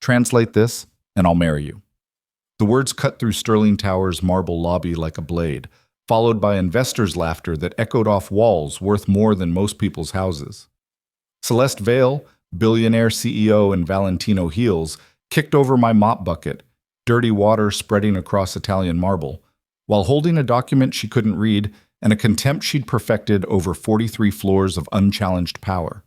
Translate this, and I'll marry you." The words cut through Sterling Tower's marble lobby like a blade, followed by investors' laughter that echoed off walls worth more than most people's houses. Celeste Vale, Billionaire CEO in Valentino heels, kicked over my mop bucket, dirty water spreading across Italian marble, while holding a document she couldn't read and a contempt she'd perfected over 43 floors of unchallenged power.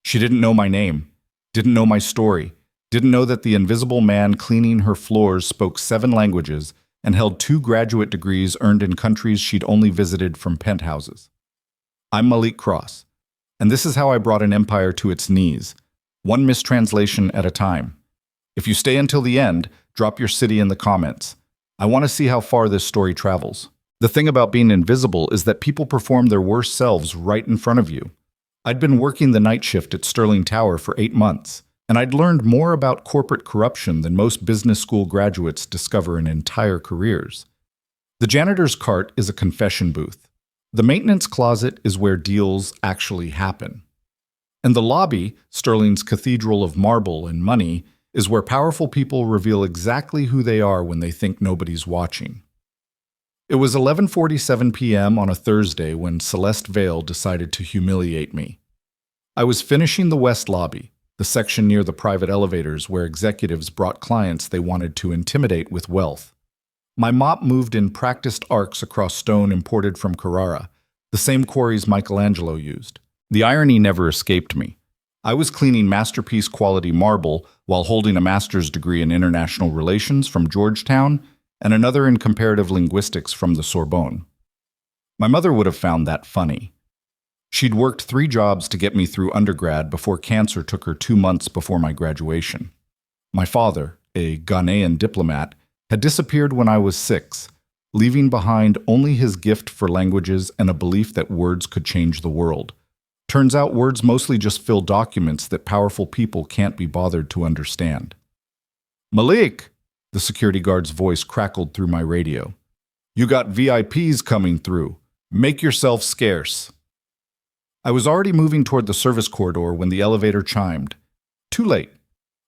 She didn't know my name, didn't know my story, didn't know that the invisible man cleaning her floors spoke 7 languages and held 2 graduate degrees earned in countries she'd only visited from penthouses. I'm Malik Cross, and this is how I brought an empire to its knees, one mistranslation at a time. If you stay until the end, drop your city in the comments. I want to see how far this story travels. The thing about being invisible is that people perform their worst selves right in front of you. I'd been working the night shift at Sterling Tower for 8 months, and I'd learned more about corporate corruption than most business school graduates discover in entire careers. The janitor's cart is a confession booth. The maintenance closet is where deals actually happen. And the lobby, Sterling's cathedral of marble and money, is where powerful people reveal exactly who they are when they think nobody's watching. It was 11:47 p.m. on a Thursday when Celeste Vale decided to humiliate me. I was finishing the West Lobby, the section near the private elevators where executives brought clients they wanted to intimidate with wealth. My mop moved in practiced arcs across stone imported from Carrara, the same quarries Michelangelo used. The irony never escaped me. I was cleaning masterpiece quality marble while holding a master's degree in international relations from Georgetown and another in comparative linguistics from the Sorbonne. My mother would have found that funny. She'd worked 3 jobs to get me through undergrad before cancer took her 2 months before my graduation. My father, a Ghanaian diplomat, had disappeared when I was 6, leaving behind only his gift for languages and a belief that words could change the world. Turns out words mostly just fill documents that powerful people can't be bothered to understand. "Malik!" The security guard's voice crackled through my radio. "You got VIPs coming through. Make yourself scarce." I was already moving toward the service corridor when the elevator chimed. Too late.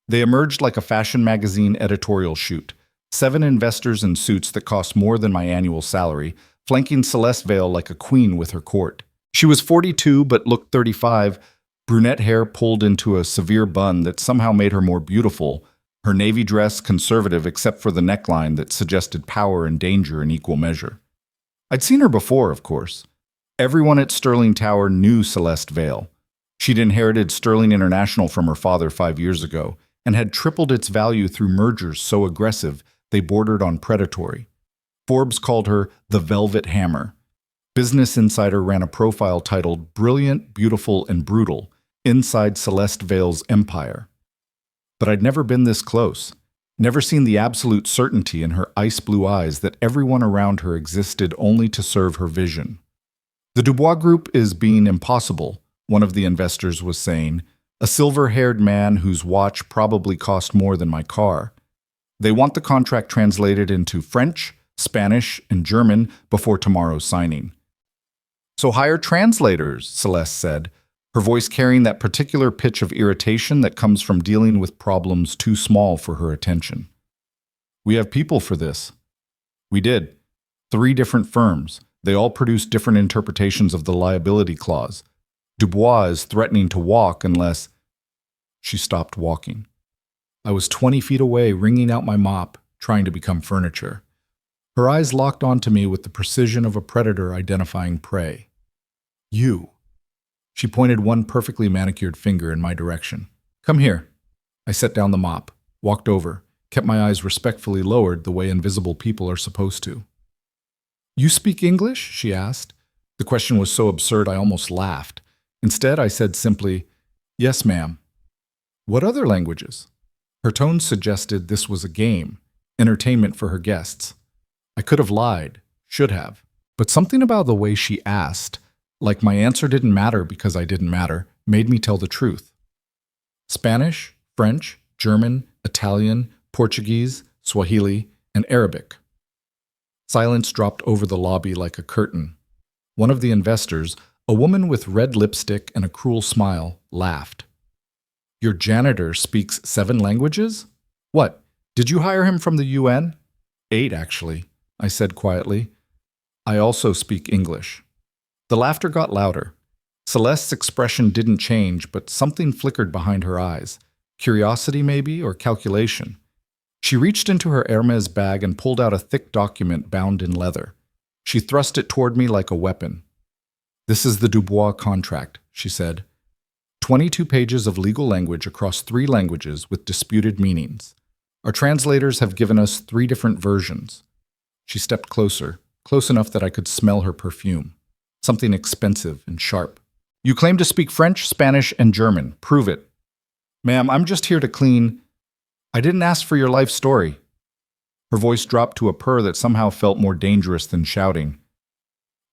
They emerged like a fashion magazine editorial shoot. 7 investors in suits that cost more than my annual salary, flanking Celeste Vale like a queen with her court. She was 42 but looked 35, brunette hair pulled into a severe bun that somehow made her more beautiful, her navy dress conservative except for the neckline that suggested power and danger in equal measure. I'd seen her before, of course. Everyone at Sterling Tower knew Celeste Vale. She'd inherited Sterling International from her father 5 years ago and had tripled its value through mergers so aggressive they bordered on predatory. Forbes called her the Velvet Hammer. Business Insider ran a profile titled "Brilliant, Beautiful, and Brutal: Inside Celeste Vale's Empire." But I'd never been this close, never seen the absolute certainty in her ice-blue eyes that everyone around her existed only to serve her vision. "The Dubois Group is being impossible," one of the investors was saying, a silver-haired man whose watch probably cost more than my car. "They want the contract translated into French, Spanish, and German before tomorrow's signing." "So hire translators," Celeste said, her voice carrying that particular pitch of irritation that comes from dealing with problems too small for her attention. "We have people for this." We did. 3 different firms. They all produced different interpretations of the liability clause. Dubois is threatening to walk unless... She stopped walking. I was 20 feet away, wringing out my mop, trying to become furniture. Her eyes locked onto me with the precision of a predator identifying prey. "You." She pointed one perfectly manicured finger in my direction. "Come here." I set down the mop, walked over, kept my eyes respectfully lowered the way invisible people are supposed to. "You speak English?" she asked. The question was so absurd I almost laughed. Instead, I said simply, "Yes, ma'am." "What other languages?" Her tone suggested this was a game, entertainment for her guests. I could have lied, should have, but something about the way she asked, like my answer didn't matter because I didn't matter, made me tell the truth. "Spanish, French, German, Italian, Portuguese, Swahili, and Arabic." Silence dropped over the lobby like a curtain. One of the investors, a woman with red lipstick and a cruel smile, laughed. "Your janitor speaks 7 languages?" What? Did you hire him from the UN? 8, actually, I said quietly. I also speak English. The laughter got louder. Celeste's expression didn't change, but something flickered behind her eyes. Curiosity, maybe, or calculation. She reached into her Hermes bag and pulled out a thick document bound in leather. She thrust it toward me like a weapon. This is the Dubois contract, she said. 22 pages of legal language across 3 languages with disputed meanings. Our translators have given us 3 different versions. She stepped closer, close enough that I could smell her perfume. Something expensive and sharp. You claim to speak French, Spanish, and German. Prove it. Ma'am, I'm just here to clean. I didn't ask for your life story. Her voice dropped to a purr that somehow felt more dangerous than shouting.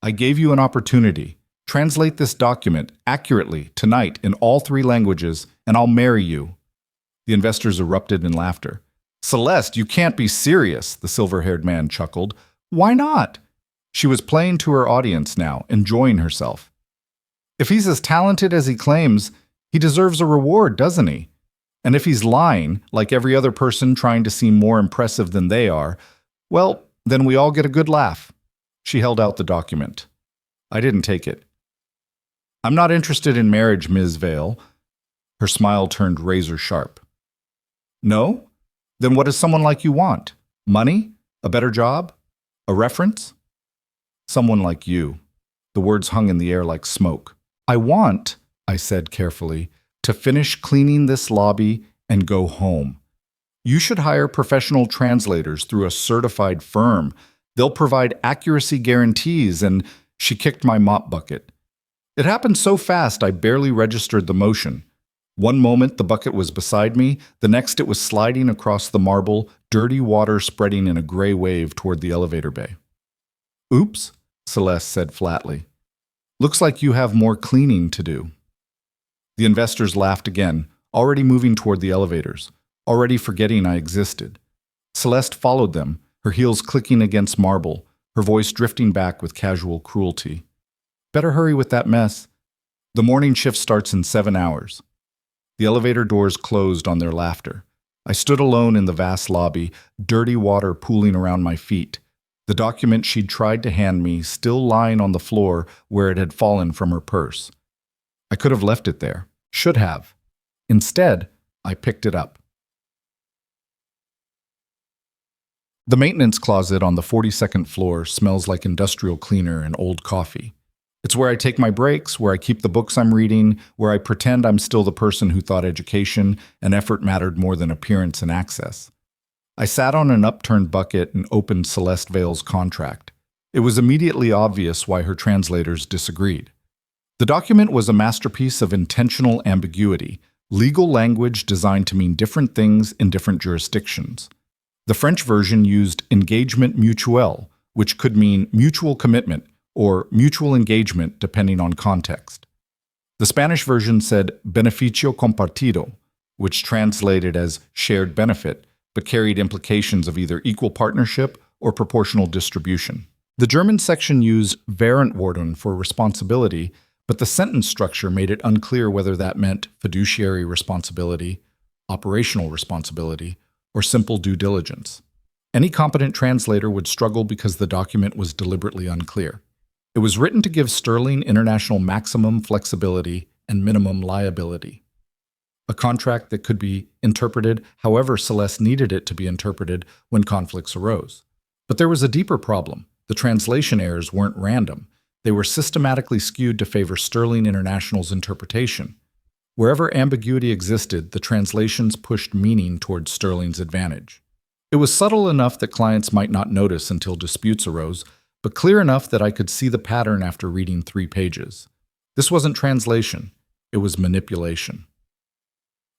I gave you an opportunity. Translate this document accurately tonight in all 3 languages, and I'll marry you. The investors erupted in laughter. Celeste, you can't be serious, the silver-haired man chuckled. Why not? She was playing to her audience now, enjoying herself. If he's as talented as he claims, he deserves a reward, doesn't he? And if he's lying, like every other person trying to seem more impressive than they are, well, then we all get a good laugh. She held out the document. I didn't take it. I'm not interested in marriage, Ms. Vale. Her smile turned razor sharp. No? Then what does someone like you want? Money? A better job? A reference? Someone like you. The words hung in the air like smoke. I want, I said carefully, to finish cleaning this lobby and go home. You should hire professional translators through a certified firm. They'll provide accuracy guarantees, and she kicked my mop bucket. It happened so fast I barely registered the motion. One moment the bucket was beside me, the next it was sliding across the marble, dirty water spreading in a gray wave toward the elevator bay. Oops, Celeste said flatly. Looks like you have more cleaning to do. The investors laughed again, already moving toward the elevators, already forgetting I existed. Celeste followed them, her heels clicking against marble, her voice drifting back with casual cruelty. Better hurry with that mess. The morning shift starts in 7 hours. The elevator doors closed on their laughter. I stood alone in the vast lobby, dirty water pooling around my feet. The document she'd tried to hand me still lying on the floor where it had fallen from her purse. I could have left it there. Should have. Instead, I picked it up. The maintenance closet on the 42nd floor smells like industrial cleaner and old coffee. It's where I take my breaks, where I keep the books I'm reading, where I pretend I'm still the person who thought education and effort mattered more than appearance and access. I sat on an upturned bucket and opened Celeste Vale's contract. It was immediately obvious why her translators disagreed. The document was a masterpiece of intentional ambiguity, legal language designed to mean different things in different jurisdictions. The French version used engagement mutuel, which could mean mutual commitment or mutual engagement depending on context. The Spanish version said beneficio compartido, which translated as shared benefit, but carried implications of either equal partnership or proportional distribution. The German section used Verantwortung for responsibility, but the sentence structure made it unclear whether that meant fiduciary responsibility, operational responsibility, or simple due diligence. Any competent translator would struggle because the document was deliberately unclear. It was written to give Sterling International maximum flexibility and minimum liability. A contract that could be interpreted however Celeste needed it to be interpreted when conflicts arose. But there was a deeper problem. The translation errors weren't random. They were systematically skewed to favor Sterling International's interpretation. Wherever ambiguity existed, the translations pushed meaning towards Sterling's advantage. It was subtle enough that clients might not notice until disputes arose, but clear enough that I could see the pattern after reading 3 pages. This wasn't translation. It was manipulation.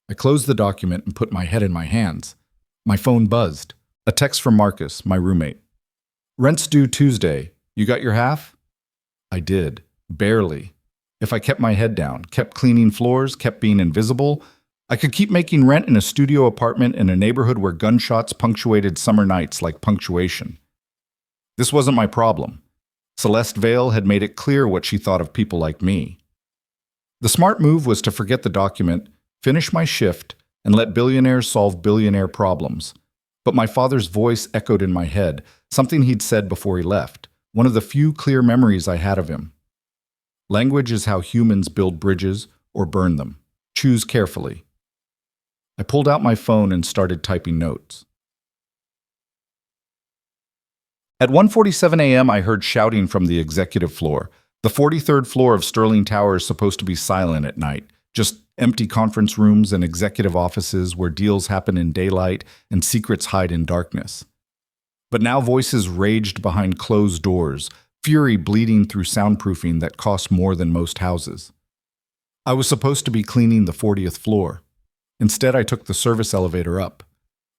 I closed the document and put my head in my hands. My phone buzzed. A text from Marcus, my roommate. Rent's due Tuesday. You got your half? I did. Barely. If I kept my head down, kept cleaning floors, kept being invisible, I could keep making rent in a studio apartment in a neighborhood where gunshots punctuated summer nights like punctuation. This wasn't my problem. Celeste Vale had made it clear what she thought of people like me. The smart move was to forget the document, finish my shift, and let billionaires solve billionaire problems. But my father's voice echoed in my head, something he'd said before he left, one of the few clear memories I had of him. Language is how humans build bridges or burn them. Choose carefully. I pulled out my phone and started typing notes. At 1:47 a.m., I heard shouting from the executive floor. The 43rd floor of Sterling Tower is supposed to be silent at night, just empty conference rooms and executive offices where deals happen in daylight and secrets hide in darkness. But now voices raged behind closed doors, fury bleeding through soundproofing that cost more than most houses. I was supposed to be cleaning the 40th floor. Instead, I took the service elevator up.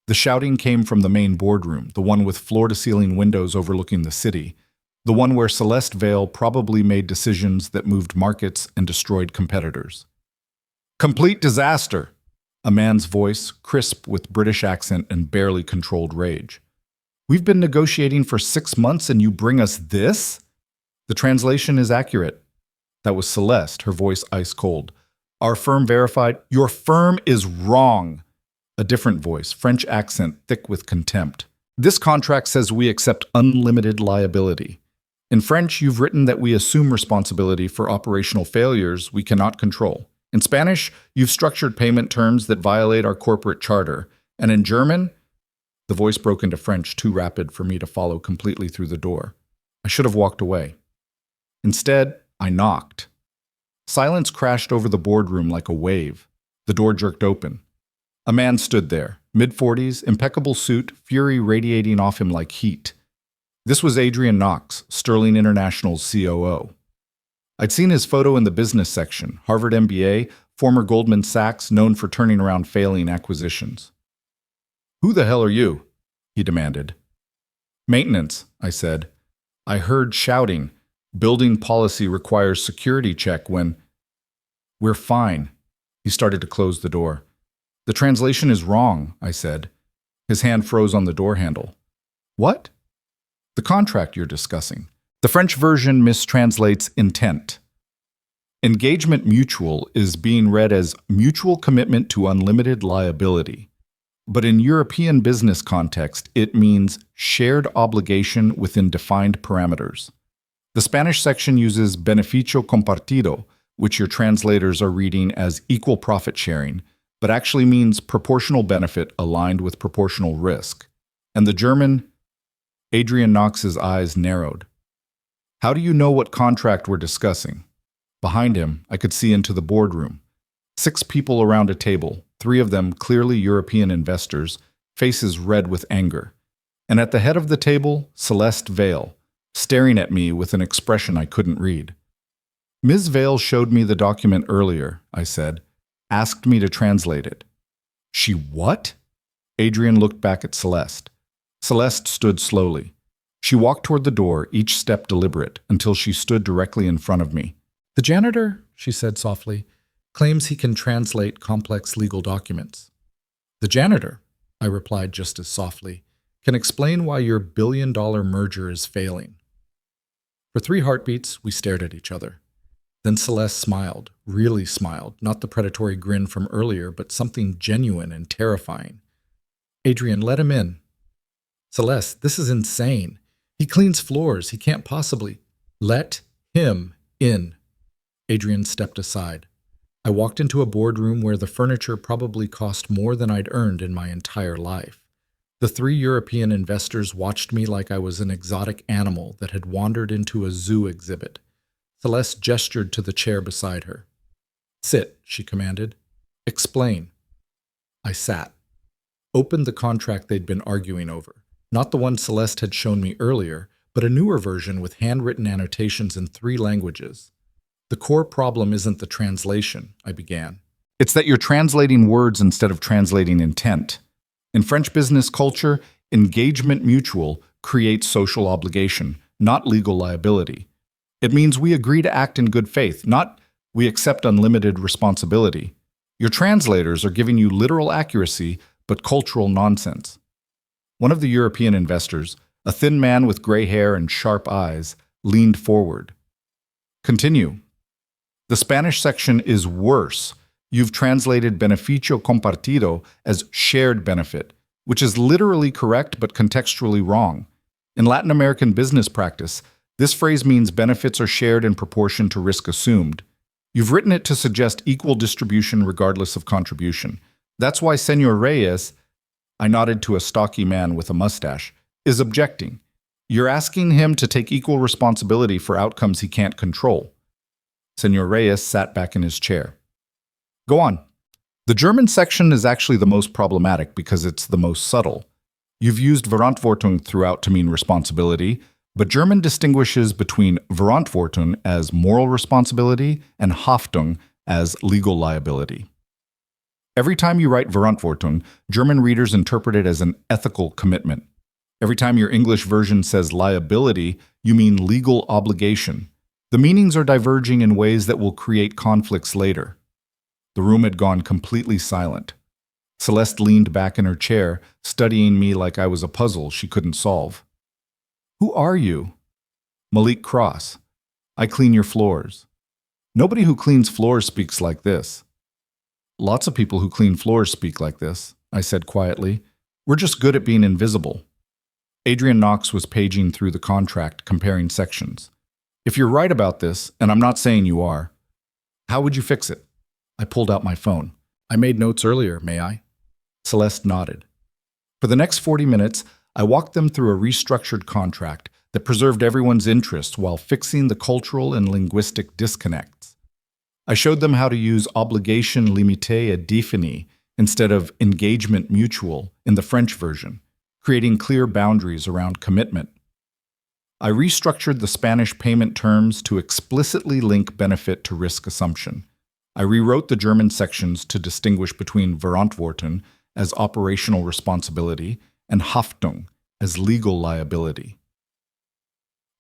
The shouting came from the main boardroom, the one with floor-to-ceiling windows overlooking the city, the one where Celeste Vale probably made decisions that moved markets and destroyed competitors. Complete disaster! A man's voice, crisp with British accent and barely controlled rage. We've been negotiating for 6 months and you bring us this? The translation is accurate. That was Celeste, her voice ice cold. Our firm verified, your firm is wrong. A different voice, French accent, thick with contempt. This contract says we accept unlimited liability. In French, you've written that we assume responsibility for operational failures we cannot control. In Spanish, you've structured payment terms that violate our corporate charter. And in German, the voice broke into French too rapid for me to follow completely through the door. I should have walked away. Instead, I knocked. Silence crashed over the boardroom like a wave. The door jerked open. A man stood there, mid-40s, impeccable suit, fury radiating off him like heat. This was Adrian Knox, Sterling International's COO. I'd seen his photo in the business section, Harvard MBA, former Goldman Sachs, known for turning around failing acquisitions. "Who the hell are you?" he demanded. "Maintenance," I said. I heard shouting. Building policy requires security check when... "We're fine." He started to close the door. "The translation is wrong," I said. His hand froze on the door handle. "What?" "The contract you're discussing. The French version mistranslates intent. Engagement mutual is being read as mutual commitment to unlimited liability. But in European business context, it means shared obligation within defined parameters. The Spanish section uses beneficio compartido, which your translators are reading as equal profit sharing, but actually means proportional benefit aligned with proportional risk. And the German, Adrian Knox's eyes narrowed. "How do you know what contract we're discussing?" Behind him, I could see into the boardroom. 6 people around a table, 3 of them clearly European investors, faces red with anger. And at the head of the table, Celeste Vale, staring at me with an expression I couldn't read. "Ms. Vale showed me the document earlier," I said. "Asked me to translate it." "She what?" Adrian looked back at Celeste. Celeste stood slowly. She walked toward the door, each step deliberate, until she stood directly in front of me. "The janitor," she said softly, "claims he can translate complex legal documents." "The janitor," I replied just as softly, "can explain why your billion-dollar merger is failing." For 3 heartbeats, we stared at each other. Then Celeste smiled, really smiled, not the predatory grin from earlier, but something genuine and terrifying. "Adrian, let him in." "Celeste, this is insane. He cleans floors. He can't possibly—" "Let him in." Adrian stepped aside. I walked into a boardroom where the furniture probably cost more than I'd earned in my entire life. The 3 European investors watched me like I was an exotic animal that had wandered into a zoo exhibit. Celeste gestured to the chair beside her. "Sit," she commanded. "Explain." I sat. Opened the contract they'd been arguing over. Not the one Celeste had shown me earlier, but a newer version with handwritten annotations in 3 languages. "The core problem isn't the translation," I began. "It's that you're translating words instead of translating intent. In French business culture, engagement mutual creates social obligation, not legal liability. It means we agree to act in good faith, not we accept unlimited responsibility. Your translators are giving you literal accuracy, but cultural nonsense." One of the European investors, a thin man with gray hair and sharp eyes, leaned forward. "Continue." "The Spanish section is worse. You've translated beneficio compartido as shared benefit, which is literally correct but contextually wrong. In Latin American business practice, this phrase means benefits are shared in proportion to risk assumed. You've written it to suggest equal distribution regardless of contribution. That's why Senor Reyes, I nodded to a stocky man with a mustache, is objecting. You're asking him to take equal responsibility for outcomes he can't control. Senor Reyes sat back in his chair. Go on. The German section is actually the most problematic because it's the most subtle. You've used Verantwortung throughout to mean responsibility, but German distinguishes between Verantwortung as moral responsibility and Haftung as legal liability. Every time you write Verantwortung, German readers interpret it as an ethical commitment. Every time your English version says liability, you mean legal obligation. The meanings are diverging in ways that will create conflicts later. The room had gone completely silent. Celeste leaned back in her chair, studying me like I was a puzzle she couldn't solve. Who are you? Malik Cross. I clean your floors. Nobody who cleans floors speaks like this. Lots of people who clean floors speak like this, I said quietly. We're just good at being invisible. Adrian Knox was paging through the contract, comparing sections. If you're right about this, and I'm not saying you are, how would you fix it? I pulled out my phone. I made notes earlier, may I? Celeste nodded. For the next 40 minutes, I walked them through a restructured contract that preserved everyone's interests while fixing the cultural and linguistic disconnects. I showed them how to use obligation limité et définie instead of engagement mutual in the French version, creating clear boundaries around commitment. I restructured the Spanish payment terms to explicitly link benefit to risk assumption. I rewrote the German sections to distinguish between Verantwortung as operational responsibility and Haftung as legal liability.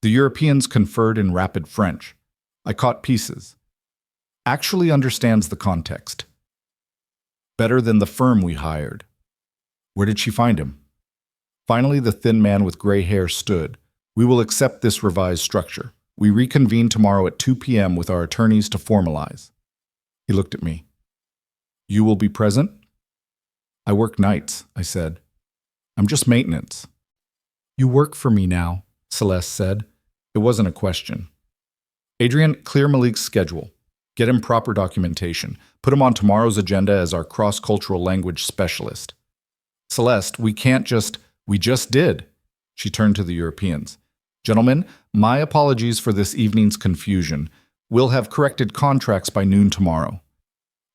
The Europeans conferred in rapid French. I caught pieces. Actually understands the context. Better than the firm we hired. Where did she find him? Finally, the thin man with gray hair stood. We will accept this revised structure. We reconvene tomorrow at 2 p.m. with our attorneys to formalize. He looked at me. You will be present? I work nights, I said. I'm just maintenance. You work for me now, Celeste said. It wasn't a question. Adrian, clear Malik's schedule. Get him proper documentation. Put him on tomorrow's agenda as our cross-cultural language specialist. Celeste, we just did. She turned to the Europeans. Gentlemen, my apologies for this evening's confusion. We'll have corrected contracts by noon tomorrow.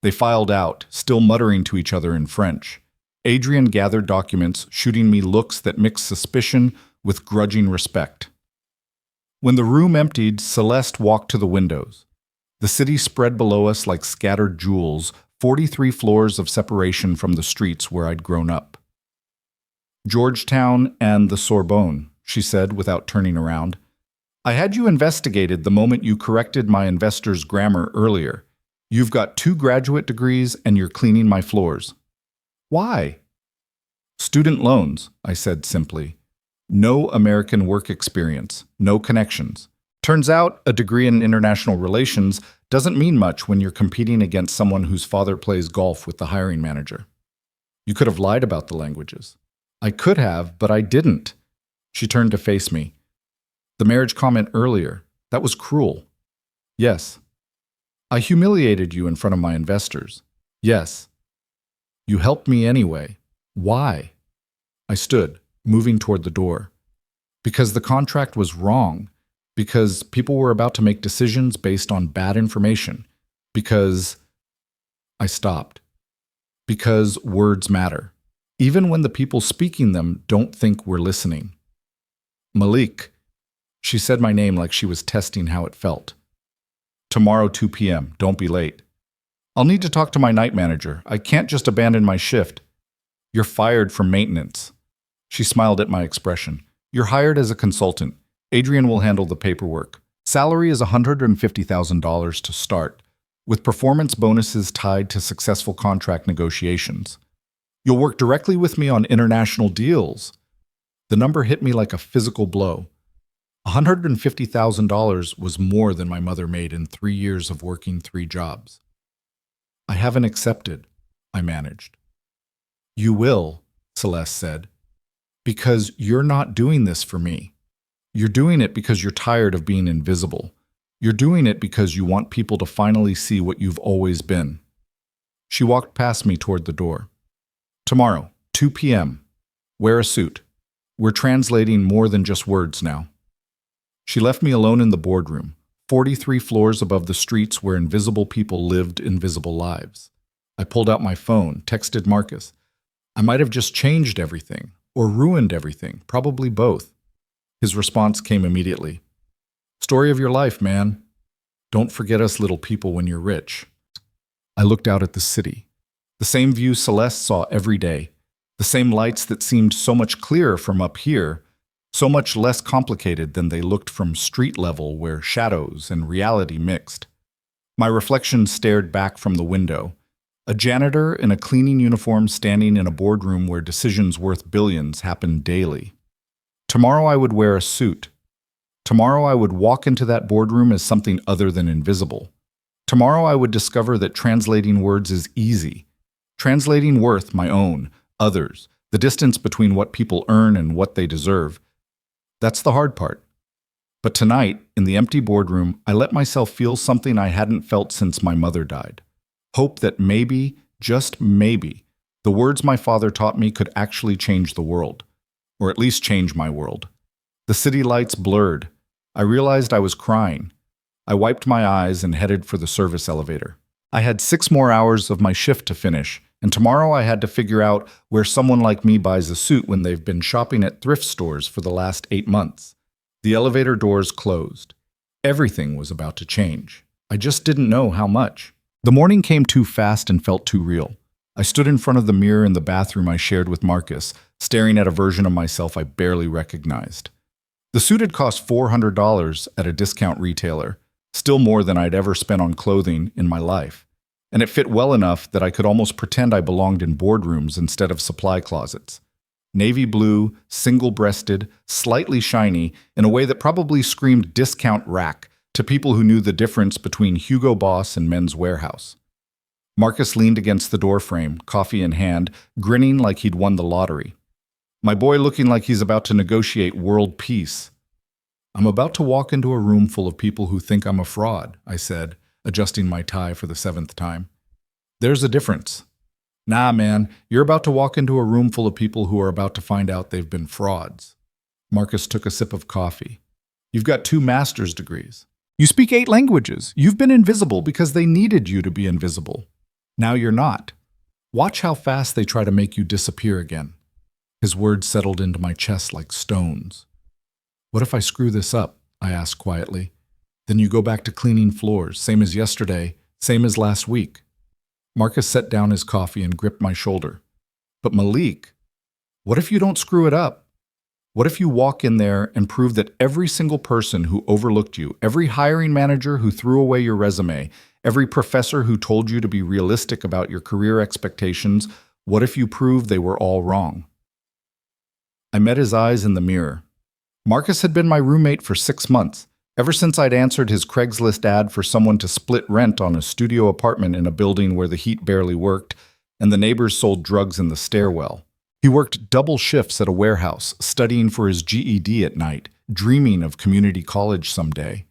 They filed out, still muttering to each other in French. Adrian gathered documents, shooting me looks that mixed suspicion with grudging respect. When the room emptied, Celeste walked to the windows. The city spread below us like scattered jewels, 43 floors of separation from the streets where I'd grown up. Georgetown and the Sorbonne, she said without turning around. I had you investigated the moment you corrected my investor's grammar earlier. You've got 2 graduate degrees and you're cleaning my floors. Why? Student loans, I said simply. No American work experience, no connections. Turns out a degree in international relations doesn't mean much when you're competing against someone whose father plays golf with the hiring manager. You could have lied about the languages. I could have, but I didn't. She turned to face me. The marriage comment earlier, that was cruel. Yes. I humiliated you in front of my investors. Yes. You helped me anyway. Why? I stood, moving toward the door. Because the contract was wrong. Because people were about to make decisions based on bad information. Because I stopped. Because words matter. Even when the people speaking them don't think we're listening. Malik. She said my name like she was testing how it felt. Tomorrow 2 p.m. Don't be late. I'll need to talk to my night manager. I can't just abandon my shift. You're fired from maintenance. She smiled at my expression. You're hired as a consultant. Adrian will handle the paperwork. Salary is $150,000 to start, with performance bonuses tied to successful contract negotiations. You'll work directly with me on international deals. The number hit me like a physical blow. $150,000 was more than my mother made in 3 years of working 3 jobs. I haven't accepted, I managed. You will, Celeste said, because you're not doing this for me. You're doing it because you're tired of being invisible. You're doing it because you want people to finally see what you've always been. She walked past me toward the door. Tomorrow, 2 p.m. Wear a suit. We're translating more than just words now. She left me alone in the boardroom, 43 floors above the streets where invisible people lived invisible lives. I pulled out my phone, texted Marcus. I might have just changed everything, or ruined everything, probably both. His response came immediately. Story of your life, man. Don't forget us little people when you're rich. I looked out at the city. The same view Celeste saw every day. The same lights that seemed so much clearer from up here, so much less complicated than they looked from street level where shadows and reality mixed. My reflection stared back from the window. A janitor in a cleaning uniform standing in a boardroom where decisions worth billions happened daily. Tomorrow I would wear a suit. Tomorrow I would walk into that boardroom as something other than invisible. Tomorrow I would discover that translating words is easy. Translating worth, my own, others, the distance between what people earn and what they deserve. That's the hard part. But tonight, in the empty boardroom, I let myself feel something I hadn't felt since my mother died. Hope that maybe, just maybe, the words my father taught me could actually change the world. Or at least change my world. The city lights blurred. I realized I was crying. I wiped my eyes and headed for the service elevator. I had 6 more hours of my shift to finish, and tomorrow I had to figure out where someone like me buys a suit when they've been shopping at thrift stores for the last 8 months. The elevator doors closed. Everything was about to change. I just didn't know how much. The morning came too fast and felt too real. I stood in front of the mirror in the bathroom I shared with Marcus, staring at a version of myself I barely recognized. The suit had cost $400 at a discount retailer, still more than I'd ever spent on clothing in my life, and it fit well enough that I could almost pretend I belonged in boardrooms instead of supply closets. Navy blue, single-breasted, slightly shiny, in a way that probably screamed discount rack to people who knew the difference between Hugo Boss and Men's Warehouse. Marcus leaned against the doorframe, coffee in hand, grinning like he'd won the lottery. My boy looking like he's about to negotiate world peace. I'm about to walk into a room full of people who think I'm a fraud, I said, adjusting my tie for the 7th time. There's a difference. Nah, man, you're about to walk into a room full of people who are about to find out they've been frauds. Marcus took a sip of coffee. You've got 2 master's degrees. You speak 8 languages. You've been invisible because they needed you to be invisible. Now you're not. Watch how fast they try to make you disappear again. His words settled into my chest like stones. What if I screw this up? I asked quietly. Then you go back to cleaning floors, same as yesterday, same as last week. Marcus set down his coffee and gripped my shoulder. But Malik, what if you don't screw it up? What if you walk in there and prove that every single person who overlooked you, every hiring manager who threw away your resume, every professor who told you to be realistic about your career expectations, what if you prove they were all wrong? I met his eyes in the mirror. Marcus had been my roommate for 6 months, ever since I'd answered his Craigslist ad for someone to split rent on a studio apartment in a building where the heat barely worked and the neighbors sold drugs in the stairwell. He worked double shifts at a warehouse, studying for his GED at night, dreaming of community college someday.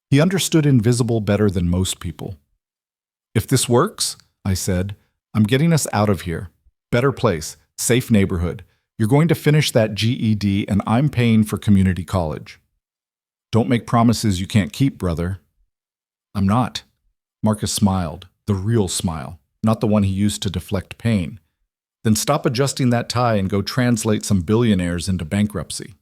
He understood invisible better than most people. If this works, I said, I'm getting us out of here. Better place, safe neighborhood. You're going to finish that GED and I'm paying for community college. Don't make promises you can't keep, brother. I'm not. Marcus smiled, the real smile, not the one he used to deflect pain. Then stop adjusting that tie and go translate some billionaires into bankruptcy.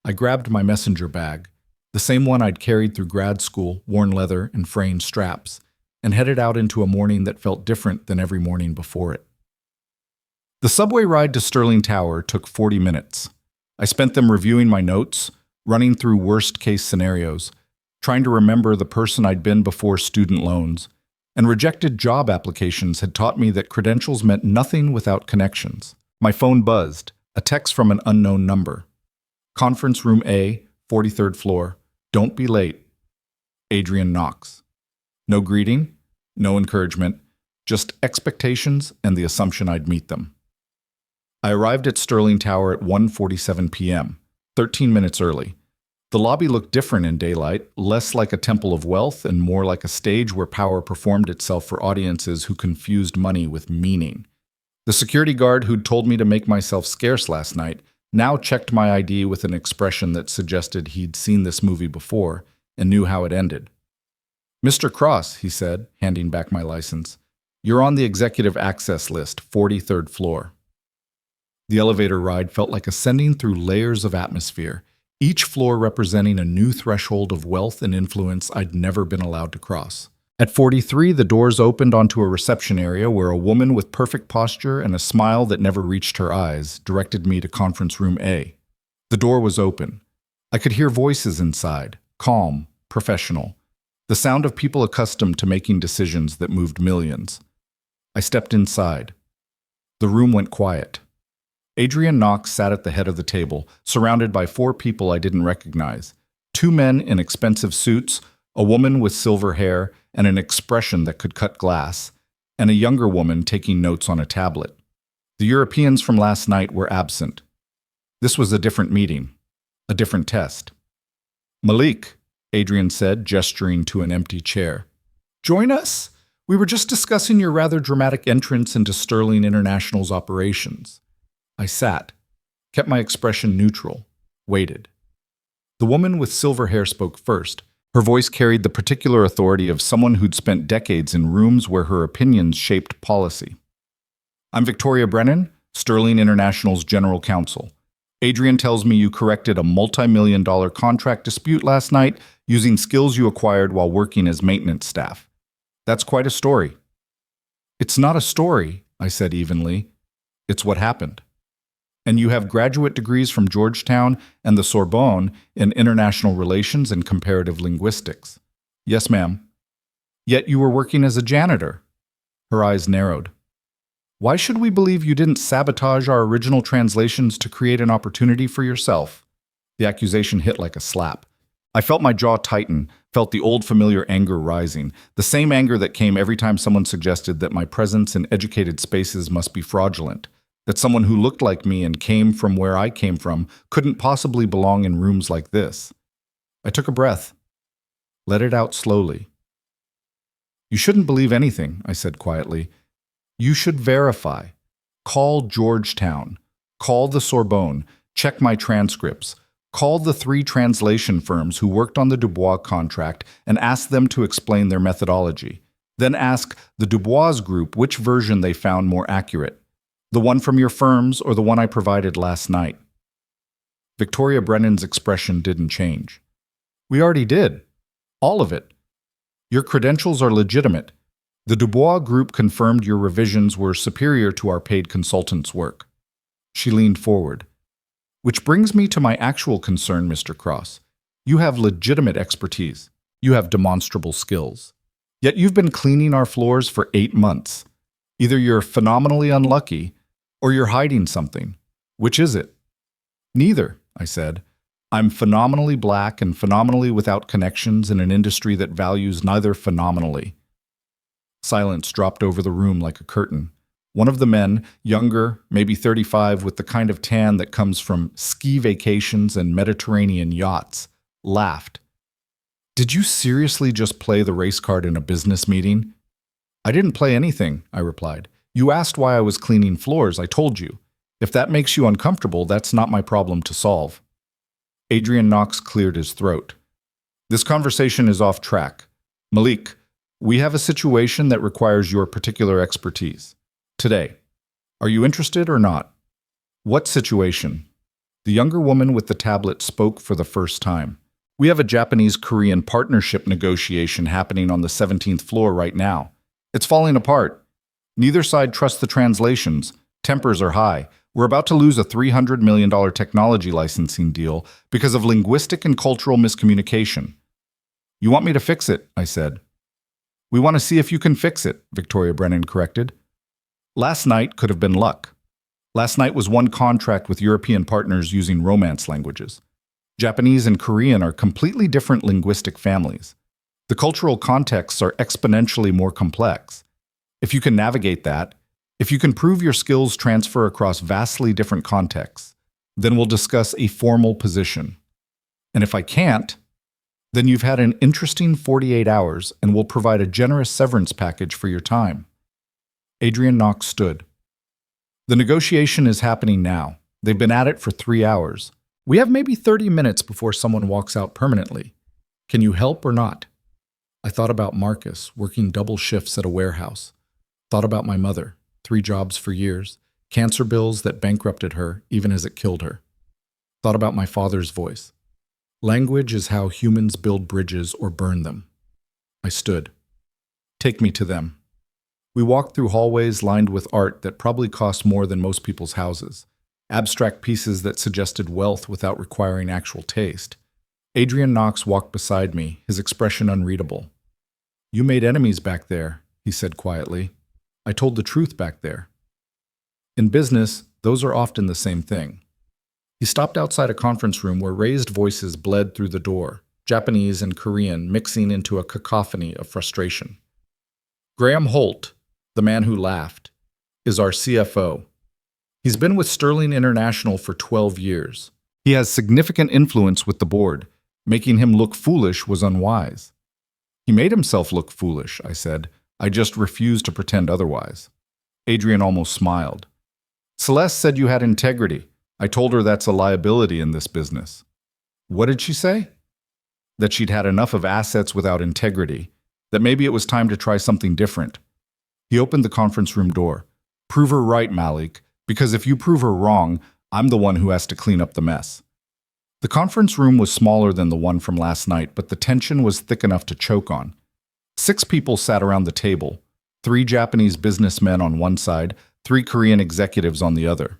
I grabbed my messenger bag, the same one I'd carried through grad school, worn leather and frayed straps, and headed out into a morning that felt different than every morning before it. The subway ride to Sterling Tower took 40 minutes. I spent them reviewing my notes, running through worst-case scenarios, trying to remember the person I'd been before student loans, and rejected job applications had taught me that credentials meant nothing without connections. My phone buzzed, a text from an unknown number. Conference room A, 43rd floor. Don't be late. Adrian Knox. No greeting, no encouragement, just expectations and the assumption I'd meet them. I arrived at Sterling Tower at 1:47 p.m., 13 minutes early. The lobby looked different in daylight, less like a temple of wealth and more like a stage where power performed itself for audiences who confused money with meaning. The security guard who'd told me to make myself scarce last night now checked my ID with an expression that suggested he'd seen this movie before and knew how it ended. "Mr. Cross," he said, handing back my license, "you're on the executive access list, 43rd floor." The elevator ride felt like ascending through layers of atmosphere, each floor representing a new threshold of wealth and influence I'd never been allowed to cross. At 43, the doors opened onto a reception area where a woman with perfect posture and a smile that never reached her eyes directed me to conference room A. The door was open. I could hear voices inside, calm, professional, the sound of people accustomed to making decisions that moved millions. I stepped inside. The room went quiet. Adrian Knox sat at the head of the table, surrounded by 4 people I didn't recognize. 2 men in expensive suits, a woman with silver hair and an expression that could cut glass, and a younger woman taking notes on a tablet. The Europeans from last night were absent. This was a different meeting, a different test. "Malik," Adrian said, gesturing to an empty chair. "Join us? We were just discussing your rather dramatic entrance into Sterling International's operations." I sat, kept my expression neutral, waited. The woman with silver hair spoke first. Her voice carried the particular authority of someone who'd spent decades in rooms where her opinions shaped policy. "I'm Victoria Brennan, Sterling International's General Counsel. Adrian tells me you corrected a multi-million-dollar contract dispute last night using skills you acquired while working as maintenance staff. That's quite a story." "It's not a story," I said evenly. "It's what happened. And you have graduate degrees from Georgetown and the Sorbonne in international relations and comparative linguistics." "Yes, ma'am." "Yet you were working as a janitor." Her eyes narrowed. "Why should we believe you didn't sabotage our original translations to create an opportunity for yourself?" The accusation hit like a slap. I felt my jaw tighten, felt the old familiar anger rising, the same anger that came every time someone suggested that my presence in educated spaces must be fraudulent, that someone who looked like me and came from where I came from couldn't possibly belong in rooms like this. I took a breath, let it out slowly. "You shouldn't believe anything," I said quietly. "You should verify. Call Georgetown. Call the Sorbonne. Check my transcripts. Call the 3 translation firms who worked on the Dubois contract and ask them to explain their methodology. Then ask the Dubois group which version they found more accurate. The one from your firms or the one I provided last night." Victoria Brennan's expression didn't change. "We already did. All of it. Your credentials are legitimate. The Dubois group confirmed your revisions were superior to our paid consultants' work." She leaned forward. "Which brings me to my actual concern, Mr. Cross. You have legitimate expertise. You have demonstrable skills. Yet you've been cleaning our floors for 8 months. Either you're phenomenally unlucky, or you're hiding something. Which is it?" "Neither," I said. "I'm phenomenally black and phenomenally without connections in an industry that values neither phenomenally." Silence dropped over the room like a curtain. One of the men, younger, maybe 35, with the kind of tan that comes from ski vacations and Mediterranean yachts, laughed. "Did you seriously just play the race card in a business meeting?" "I didn't play anything," I replied. "You asked why I was cleaning floors. I told you. If that makes you uncomfortable, that's not my problem to solve." Adrian Knox cleared his throat. "This conversation is off track. Malik, we have a situation that requires your particular expertise. Today. Are you interested or not?" "What situation?" The younger woman with the tablet spoke for the first time. "We have a Japanese-Korean partnership negotiation happening on the 17th floor right now. It's falling apart. Neither side trusts the translations. Tempers are high. We're about to lose a $300 million technology licensing deal because of linguistic and cultural miscommunication." "You want me to fix it," I said. "We want to see if you can fix it," Victoria Brennan corrected. "Last night could have been luck. Last night was one contract with European partners using Romance languages. Japanese and Korean are completely different linguistic families. The cultural contexts are exponentially more complex. If you can navigate that, if you can prove your skills transfer across vastly different contexts, then we'll discuss a formal position. And if I can't, then you've had an interesting 48 hours and we'll provide a generous severance package for your time. Adrian Knox stood. The negotiation is happening now. They've been at it for 3 hours. We have maybe 30 minutes before someone walks out permanently. Can you help or not? I thought about Marcus, working double shifts at a warehouse. Thought about my mother, 3 jobs for years, cancer bills that bankrupted her even as it killed her. Thought about my father's voice. Language is how humans build bridges or burn them. I stood. Take me to them. We walked through hallways lined with art that probably cost more than most people's houses. Abstract pieces that suggested wealth without requiring actual taste. Adrian Knox walked beside me, his expression unreadable. You made enemies back there, he said quietly. I told the truth back there. In business, those are often the same thing. He stopped outside a conference room where raised voices bled through the door, Japanese and Korean mixing into a cacophony of frustration. Graham Holt, the man who laughed, is our CFO. He's been with Sterling International for 12 years. He has significant influence with the board. Making him look foolish was unwise. He made himself look foolish, I said. I just refused to pretend otherwise. Adrian almost smiled. Celeste said you had integrity. I told her that's a liability in this business. What did she say? That she'd had enough of assets without integrity, that maybe it was time to try something different. He opened the conference room door. Prove her right, Malik, because if you prove her wrong, I'm the one who has to clean up the mess. The conference room was smaller than the one from last night, but the tension was thick enough to choke on. 6 people sat around the table, 3 Japanese businessmen on one side, 3 Korean executives on the other.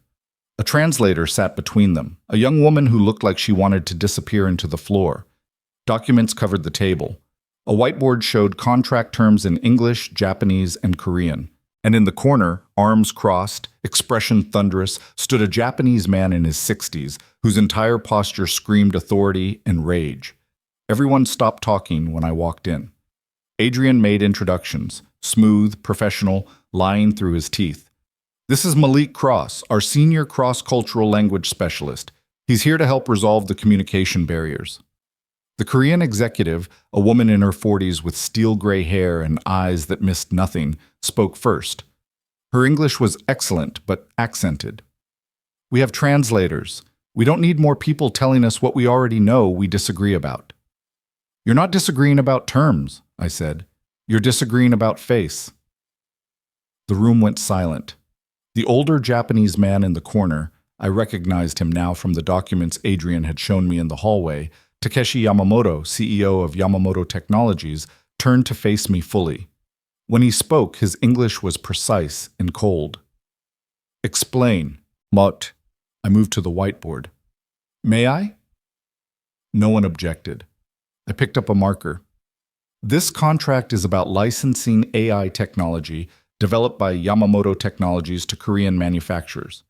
A translator sat between them, a young woman who looked like she wanted to disappear into the floor. Documents covered the table. A whiteboard showed contract terms in English, Japanese, and Korean. And in the corner, arms crossed, expression thunderous, stood a Japanese man in his 60s, whose entire posture screamed authority and rage. Everyone stopped talking when I walked in. Adrian made introductions, smooth, professional, lying through his teeth. This is Malik Cross, our senior cross-cultural language specialist. He's here to help resolve the communication barriers. The Korean executive, a woman in her 40s with steel gray hair and eyes that missed nothing, spoke first. Her English was excellent, but accented. We have translators. We don't need more people telling us what we already know we disagree about. You're not disagreeing about terms, I said. You're disagreeing about face. The room went silent. The older Japanese man in the corner, I recognized him now from the documents Adrian had shown me in the hallway, Takeshi Yamamoto, CEO of Yamamoto Technologies, turned to face me fully. When he spoke, his English was precise and cold. Explain. Mot. I moved to the whiteboard. May I? No one objected. I picked up a marker. This contract is about licensing AI technology developed by Yamamoto Technologies to Korean manufacturers.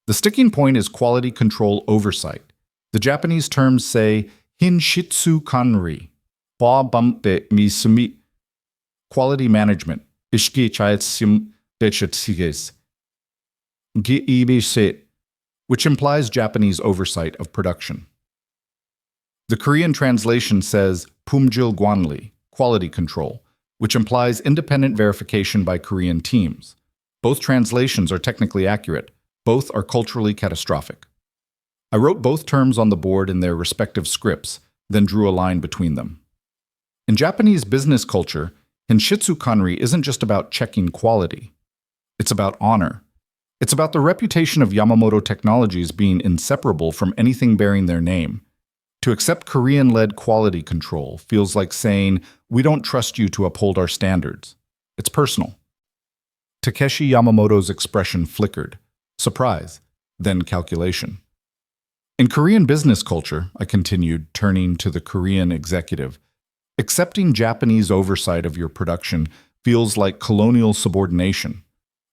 The sticking point is quality control oversight. The Japanese terms say Hinshitsu kanri, ba bampe misumi, quality management, ishki chaetsim dechitsiges, giibise, which implies Japanese oversight of production. The Korean translation says pumjil gwanli, quality control, which implies independent verification by Korean teams. Both translations are technically accurate. Both are culturally catastrophic. I wrote both terms on the board in their respective scripts, then drew a line between them. In Japanese business culture, Hinshitsu kanri isn't just about checking quality. It's about honor. It's about the reputation of Yamamoto Technologies being inseparable from anything bearing their name. To accept Korean-led quality control feels like saying, we don't trust you to uphold our standards. It's personal. Takeshi Yamamoto's expression flickered. Surprise, then calculation. In Korean business culture, I continued, turning to the Korean executive, accepting Japanese oversight of your production feels like colonial subordination.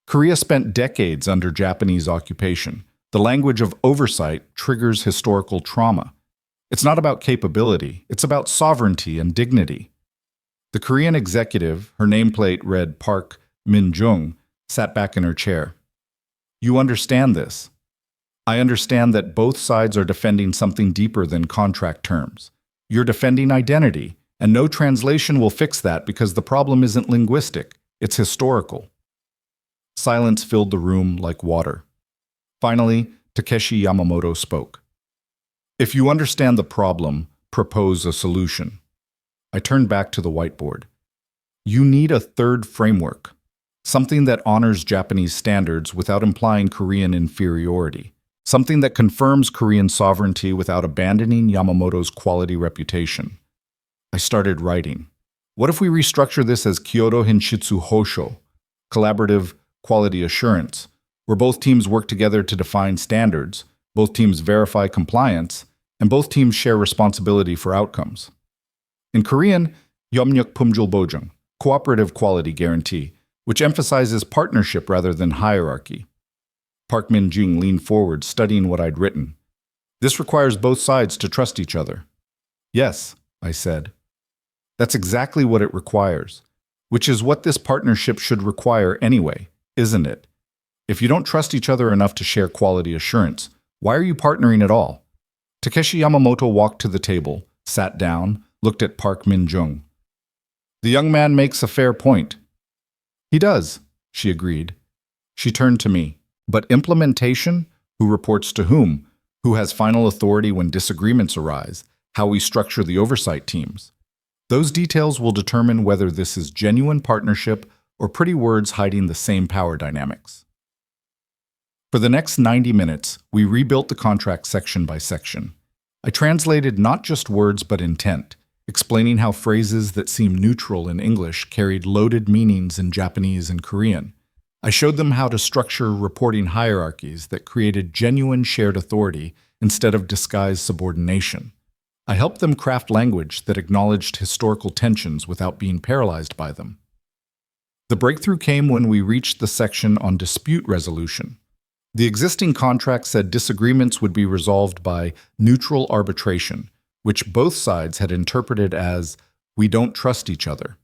Korea spent decades under Japanese occupation. The language of oversight triggers historical trauma. It's not about capability, it's about sovereignty and dignity. The Korean executive, her nameplate read Park, Min Jung, sat back in her chair. You understand this. I understand that both sides are defending something deeper than contract terms. You're defending identity, and no translation will fix that because the problem isn't linguistic, it's historical. Silence filled the room like water. Finally, Takeshi Yamamoto spoke. If you understand the problem, propose a solution. I turned back to the whiteboard. You need a third framework, something that honors Japanese standards without implying Korean inferiority, something that confirms Korean sovereignty without abandoning Yamamoto's quality reputation. I started writing. What if we restructure this as Kyoto Hinshitsu Hosho, collaborative quality assurance, where both teams work together to define standards, both teams verify compliance, and both teams share responsibility for outcomes. In Korean, Yeomnyuk Pumjul Bojang, cooperative quality guarantee, which emphasizes partnership rather than hierarchy. Park Min-jung leaned forward, studying what I'd written. This requires both sides to trust each other. Yes, I said. That's exactly what it requires, which is what this partnership should require anyway, isn't it? If you don't trust each other enough to share quality assurance, why are you partnering at all? Takeshi Yamamoto walked to the table, sat down, looked at Park Min-jung. The young man makes a fair point. He does, she agreed. She turned to me. But implementation? Who reports to whom? Who has final authority when disagreements arise? How we structure the oversight teams? Those details will determine whether this is genuine partnership or pretty words hiding the same power dynamics. For the next 90 minutes, we rebuilt the contract section by section. I translated not just words but intent, explaining how phrases that seem neutral in English carried loaded meanings in Japanese and Korean. I showed them how to structure reporting hierarchies that created genuine shared authority instead of disguised subordination. I helped them craft language that acknowledged historical tensions without being paralyzed by them. The breakthrough came when we reached the section on dispute resolution. The existing contract said disagreements would be resolved by neutral arbitration, which both sides had interpreted as, "We don't trust each other."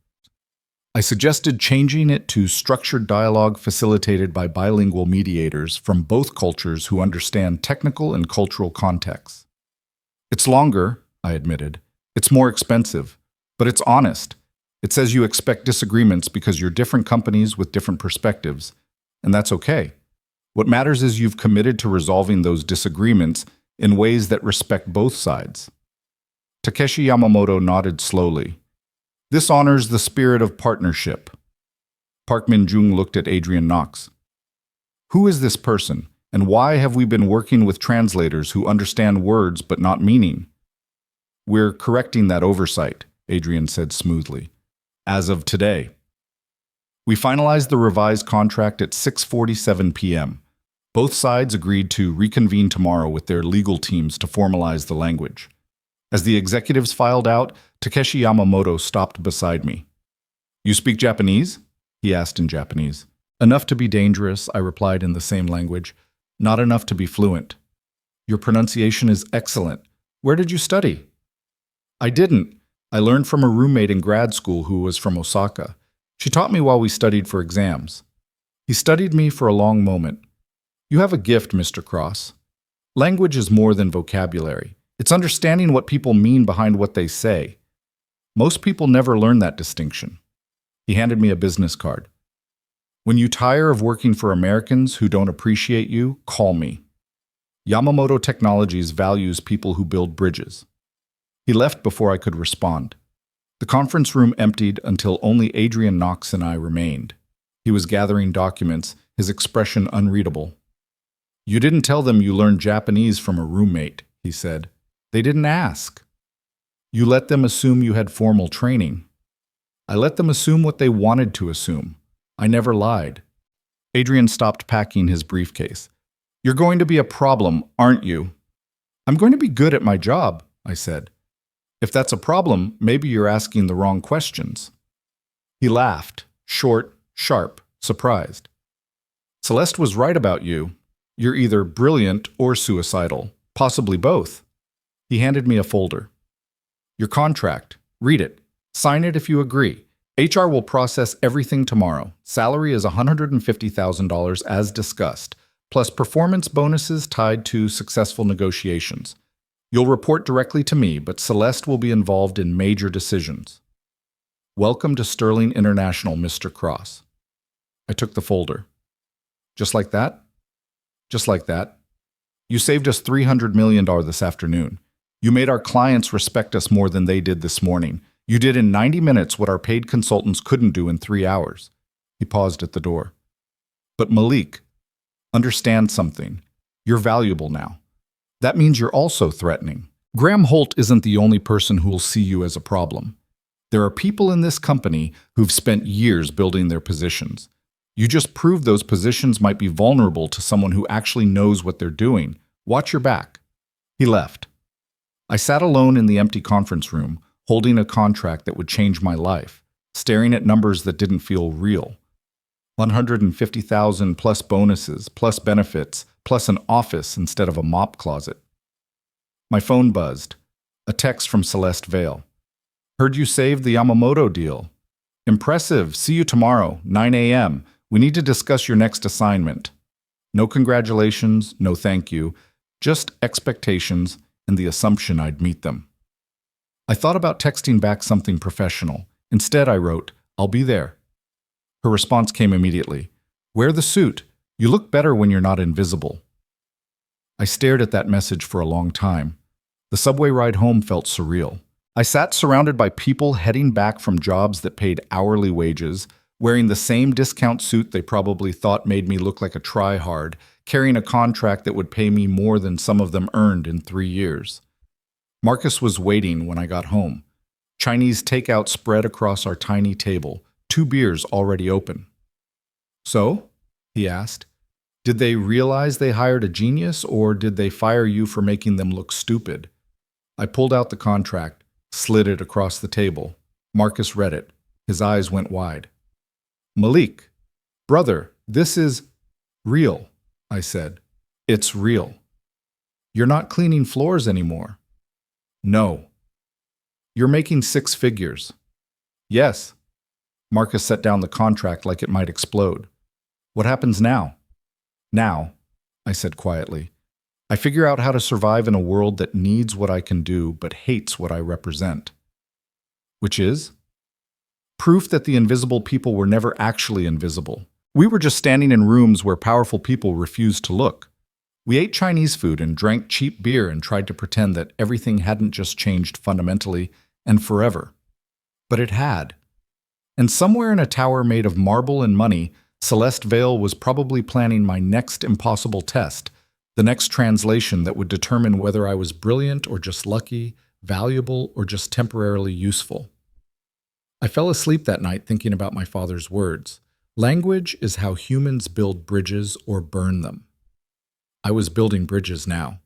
I suggested changing it to structured dialogue facilitated by bilingual mediators from both cultures who understand technical and cultural contexts. It's longer, I admitted. It's more expensive, but it's honest. It says you expect disagreements because you're different companies with different perspectives, and that's okay. What matters is you've committed to resolving those disagreements in ways that respect both sides. Takeshi Yamamoto nodded slowly. This honors the spirit of partnership. Park Min-jung looked at Adrian Knox. Who is this person, and why have we been working with translators who understand words but not meaning? We're correcting that oversight, Adrian said smoothly. As of today. We finalized the revised contract at 6:47 p.m. Both sides agreed to reconvene tomorrow with their legal teams to formalize the language. As the executives filed out, Takeshi Yamamoto stopped beside me. You speak Japanese? He asked in Japanese. Enough to be dangerous, I replied in the same language. Not enough to be fluent. Your pronunciation is excellent. Where did you study? I didn't. I learned from a roommate in grad school who was from Osaka. She taught me while we studied for exams. He studied me for a long moment. You have a gift, Mr. Cross. Language is more than vocabulary. It's understanding what people mean behind what they say. Most people never learn that distinction. He handed me a business card. When you tire of working for Americans who don't appreciate you, call me. Yamamoto Technologies values people who build bridges. He left before I could respond. The conference room emptied until only Adrian Knox and I remained. He was gathering documents, his expression unreadable. You didn't tell them you learned Japanese from a roommate, he said. They didn't ask. You let them assume you had formal training. I let them assume what they wanted to assume. I never lied. Adrian stopped packing his briefcase. You're going to be a problem, aren't you? I'm going to be good at my job, I said. If that's a problem, maybe you're asking the wrong questions. He laughed, short, sharp, surprised. Celeste was right about you. You're either brilliant or suicidal, possibly both. He handed me a folder. Your contract. Read it. Sign it if you agree. HR will process everything tomorrow. Salary is $150,000 as discussed, plus performance bonuses tied to successful negotiations. You'll report directly to me, but Celeste will be involved in major decisions. Welcome to Sterling International, Mr. Cross. I took the folder. Just like that? Just like that. You saved us $300 million this afternoon. You made our clients respect us more than they did this morning. You did in 90 minutes what our paid consultants couldn't do in 3 hours. He paused at the door. But Malik, understand something. You're valuable now. That means you're also threatening. Graham Holt isn't the only person who'll see you as a problem. There are people in this company who've spent years building their positions. You just proved those positions might be vulnerable to someone who actually knows what they're doing. Watch your back. He left. I sat alone in the empty conference room, holding a contract that would change my life, staring at numbers that didn't feel real. 150,000 plus bonuses, plus benefits, plus an office instead of a mop closet. My phone buzzed. A text from Celeste Vale. Heard you saved the Yamamoto deal. Impressive. See you tomorrow, 9 a.m. We need to discuss your next assignment. No congratulations, no thank you, just expectations and the assumption I'd meet them. I thought about texting back something professional. Instead, I wrote, I'll be there. Her response came immediately. Wear the suit. You look better when you're not invisible. I stared at that message for a long time. The subway ride home felt surreal. I sat surrounded by people heading back from jobs that paid hourly wages, wearing the same discount suit they probably thought made me look like a try-hard, carrying a contract that would pay me more than some of them earned in 3 years. Marcus was waiting when I got home. Chinese takeout spread across our tiny table, 2 beers already open. So? He asked. Did they realize they hired a genius, or did they fire you for making them look stupid? I pulled out the contract, slid it across the table. Marcus read it. His eyes went wide. Malik, brother, this is real, I said. It's real. You're not cleaning floors anymore. No. You're making 6 figures. Yes. Marcus set down the contract like it might explode. What happens now? Now, I said quietly, I figure out how to survive in a world that needs what I can do but hates what I represent. Which is? Proof that the invisible people were never actually invisible. We were just standing in rooms where powerful people refused to look. We ate Chinese food and drank cheap beer and tried to pretend that everything hadn't just changed fundamentally and forever. But it had. And somewhere in a tower made of marble and money, Celeste Vale was probably planning my next impossible test, the next translation that would determine whether I was brilliant or just lucky, valuable or just temporarily useful. I fell asleep that night thinking about my father's words. Language is how humans build bridges or burn them. I was building bridges now.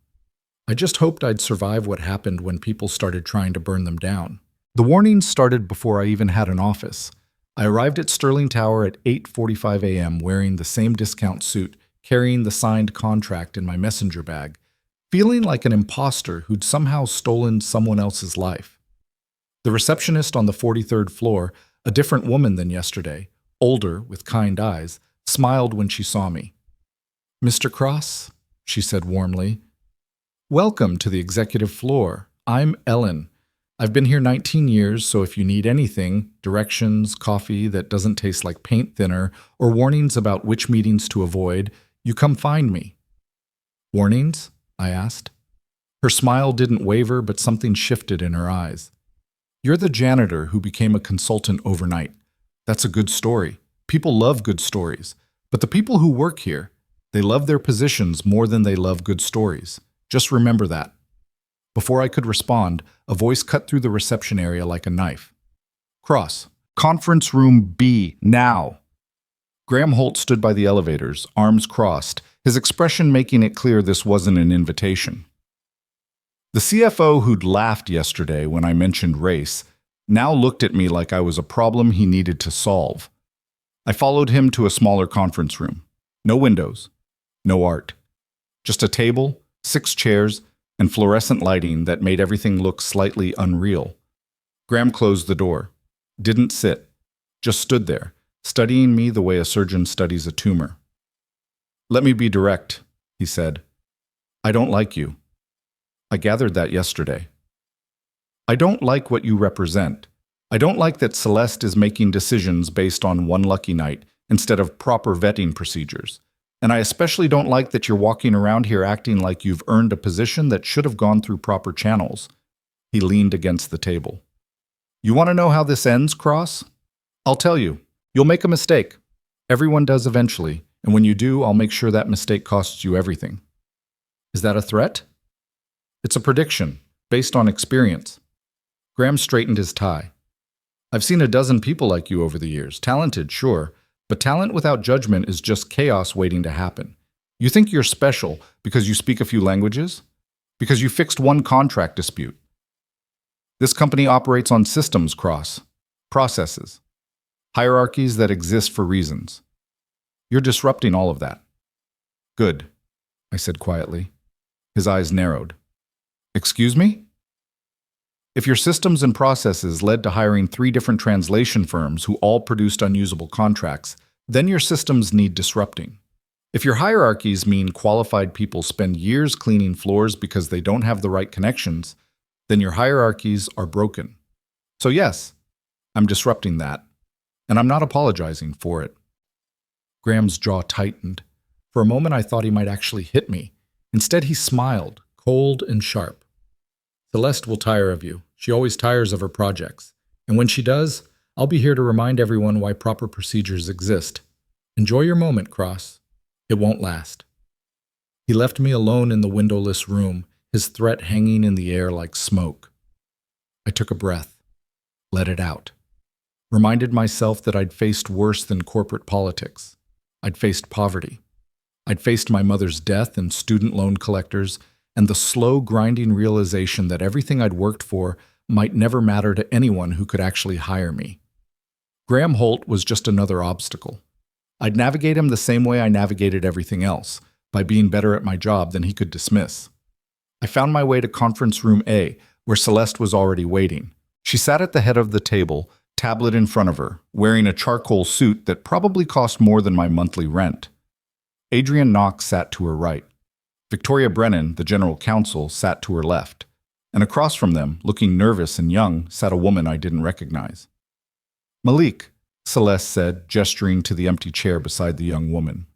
I just hoped I'd survive what happened when people started trying to burn them down. The warnings started before I even had an office. I arrived at Sterling Tower at 8:45 a.m. wearing the same discount suit, carrying the signed contract in my messenger bag, feeling like an imposter who'd somehow stolen someone else's life. The receptionist on the 43rd floor, a different woman than yesterday, older with kind eyes, smiled when she saw me. Mr. Cross, she said warmly, welcome to the executive floor. I'm Ellen. I've been here 19 years, so if you need anything, directions, coffee that doesn't taste like paint thinner, or warnings about which meetings to avoid, you come find me. Warnings? I asked. Her smile didn't waver, but something shifted in her eyes. You're the janitor who became a consultant overnight. That's a good story. People love good stories. But the people who work here, they love their positions more than they love good stories. Just remember that. Before I could respond, a voice cut through the reception area like a knife. Cross, conference room B, now. Graham Holt stood by the elevators, arms crossed, his expression making it clear this wasn't an invitation. The CFO who'd laughed yesterday when I mentioned race now looked at me like I was a problem he needed to solve. I followed him to a smaller conference room. No windows, no art. Just a table, 6 chairs, and fluorescent lighting that made everything look slightly unreal. Graham closed the door. Didn't sit. just stood there, studying me the way a surgeon studies a tumor. "Let me be direct," he said. "I don't like you. I gathered that yesterday. I don't like what you represent. I don't like that Celeste is making decisions based on one lucky night instead of proper vetting procedures. And I especially don't like that you're walking around here acting like you've earned a position that should have gone through proper channels." He leaned against the table. "You want to know how this ends, Cross? I'll tell you. You'll make a mistake. Everyone does eventually, and when you do, I'll make sure that mistake costs you everything." "Is that a threat?" "It's a prediction, based on experience." Graham straightened his tie. "I've seen a dozen people like you over the years. Talented, sure, but talent without judgment is just chaos waiting to happen. You think you're special because you speak a few languages? Because you fixed one contract dispute. This company operates on systems, Cross. Processes. Hierarchies that exist for reasons. You're disrupting all of that." "Good," I said quietly. His eyes narrowed. "Excuse me?" "If your systems and processes led to hiring 3 different translation firms who all produced unusable contracts, then your systems need disrupting. If your hierarchies mean qualified people spend years cleaning floors because they don't have the right connections, then your hierarchies are broken. So yes, I'm disrupting that, and I'm not apologizing for it." Graham's jaw tightened. For a moment I thought he might actually hit me. Instead he smiled, cold and sharp. "Celeste will tire of you. She always tires of her projects. And when she does, I'll be here to remind everyone why proper procedures exist. Enjoy your moment, Cross. It won't last." He left me alone in the windowless room, his threat hanging in the air like smoke. I took a breath, let it out. Reminded myself that I'd faced worse than corporate politics. I'd faced poverty. I'd faced my mother's death and student loan collectors, and the slow, grinding realization that everything I'd worked for might never matter to anyone who could actually hire me. Graham Holt was just another obstacle. I'd navigate him the same way I navigated everything else, by being better at my job than he could dismiss. I found my way to conference room A, where Celeste was already waiting. She sat at the head of the table, tablet in front of her, wearing a charcoal suit that probably cost more than my monthly rent. Adrian Knox sat to her right. Victoria Brennan, the general counsel, sat to her left. And across from them, looking nervous and young, sat a woman I didn't recognize. "Malik," Celeste said, gesturing to the empty chair beside the young woman.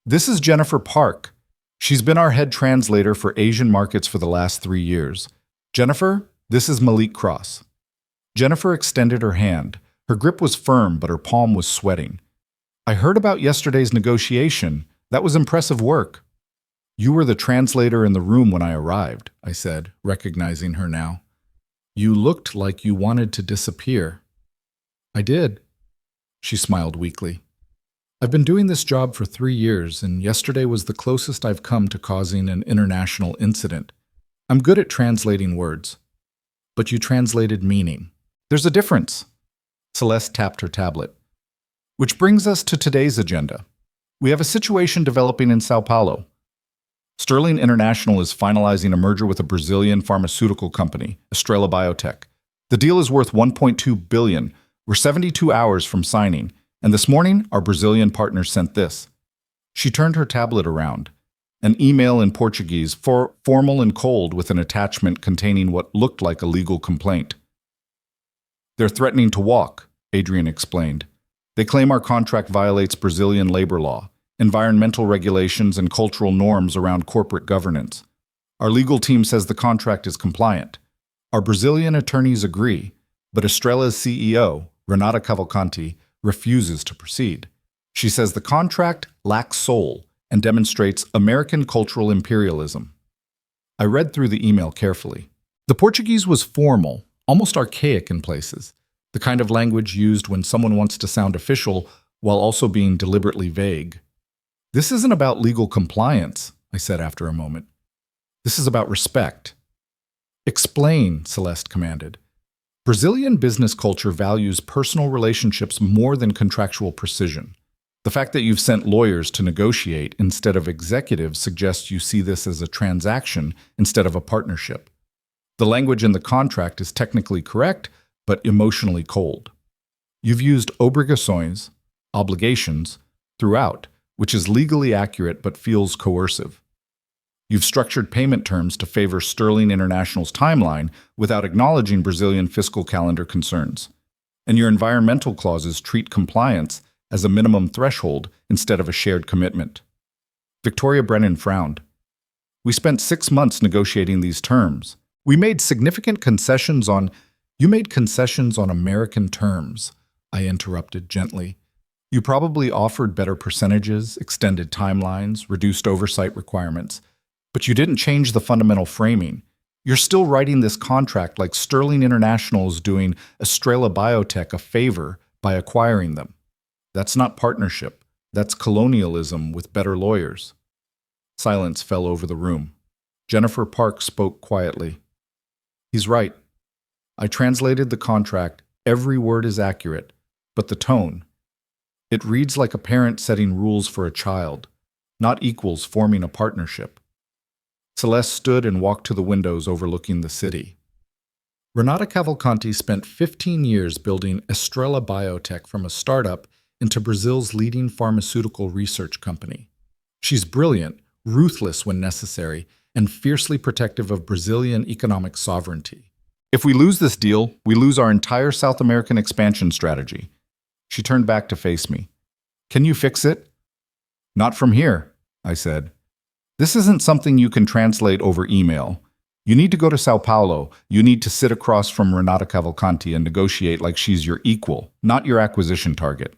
"This is Jennifer Park. She's been our head translator for Asian markets for the last 3 years. Jennifer, this is Malik Cross." Jennifer extended her hand. Her grip was firm, but her palm was sweating. "I heard about yesterday's negotiation. That was impressive work." "You were the translator in the room when I arrived," I said, recognizing her now. "You looked like you wanted to disappear." "I did." She smiled weakly. "I've been doing this job for 3 years, and yesterday was the closest I've come to causing an international incident. I'm good at translating words. But you translated meaning. There's a difference." Celeste tapped her tablet. "Which brings us to today's agenda. We have a situation developing in Sao Paulo. Sterling International is finalizing a merger with a Brazilian pharmaceutical company, Estrela Biotech. The deal is worth $1.2 billion. We're 72 hours from signing, and this morning our Brazilian partner sent this." She turned her tablet around. An email in Portuguese, formal and cold, with an attachment containing what looked like a legal complaint. "They're threatening to walk," Adrian explained. "They claim our contract violates Brazilian labor law, environmental regulations, and cultural norms around corporate governance. Our legal team says the contract is compliant. Our Brazilian attorneys agree, but Estrela's CEO, Renata Cavalcanti, refuses to proceed. She says the contract lacks soul and demonstrates American cultural imperialism." I read through the email carefully. The Portuguese was formal, almost archaic in places, the kind of language used when someone wants to sound official while also being deliberately vague. "This isn't about legal compliance," I said after a moment. "This is about respect." "Explain," Celeste commanded. "Brazilian business culture values personal relationships more than contractual precision. The fact that you've sent lawyers to negotiate instead of executives suggests you see this as a transaction instead of a partnership. The language in the contract is technically correct, but emotionally cold. You've used obligações, obligations, throughout, which is legally accurate but feels coercive. You've structured payment terms to favor Sterling International's timeline without acknowledging Brazilian fiscal calendar concerns. And your environmental clauses treat compliance as a minimum threshold instead of a shared commitment. Victoria Brennan frowned. We spent 6 months negotiating these terms. We made significant concessions on... You made concessions on American terms, I interrupted gently. You probably offered better percentages, extended timelines, reduced oversight requirements, but you didn't change the fundamental framing. You're still writing this contract like Sterling International is doing Estrella Biotech a favor by acquiring them. That's not partnership. That's colonialism with better lawyers. Silence fell over the room. Jennifer Park spoke quietly. He's right. I translated the contract. Every word is accurate, but the tone. It reads like a parent setting rules for a child, not equals forming a partnership. Celeste stood and walked to the windows overlooking the city. Renata Cavalcanti spent 15 years building Estrella Biotech from a startup into Brazil's leading pharmaceutical research company. She's brilliant, ruthless when necessary, and fiercely protective of Brazilian economic sovereignty. If we lose this deal, we lose our entire South American expansion strategy. She turned back to face me. Can you fix it? Not from here, I said. This isn't something you can translate over email. You need to go to Sao Paulo. You need to sit across from Renata Cavalcanti and negotiate like she's your equal, not your acquisition target.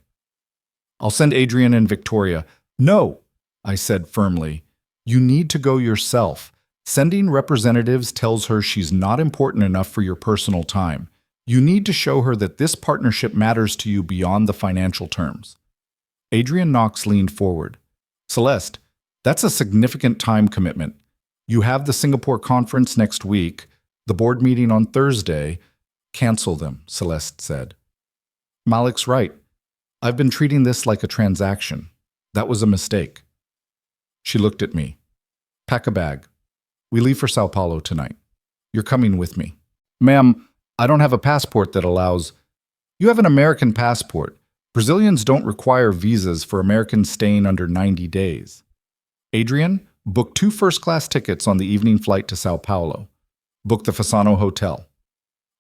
I'll send Adrian and Victoria. No, I said firmly. You need to go yourself. Sending representatives tells her she's not important enough for your personal time. You need to show her that this partnership matters to you beyond the financial terms. Adrian Knox leaned forward. Celeste, that's a significant time commitment. You have the Singapore conference next week, the board meeting on Thursday. Cancel them, Celeste said. Malik's right. I've been treating this like a transaction. That was a mistake. She looked at me. Pack a bag. We leave for Sao Paulo tonight. You're coming with me. Ma'am, I don't have a passport that allows... You have an American passport. Brazilians don't require visas for Americans staying under 90 days. Adrian, book 2 first-class tickets on the evening flight to Sao Paulo. Book the Fasano Hotel.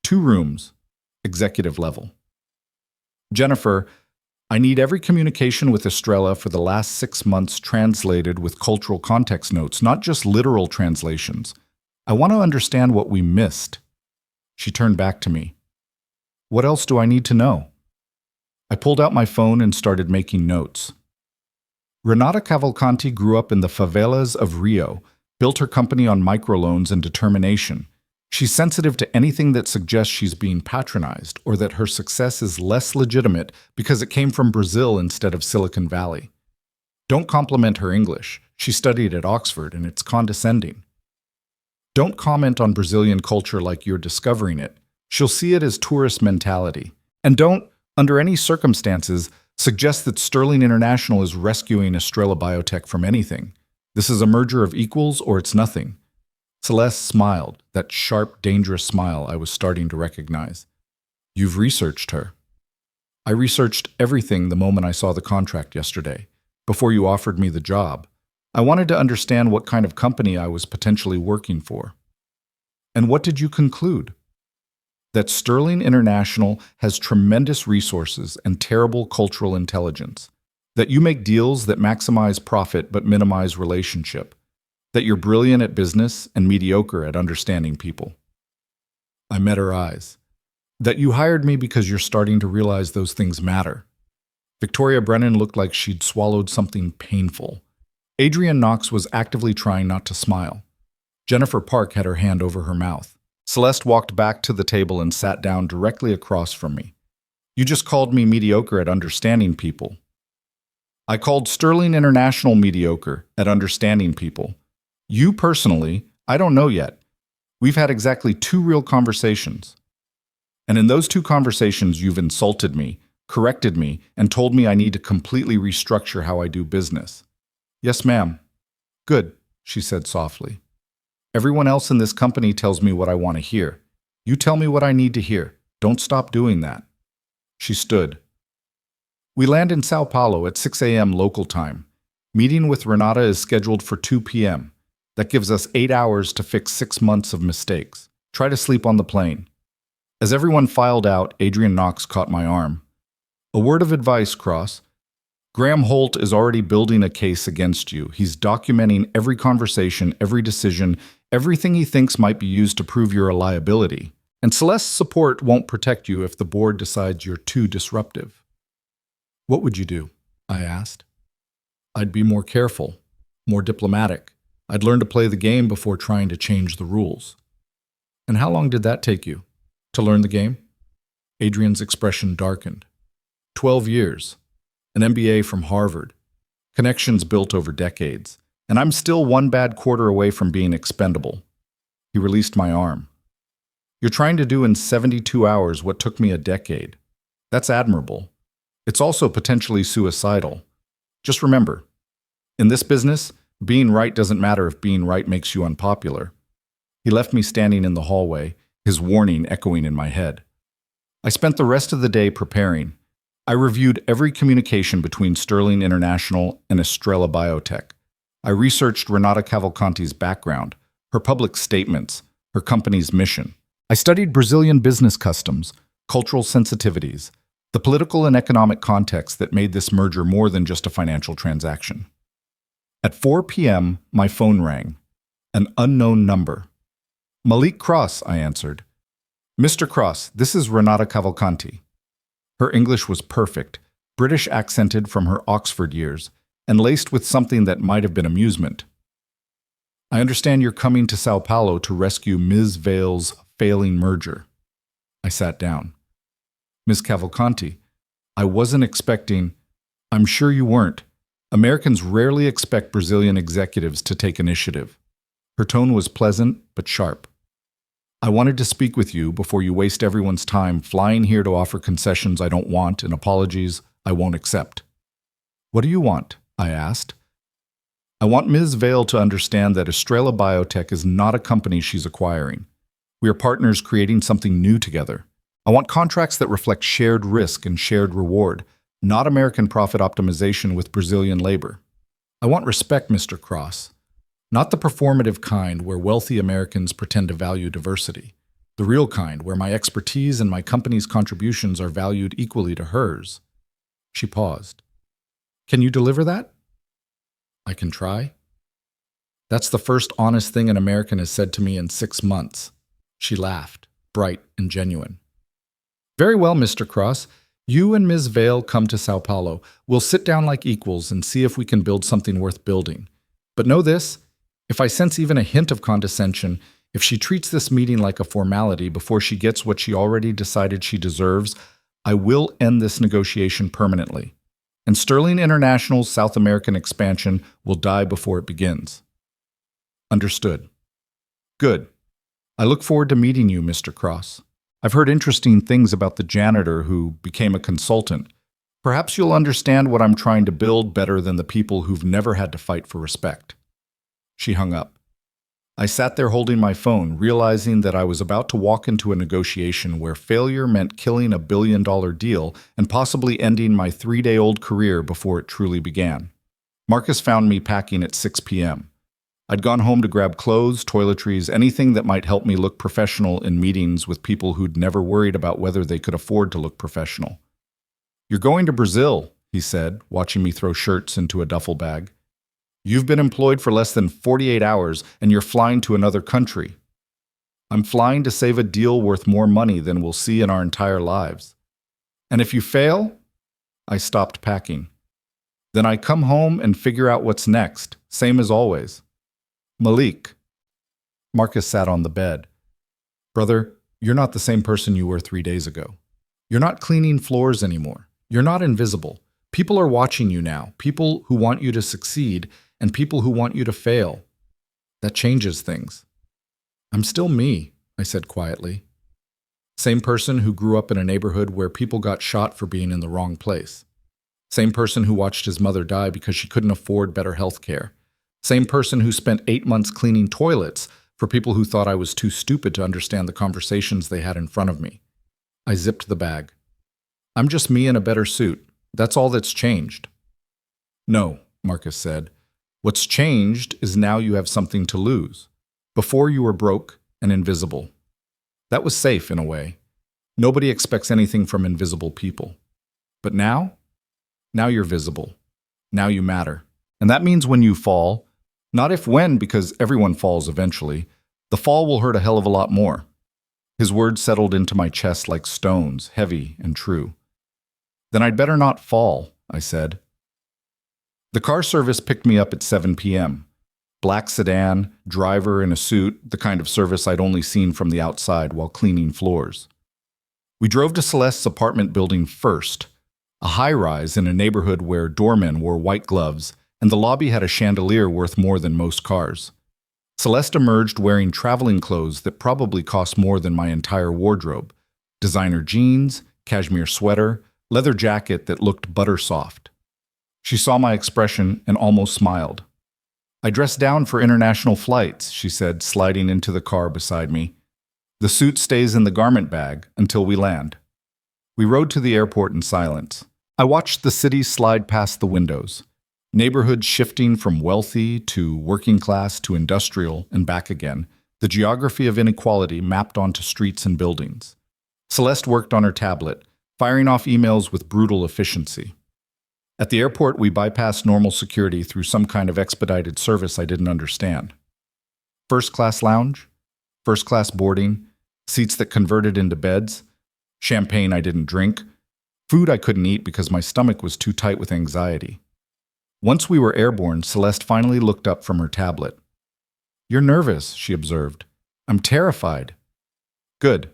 2 rooms, executive level. Jennifer, I need every communication with Estrella for the last 6 months translated with cultural context notes, not just literal translations. I want to understand what we missed. She turned back to me. What else do I need to know? I pulled out my phone and started making notes. Renata Cavalcanti grew up in the favelas of Rio, built her company on microloans and determination. She's sensitive to anything that suggests she's being patronized or that her success is less legitimate because it came from Brazil instead of Silicon Valley. Don't compliment her English. She studied at Oxford and it's condescending. Don't comment on Brazilian culture like you're discovering it. She'll see it as tourist mentality. And don't, under any circumstances, suggest that Sterling International is rescuing Estrella Biotech from anything. This is a merger of equals or it's nothing. Celeste smiled, that sharp, dangerous smile I was starting to recognize. You've researched her. I researched everything the moment I saw the contract yesterday, before you offered me the job. I wanted to understand what kind of company I was potentially working for. And what did you conclude? That Sterling International has tremendous resources and terrible cultural intelligence. That you make deals that maximize profit but minimize relationship. That you're brilliant at business and mediocre at understanding people. I met her eyes. That you hired me because you're starting to realize those things matter. Victoria Brennan looked like she'd swallowed something painful. Adrian Knox was actively trying not to smile. Jennifer Park had her hand over her mouth. Celeste walked back to the table and sat down directly across from me. You just called me mediocre at understanding people. I called Sterling International mediocre at understanding people. You personally, I don't know yet. We've had exactly 2 real conversations. And in those 2 conversations, you've insulted me, corrected me, and told me I need to completely restructure how I do business. Yes, ma'am. Good, she said softly. Everyone else in this company tells me what I want to hear. You tell me what I need to hear. Don't stop doing that. She stood. We land in Sao Paulo at 6 a.m. local time. Meeting with Renata is scheduled for 2 p.m. That gives us 8 hours to fix 6 months of mistakes. Try to sleep on the plane. As everyone filed out, Adrian Knox caught my arm. A word of advice, Cross. Graham Holt is already building a case against you. He's documenting every conversation, every decision, everything he thinks might be used to prove you're a liability. And Celeste's support won't protect you if the board decides you're too disruptive. What would you do? I asked. I'd be more careful, more diplomatic. I'd learn to play the game before trying to change the rules. And how long did that take you? To learn the game? Adrian's expression darkened. 12 years. An MBA from Harvard. Connections built over decades. And I'm still one bad quarter away from being expendable. He released my arm. You're trying to do in 72 hours what took me a decade. That's admirable. It's also potentially suicidal. Just remember, in this business, being right doesn't matter if being right makes you unpopular. He left me standing in the hallway, his warning echoing in my head. I spent the rest of the day preparing. I reviewed every communication between Sterling International and Estrella Biotech. I researched Renata Cavalcanti's background, her public statements, her company's mission. I studied Brazilian business customs, cultural sensitivities, the political and economic context that made this merger more than just a financial transaction. At 4 p.m., my phone rang. An unknown number. Malik Cross, I answered. Mr. Cross, this is Renata Cavalcanti. Her English was perfect, British accented from her Oxford years, and laced with something that might have been amusement. I understand you're coming to Sao Paulo to rescue Ms. Vale's failing merger. I sat down. Ms. Cavalcanti, I wasn't expecting— I'm sure you weren't. Americans rarely expect Brazilian executives to take initiative. Her tone was pleasant but sharp. I wanted to speak with you before you waste everyone's time flying here to offer concessions I don't want and apologies I won't accept. What do you want? I asked. I want Ms. Vale to understand that Estrella Biotech is not a company she's acquiring. We are partners creating something new together. I want contracts that reflect shared risk and shared reward, not American profit optimization with Brazilian labor. I want respect, Mr. Cross. Not the performative kind where wealthy Americans pretend to value diversity. The real kind where my expertise and my company's contributions are valued equally to hers. She paused. Can you deliver that? I can try. That's the first honest thing an American has said to me in 6 months. She laughed, bright and genuine. Very well, Mr. Cross. You and Ms. Vale come to Sao Paulo. We'll sit down like equals and see if we can build something worth building. But know this, if I sense even a hint of condescension, if she treats this meeting like a formality before she gets what she already decided she deserves, I will end this negotiation permanently. And Sterling International's South American expansion will die before it begins. Understood. Good. I look forward to meeting you, Mr. Cross. I've heard interesting things about the janitor who became a consultant. Perhaps you'll understand what I'm trying to build better than the people who've never had to fight for respect. She hung up. I sat there holding my phone, realizing that I was about to walk into a negotiation where failure meant killing a billion-dollar deal and possibly ending my 3-day-old career before it truly began. Marcus found me packing at 6 p.m. I'd gone home to grab clothes, toiletries, anything that might help me look professional in meetings with people who'd never worried about whether they could afford to look professional. You're going to Brazil, he said, watching me throw shirts into a duffel bag. You've been employed for less than 48 hours, and you're flying to another country. I'm flying to save a deal worth more money than we'll see in our entire lives. And if you fail, I stopped packing. Then I come home and figure out what's next, same as always. Malik. Marcus sat on the bed. Brother, you're not the same person you were 3 days ago. You're not cleaning floors anymore. You're not invisible. People are watching you now, people who want you to succeed and people who want you to fail. That changes things. I'm still me, I said quietly. Same person who grew up in a neighborhood where people got shot for being in the wrong place. Same person who watched his mother die because she couldn't afford better health care. Same person who spent 8 months cleaning toilets for people who thought I was too stupid to understand the conversations they had in front of me. I zipped the bag. I'm just me in a better suit. That's all that's changed. No, Marcus said. What's changed is now you have something to lose. Before you were broke and invisible. That was safe in a way. Nobody expects anything from invisible people. But now? Now you're visible. Now you matter. And that means when you fall, not if when, because everyone falls eventually, the fall will hurt a hell of a lot more. His words settled into my chest like stones, heavy and true. Then I'd better not fall, I said. The car service picked me up at 7 p.m. Black sedan, driver in a suit, the kind of service I'd only seen from the outside while cleaning floors. We drove to Celeste's apartment building first, a high-rise in a neighborhood where doormen wore white gloves and the lobby had a chandelier worth more than most cars. Celeste emerged wearing traveling clothes that probably cost more than my entire wardrobe. Designer jeans, cashmere sweater, leather jacket that looked butter soft. She saw my expression and almost smiled. I dressed down for international flights, she said, sliding into the car beside me. The suit stays in the garment bag until we land. We rode to the airport in silence. I watched the city slide past the windows, neighborhoods shifting from wealthy to working class to industrial and back again, the geography of inequality mapped onto streets and buildings. Celeste worked on her tablet, firing off emails with brutal efficiency. At the airport, we bypassed normal security through some kind of expedited service I didn't understand. First-class lounge, first-class boarding, seats that converted into beds, champagne I didn't drink, food I couldn't eat because my stomach was too tight with anxiety. Once we were airborne, Celeste finally looked up from her tablet. "You're nervous," she observed. "I'm terrified." "Good.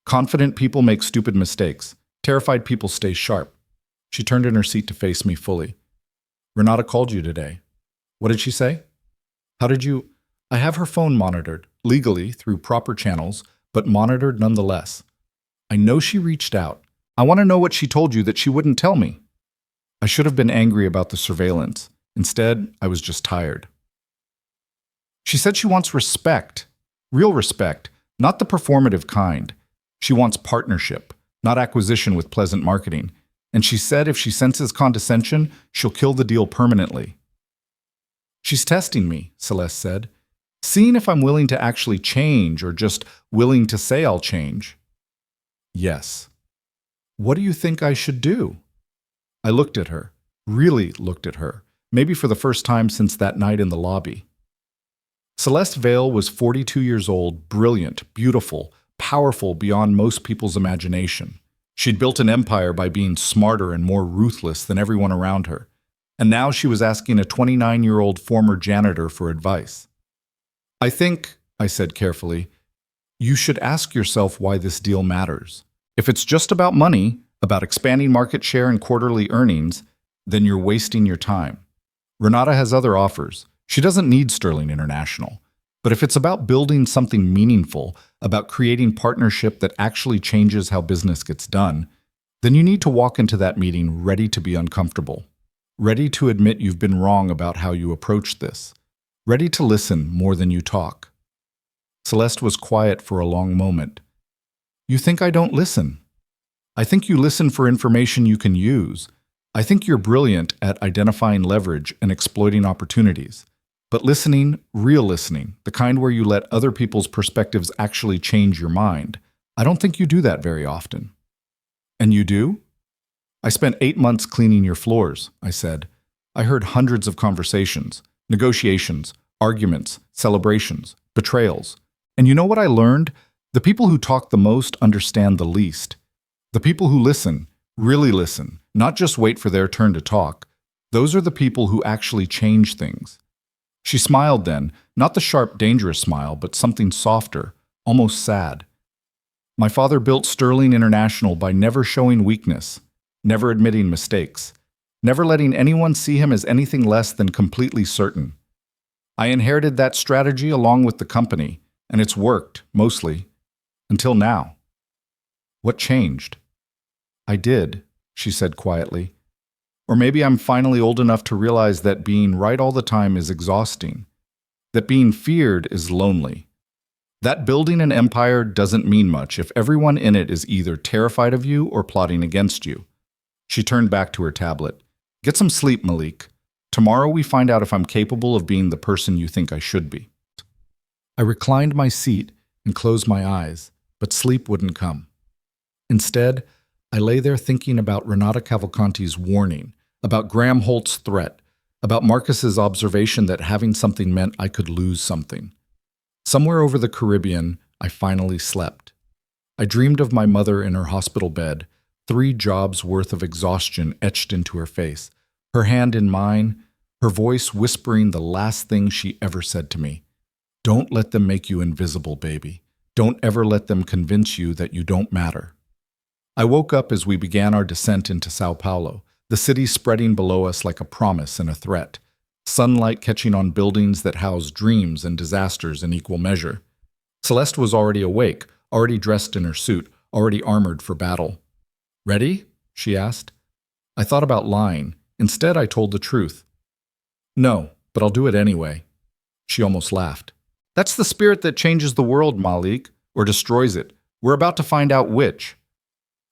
Confident people make stupid mistakes. Terrified people stay sharp." She turned in her seat to face me fully. "Renata called you today." "What did she say?" "How did you—" "I have her phone monitored, legally, through proper channels, but monitored nonetheless. I know she reached out. I want to know what she told you that she wouldn't tell me." I should have been angry about the surveillance. Instead, I was just tired. "She said she wants respect. Real respect, not the performative kind. She wants partnership, not acquisition with pleasant marketing. And she said if she senses condescension, she'll kill the deal permanently." "She's testing me," Celeste said, "seeing if I'm willing to actually change or just willing to say I'll change." "Yes." "What do you think I should do?" I looked at her, really looked at her, maybe for the first time since that night in the lobby. Celeste Vale was 42 years old, brilliant, beautiful, powerful beyond most people's imagination. She'd built an empire by being smarter and more ruthless than everyone around her, and now she was asking a 29-year-old former janitor for advice. "I think," I said carefully, "you should ask yourself why this deal matters. If it's just about money, about expanding market share and quarterly earnings, then you're wasting your time. Renata has other offers. She doesn't need Sterling International. But if it's about building something meaningful, about creating partnership that actually changes how business gets done, then you need to walk into that meeting ready to be uncomfortable, ready to admit you've been wrong about how you approach this, ready to listen more than you talk." Celeste was quiet for a long moment. "You think I don't listen? I think you listen for information you can use. I think you're brilliant at identifying leverage and exploiting opportunities. But listening, real listening, the kind where you let other people's perspectives actually change your mind, I don't think you do that very often." "And you do?" "I spent 8 months cleaning your floors," I said. "I heard hundreds of conversations, negotiations, arguments, celebrations, betrayals. And you know what I learned? The people who talk the most understand the least. The people who listen, really listen, not just wait for their turn to talk, those are the people who actually change things." She smiled then, not the sharp, dangerous smile, but something softer, almost sad. "My father built Sterling International by never showing weakness, never admitting mistakes, never letting anyone see him as anything less than completely certain. I inherited that strategy along with the company, and it's worked, mostly, until now." "What changed?" "I did," she said quietly. "Or maybe I'm finally old enough to realize that being right all the time is exhausting, that being feared is lonely, That building an empire doesn't mean much if everyone in it is either terrified of you or plotting against you. She turned back to her tablet. Get some sleep, Malik. Tomorrow we find out if I'm capable of being the person you think I should be. I reclined my seat and closed my eyes, but sleep wouldn't come. Instead, I lay there thinking about Renata Cavalcanti's warning, about Graham Holt's threat, about Marcus's observation that having something meant I could lose something. Somewhere over the Caribbean, I finally slept. I dreamed of my mother in her hospital bed, 3 jobs worth of exhaustion etched into her face, her hand in mine, her voice whispering the last thing she ever said to me. Don't let them make you invisible, baby. Don't ever let them convince you that you don't matter. I woke up as we began our descent into Sao Paulo, the city spreading below us like a promise and a threat, sunlight catching on buildings that house dreams and disasters in equal measure. Celeste was already awake, already dressed in her suit, already armored for battle. Ready? She asked. I thought about lying. Instead, I told the truth. No, but I'll do it anyway. She almost laughed. That's the spirit that changes the world, Malik, or destroys it. We're about to find out which.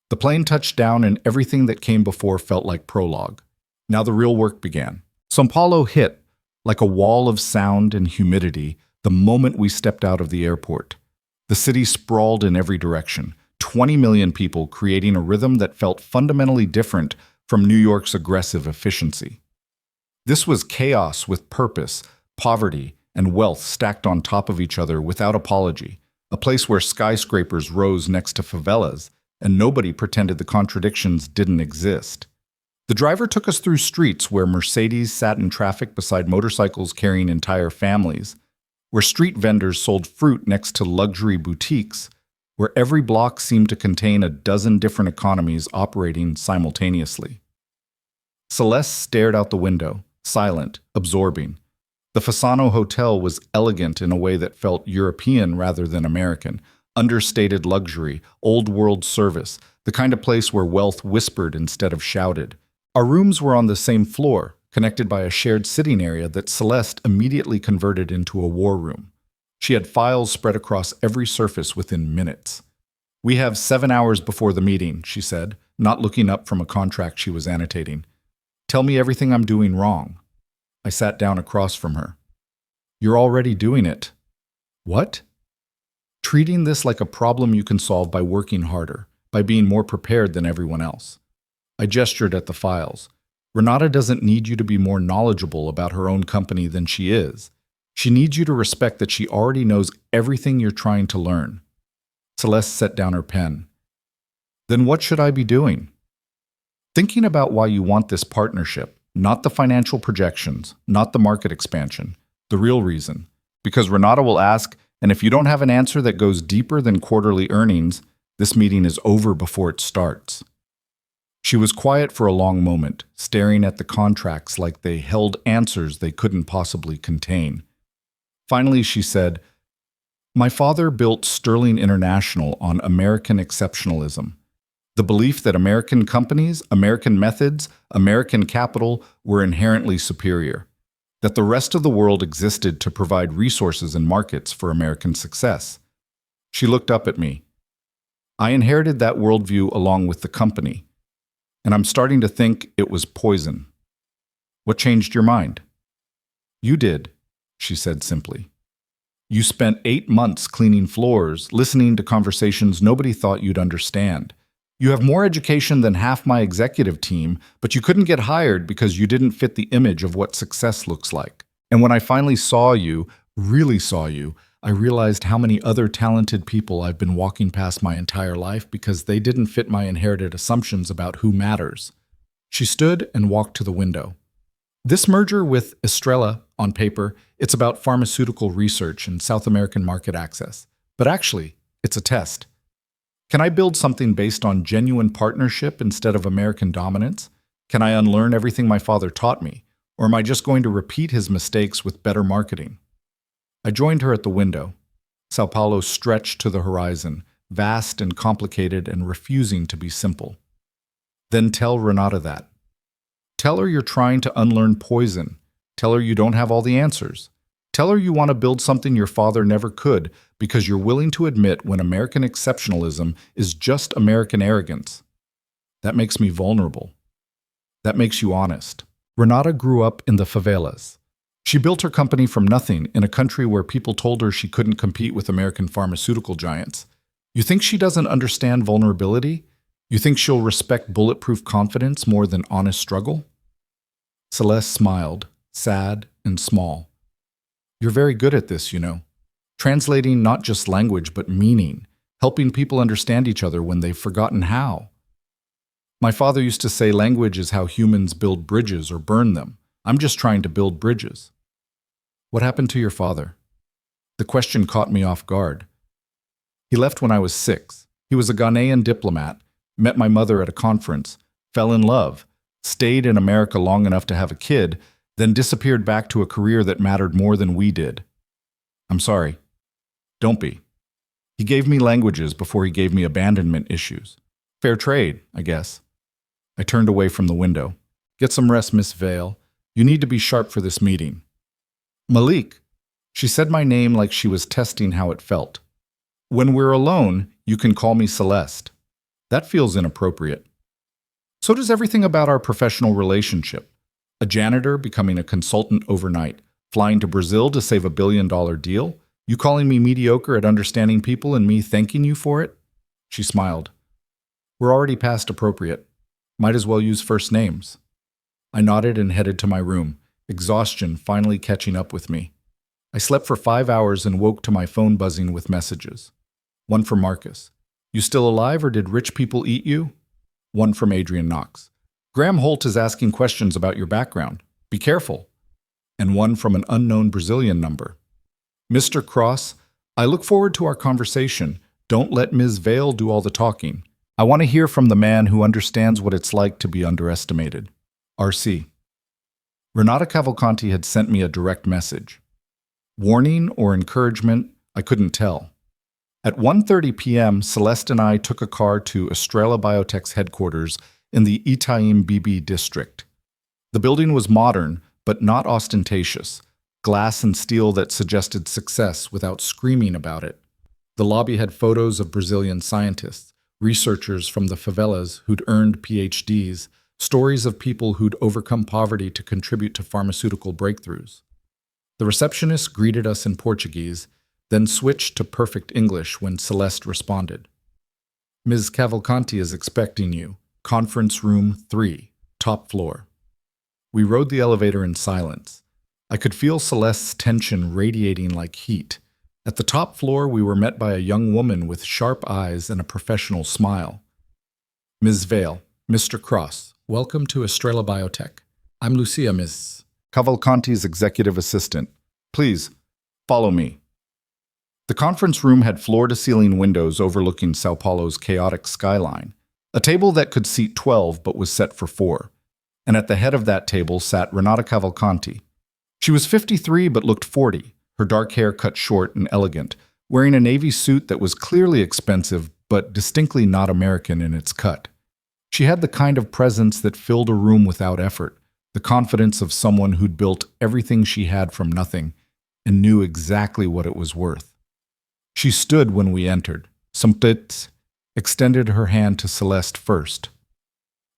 The plane touched down and everything that came before felt like prologue. Now the real work began. São Paulo hit, like a wall of sound and humidity, the moment we stepped out of the airport. The city sprawled in every direction, 20 million people creating a rhythm that felt fundamentally different from New York's aggressive efficiency. This was chaos with purpose, poverty, and wealth stacked on top of each other without apology, a place where skyscrapers rose next to favelas, and nobody pretended the contradictions didn't exist. The driver took us through streets where Mercedes sat in traffic beside motorcycles carrying entire families, where street vendors sold fruit next to luxury boutiques, where every block seemed to contain a dozen different economies operating simultaneously. Celeste stared out the window, silent, absorbing. The Fasano Hotel was elegant in a way that felt European rather than American, understated luxury, old-world service, the kind of place where wealth whispered instead of shouted. Our rooms were on the same floor, connected by a shared sitting area that Celeste immediately converted into a war room. She had files spread across every surface within minutes. We have 7 hours before the meeting, she said, not looking up from a contract she was annotating. Tell me everything I'm doing wrong. I sat down across from her. You're already doing it. What? Treating this like a problem you can solve by working harder, by being more prepared than everyone else. I gestured at the files. Renata doesn't need you to be more knowledgeable about her own company than she is. She needs you to respect that she already knows everything you're trying to learn. Celeste set down her pen. Then what should I be doing? Thinking about why you want this partnership, not the financial projections, not the market expansion, the real reason. Because Renata will ask, and if you don't have an answer that goes deeper than quarterly earnings, this meeting is over before it starts. She was quiet for a long moment, staring at the contracts like they held answers they couldn't possibly contain. Finally, she said, My father built Sterling International on American exceptionalism. The belief that American companies, American methods, American capital were inherently superior. That the rest of the world existed to provide resources and markets for American success. She looked up at me. I inherited that worldview along with the company, and I'm starting to think it was poison. What changed your mind? You did, she said simply. You spent 8 months cleaning floors, listening to conversations nobody thought you'd understand. You have more education than half my executive team, but you couldn't get hired because you didn't fit the image of what success looks like. And when I finally saw you, really saw you, I realized how many other talented people I've been walking past my entire life because they didn't fit my inherited assumptions about who matters. She stood and walked to the window. This merger with Estrella, on paper, it's about pharmaceutical research and South American market access. But actually, it's a test. Can I build something based on genuine partnership instead of American dominance? Can I unlearn everything my father taught me? Or am I just going to repeat his mistakes with better marketing? I joined her at the window. Sao Paulo stretched to the horizon, vast and complicated and refusing to be simple. Then tell Renata that. Tell her you're trying to unlearn poison. Tell her you don't have all the answers. Tell her you want to build something your father never could because you're willing to admit when American exceptionalism is just American arrogance. That makes me vulnerable. That makes you honest. Renata grew up in the favelas. She built her company from nothing in a country where people told her she couldn't compete with American pharmaceutical giants. You think she doesn't understand vulnerability? You think she'll respect bulletproof confidence more than honest struggle? Celeste smiled, sad and small. You're very good at this, you know. Translating not just language, but meaning, helping people understand each other when they've forgotten how. My father used to say language is how humans build bridges or burn them. I'm just trying to build bridges. What happened to your father? The question caught me off guard. He left when I was 6. He was a Ghanaian diplomat, met my mother at a conference, fell in love, stayed in America long enough to have a kid, then disappeared back to a career that mattered more than we did. I'm sorry. Don't be. He gave me languages before he gave me abandonment issues. Fair trade, I guess. I turned away from the window. Get some rest, Miss Vale. You need to be sharp for this meeting. Malik. She said my name like she was testing how it felt. When we're alone, you can call me Celeste. That feels inappropriate. So does everything about our professional relationship. A janitor becoming a consultant overnight, flying to Brazil to save $1 billion deal, you calling me mediocre at understanding people and me thanking you for it? She smiled. We're already past appropriate. Might as well use first names. I nodded and headed to my room, exhaustion finally catching up with me. I slept for 5 hours and woke to my phone buzzing with messages. One from Marcus. You still alive or did rich people eat you? One from Adrian Knox. Graham Holt is asking questions about your background. Be careful. And one from an unknown Brazilian number. Mr. Cross, I look forward to our conversation. Don't let Ms. Vale do all the talking. I want to hear from the man who understands what it's like to be underestimated. RC. Renata Cavalcanti had sent me a direct message. Warning or encouragement, I couldn't tell. At 1:30 p.m., Celeste and I took a car to Estrella Biotech's headquarters in the Itaim Bibi district. The building was modern, but not ostentatious, glass and steel that suggested success without screaming about it. The lobby had photos of Brazilian scientists, researchers from the favelas who'd earned PhDs, stories of people who'd overcome poverty to contribute to pharmaceutical breakthroughs. The receptionist greeted us in Portuguese, then switched to perfect English when Celeste responded. Ms. Cavalcanti is expecting you. Conference room 3, top floor. We rode the elevator in silence. I could feel Celeste's tension radiating like heat. At the top floor, we were met by a young woman with sharp eyes and a professional smile. Ms. Vale, Mr. Cross, welcome to Estrella Biotech. I'm Lucia, Ms. Cavalcanti's executive assistant. Please, follow me. The conference room had floor-to-ceiling windows overlooking Sao Paulo's chaotic skyline. A table that could seat 12 but was set for 4. And at the head of that table sat Renata Cavalcanti. She was 53 but looked 40, her dark hair cut short and elegant, wearing a navy suit that was clearly expensive but distinctly not American in its cut. She had the kind of presence that filled a room without effort, the confidence of someone who'd built everything she had from nothing and knew exactly what it was worth. She stood when we entered. Somtits extended her hand to Celeste first.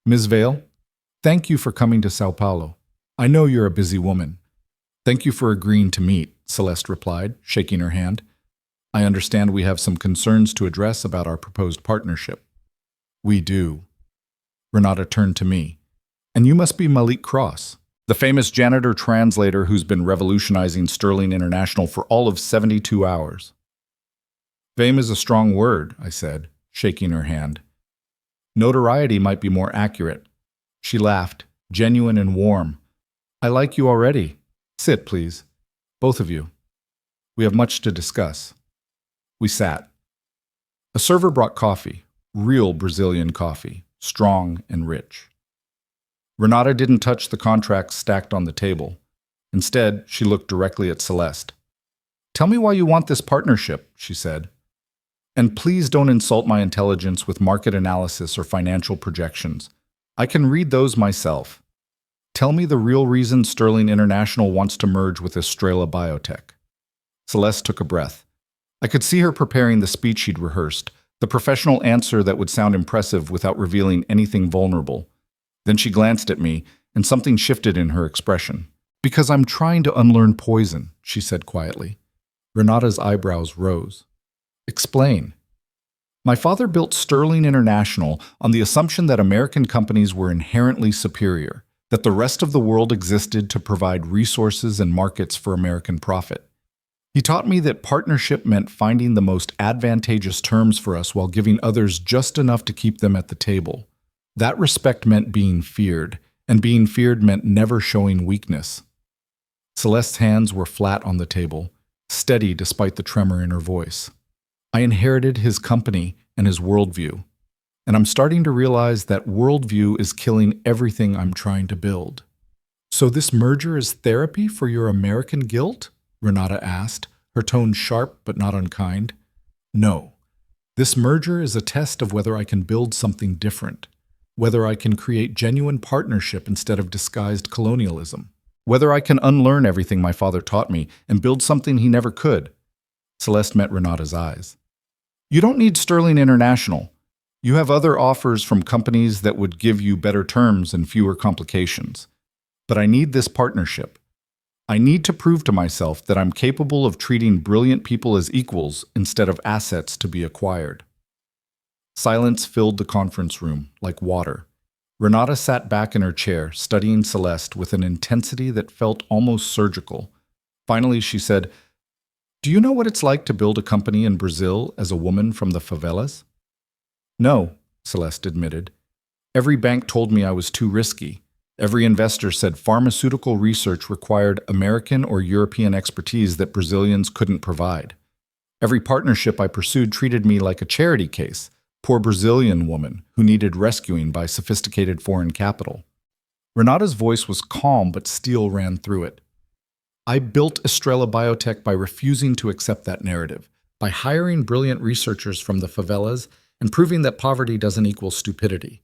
Ms. Vale, thank you for coming to Sao Paulo. I know you're a busy woman. Thank you for agreeing to meet, Celeste replied, shaking her hand. I understand we have some concerns to address about our proposed partnership. We do. Renata turned to me. And you must be Malik Cross, the famous janitor translator who's been revolutionizing Sterling International for all of 72 hours. Fame is a strong word, I said, shaking her hand. Notoriety might be more accurate. She laughed, genuine and warm. I like you already. Sit, please. Both of you. We have much to discuss. We sat. A server brought coffee, real Brazilian coffee, strong and rich. Renata didn't touch the contracts stacked on the table. Instead, she looked directly at Celeste. Tell me why you want this partnership, she said. And please don't insult my intelligence with market analysis or financial projections. I can read those myself. Tell me the real reason Sterling International wants to merge with Estrella Biotech. Celeste took a breath. I could see her preparing the speech she'd rehearsed, the professional answer that would sound impressive without revealing anything vulnerable. Then she glanced at me, and something shifted in her expression. Because I'm trying to unlearn poison, she said quietly. Renata's eyebrows rose. Explain. My father built Sterling International on the assumption that American companies were inherently superior, that the rest of the world existed to provide resources and markets for American profit. He taught me that partnership meant finding the most advantageous terms for us while giving others just enough to keep them at the table. That respect meant being feared, and being feared meant never showing weakness. Celeste's hands were flat on the table, steady despite the tremor in her voice. I inherited his company and his worldview, and I'm starting to realize that worldview is killing everything I'm trying to build. So this merger is therapy for your American guilt? Renata asked, her tone sharp but not unkind. No. This merger is a test of whether I can build something different, whether I can create genuine partnership instead of disguised colonialism, whether I can unlearn everything my father taught me and build something he never could. Celeste met Renata's eyes. You don't need Sterling International. You have other offers from companies that would give you better terms and fewer complications. But I need this partnership. I need to prove to myself that I'm capable of treating brilliant people as equals instead of assets to be acquired. Silence filled the conference room like water. Renata sat back in her chair, studying Celeste with an intensity that felt almost surgical. Finally, she said, Do you know what it's like to build a company in Brazil as a woman from the favelas? No, Celeste admitted. Every bank told me I was too risky. Every investor said pharmaceutical research required American or European expertise that Brazilians couldn't provide. Every partnership I pursued treated me like a charity case, poor Brazilian woman who needed rescuing by sophisticated foreign capital. Renata's voice was calm, but steel ran through it. I built Estrella Biotech by refusing to accept that narrative, by hiring brilliant researchers from the favelas and proving that poverty doesn't equal stupidity,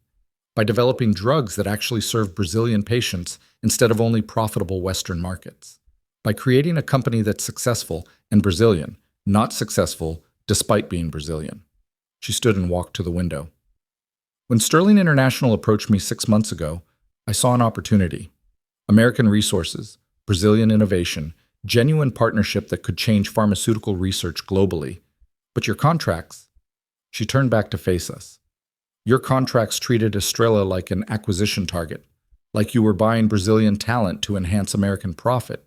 by developing drugs that actually serve Brazilian patients instead of only profitable Western markets, by creating a company that's successful and Brazilian, not successful despite being Brazilian. She stood and walked to the window. When Sterling International approached me 6 months ago, I saw an opportunity. American resources, Brazilian innovation, genuine partnership that could change pharmaceutical research globally. But your contracts, she turned back to face us. Your contracts treated Estrella like an acquisition target, like you were buying Brazilian talent to enhance American profit.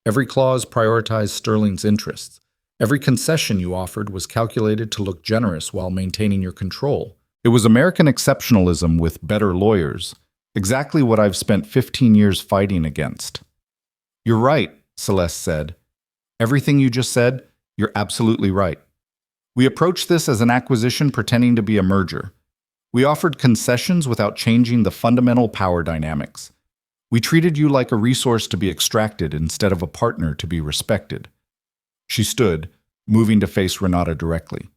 Every clause prioritized Sterling's interests. Every concession you offered was calculated to look generous while maintaining your control. It was American exceptionalism with better lawyers, exactly what I've spent 15 years fighting against. You're right, Celeste said. Everything you just said, you're absolutely right. We approached this as an acquisition pretending to be a merger. We offered concessions without changing the fundamental power dynamics. We treated you like a resource to be extracted instead of a partner to be respected. She stood, moving to face Renata directly.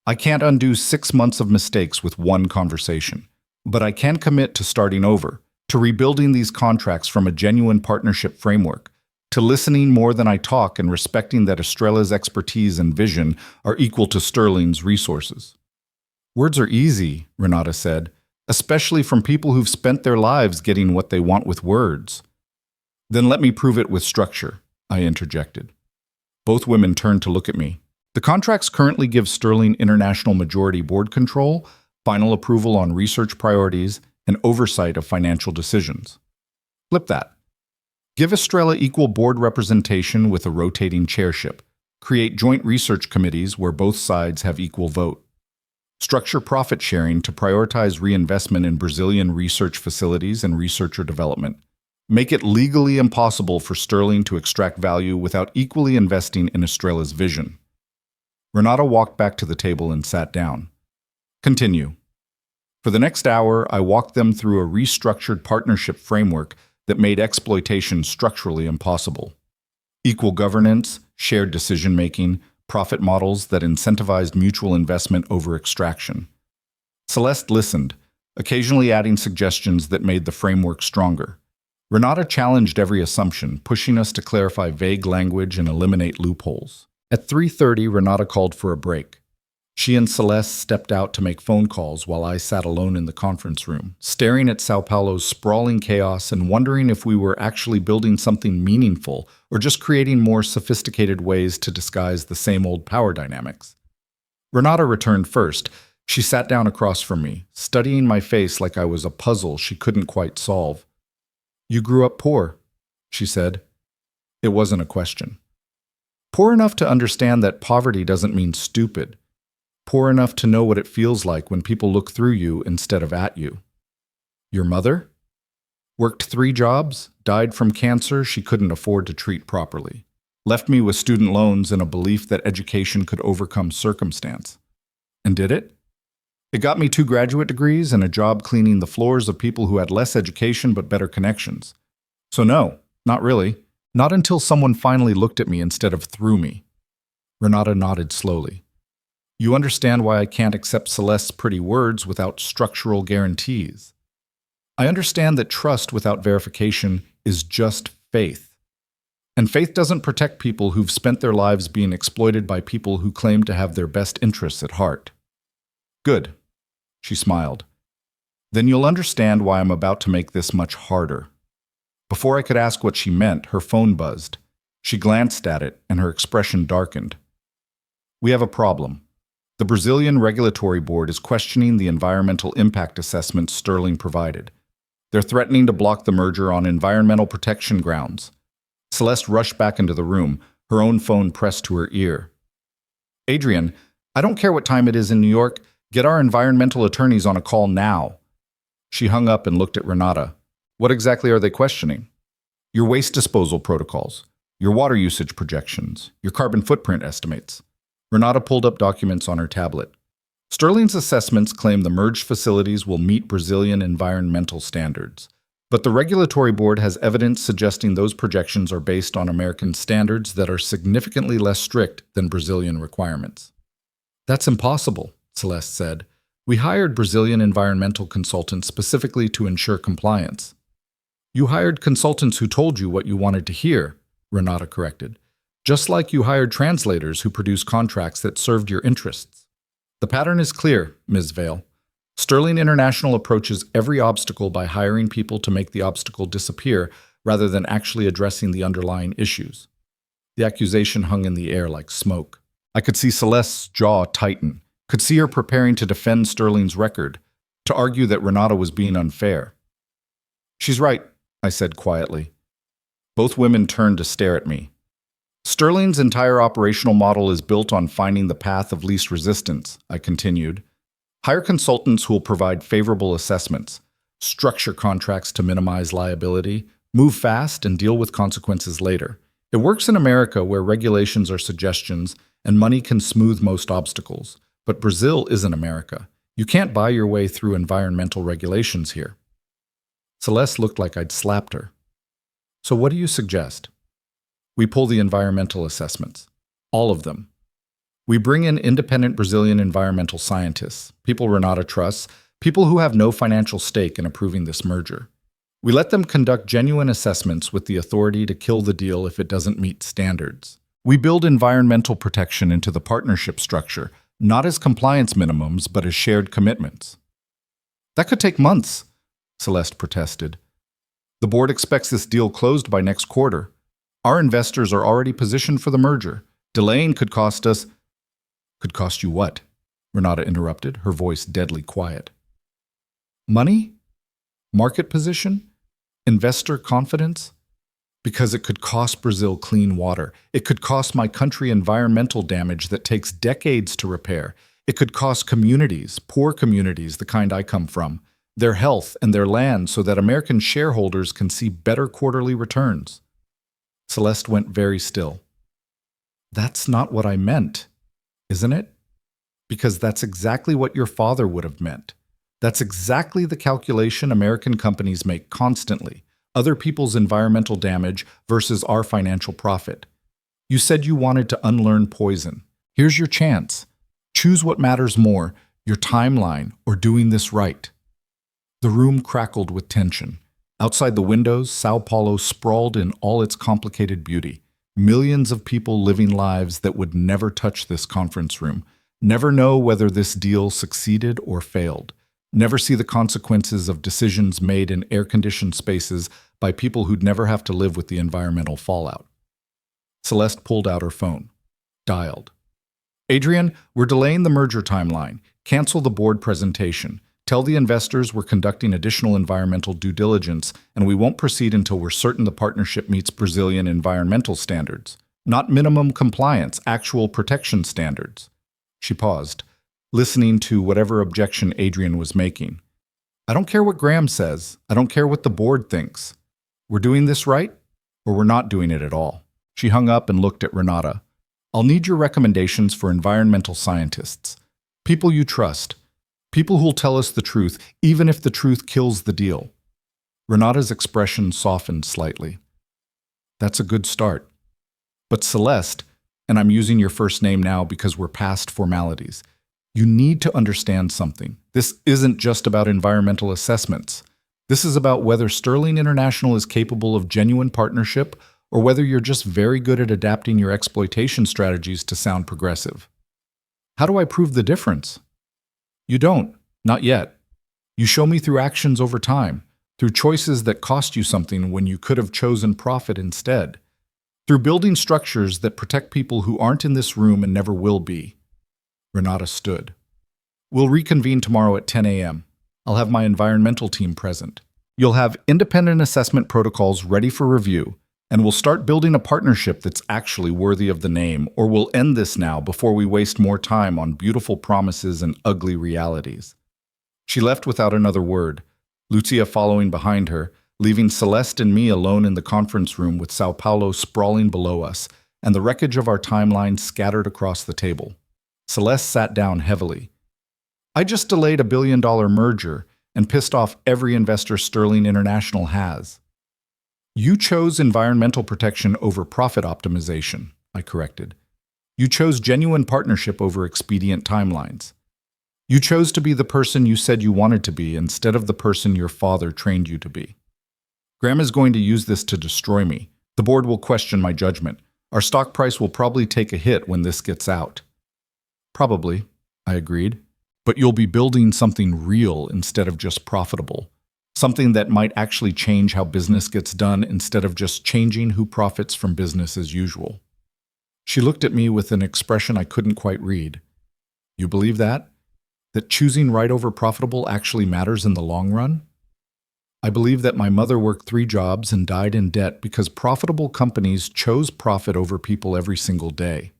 I can't undo 6 months of mistakes with one conversation, but I can commit to starting over, to rebuilding these contracts from a genuine partnership framework, to listening more than I talk and respecting that Estrella's expertise and vision are equal to Sterling's resources. Words are easy, Renata said, especially from people who've spent their lives getting what they want with words. Then let me prove it with structure, I interjected. Both women turned to look at me. The contracts currently give Sterling International majority board control, final approval on research priorities, and oversight of financial decisions. Flip that. Give Estrella equal board representation with a rotating chairship. Create joint research committees where both sides have equal vote. Structure profit sharing to prioritize reinvestment in Brazilian research facilities and researcher development. Make it legally impossible for Sterling to extract value without equally investing in Estrella's vision. Renata walked back to the table and sat down. Continue. For the next hour, I walked them through a restructured partnership framework that made exploitation structurally impossible. Equal governance, shared decision-making, profit models that incentivized mutual investment over extraction. Celeste listened, occasionally adding suggestions that made the framework stronger. Renata challenged every assumption, pushing us to clarify vague language and eliminate loopholes. At 3:30, Renata called for a break. She and Celeste stepped out to make phone calls while I sat alone in the conference room, staring at Sao Paulo's sprawling chaos and wondering if we were actually building something meaningful or just creating more sophisticated ways to disguise the same old power dynamics. Renata returned first. She sat down across from me, studying my face like I was a puzzle she couldn't quite solve. "You grew up poor," she said. It wasn't a question. Poor enough to understand that poverty doesn't mean stupid. Poor enough to know what it feels like when people look through you instead of at you. "Your mother?" "Worked 3 jobs, died from cancer she couldn't afford to treat properly. Left me with student loans and a belief that education could overcome circumstance. And did it? It got me 2 graduate degrees and a job cleaning the floors of people who had less education but better connections. So no, not really. Not until someone finally looked at me instead of through me." Renata nodded slowly. "You understand why I can't accept Celeste's pretty words without structural guarantees. I understand that trust without verification is just faith. And faith doesn't protect people who've spent their lives being exploited by people who claim to have their best interests at heart." "Good," she smiled. "Then you'll understand why I'm about to make this much harder." Before I could ask what she meant, her phone buzzed. She glanced at it, and her expression darkened. "We have a problem. The Brazilian Regulatory Board is questioning the environmental impact assessment Sterling provided. They're threatening to block the merger on environmental protection grounds." Celeste rushed back into the room, her own phone pressed to her ear. "Adrian, I don't care what time it is in New York. Get our environmental attorneys on a call now." She hung up and looked at Renata. "What exactly are they questioning?" "Your waste disposal protocols, your water usage projections, your carbon footprint estimates." Renata pulled up documents on her tablet. "Sterling's assessments claim the merged facilities will meet Brazilian environmental standards, but the regulatory board has evidence suggesting those projections are based on American standards that are significantly less strict than Brazilian requirements." "That's impossible," Celeste said. "We hired Brazilian environmental consultants specifically to ensure compliance." "You hired consultants who told you what you wanted to hear," Renata corrected. "Just like you hired translators who produce contracts that served your interests. The pattern is clear, Ms. Vale. Sterling International approaches every obstacle by hiring people to make the obstacle disappear rather than actually addressing the underlying issues." The accusation hung in the air like smoke. I could see Celeste's jaw tighten, could see her preparing to defend Sterling's record, to argue that Renata was being unfair. "She's right," I said quietly. Both women turned to stare at me. "Sterling's entire operational model is built on finding the path of least resistance," I continued. "Hire consultants who will provide favorable assessments, structure contracts to minimize liability, move fast, and deal with consequences later. It works in America where regulations are suggestions and money can smooth most obstacles. But Brazil isn't America. You can't buy your way through environmental regulations here." Celeste looked like I'd slapped her. "So what do you suggest?" "We pull the environmental assessments. All of them. We bring in independent Brazilian environmental scientists, people Renata trusts, people who have no financial stake in approving this merger. We let them conduct genuine assessments with the authority to kill the deal if it doesn't meet standards. We build environmental protection into the partnership structure, not as compliance minimums, but as shared commitments." "That could take months," Celeste protested. "The board expects this deal closed by next quarter. Our investors are already positioned for the merger. Delaying could cost us—" "Could cost you what?" Renata interrupted, her voice deadly quiet. "Money? Market position? Investor confidence? Because it could cost Brazil clean water. It could cost my country environmental damage that takes decades to repair. It could cost communities, poor communities, the kind I come from, their health and their land so that American shareholders can see better quarterly returns." Celeste went very still. "That's not what I meant, isn't it? Because that's exactly what your father would have meant. That's exactly the calculation American companies make constantly. Other people's environmental damage versus our financial profit. You said you wanted to unlearn poison. Here's your chance. Choose what matters more, your timeline or doing this right." The room crackled with tension. Outside the windows, Sao Paulo sprawled in all its complicated beauty. Millions of people living lives that would never touch this conference room, never know whether this deal succeeded or failed, never see the consequences of decisions made in air-conditioned spaces by people who'd never have to live with the environmental fallout. Celeste pulled out her phone. Dialed. Adrian, we're delaying the merger timeline. Cancel the board presentation. Tell the investors we're conducting additional environmental due diligence, and we won't proceed until we're certain the partnership meets Brazilian environmental standards. Not minimum compliance, actual protection standards. She paused, listening to whatever objection Adrian was making. I don't care what Graham says. I don't care what the board thinks. We're doing this right, or we're not doing it at all. She hung up and looked at Renata. I'll need your recommendations for environmental scientists. People you trust. People who'll tell us the truth, even if the truth kills the deal. Renata's expression softened slightly. That's a good start. But Celeste, and I'm using your first name now because we're past formalities, you need to understand something. This isn't just about environmental assessments. This is about whether Sterling International is capable of genuine partnership or whether you're just very good at adapting your exploitation strategies to sound progressive. How do I prove the difference? You don't. Not yet. You show me through actions over time, through choices that cost you something when you could have chosen profit instead, through building structures that protect people who aren't in this room and never will be. Renata stood. We'll reconvene tomorrow at 10 a.m. I'll have my environmental team present. You'll have independent assessment protocols ready for review, and we'll start building a partnership that's actually worthy of the name, or we'll end this now before we waste more time on beautiful promises and ugly realities. She left without another word, Lucia following behind her, leaving Celeste and me alone in the conference room with Sao Paulo sprawling below us and the wreckage of our timeline scattered across the table. Celeste sat down heavily. I just delayed $1 billion merger and pissed off every investor Sterling International has. You chose environmental protection over profit optimization, I corrected. You chose genuine partnership over expedient timelines. You chose to be the person you said you wanted to be instead of the person your father trained you to be. Graham is going to use this to destroy me. The board will question my judgment. Our stock price will probably take a hit when this gets out. Probably, I agreed. But you'll be building something real instead of just profitable. Something that might actually change how business gets done instead of just changing who profits from business as usual. She looked at me with an expression I couldn't quite read. You believe that? That choosing right over profitable actually matters in the long run? I believe that my mother worked 3 jobs and died in debt because profitable companies chose profit over people every single day.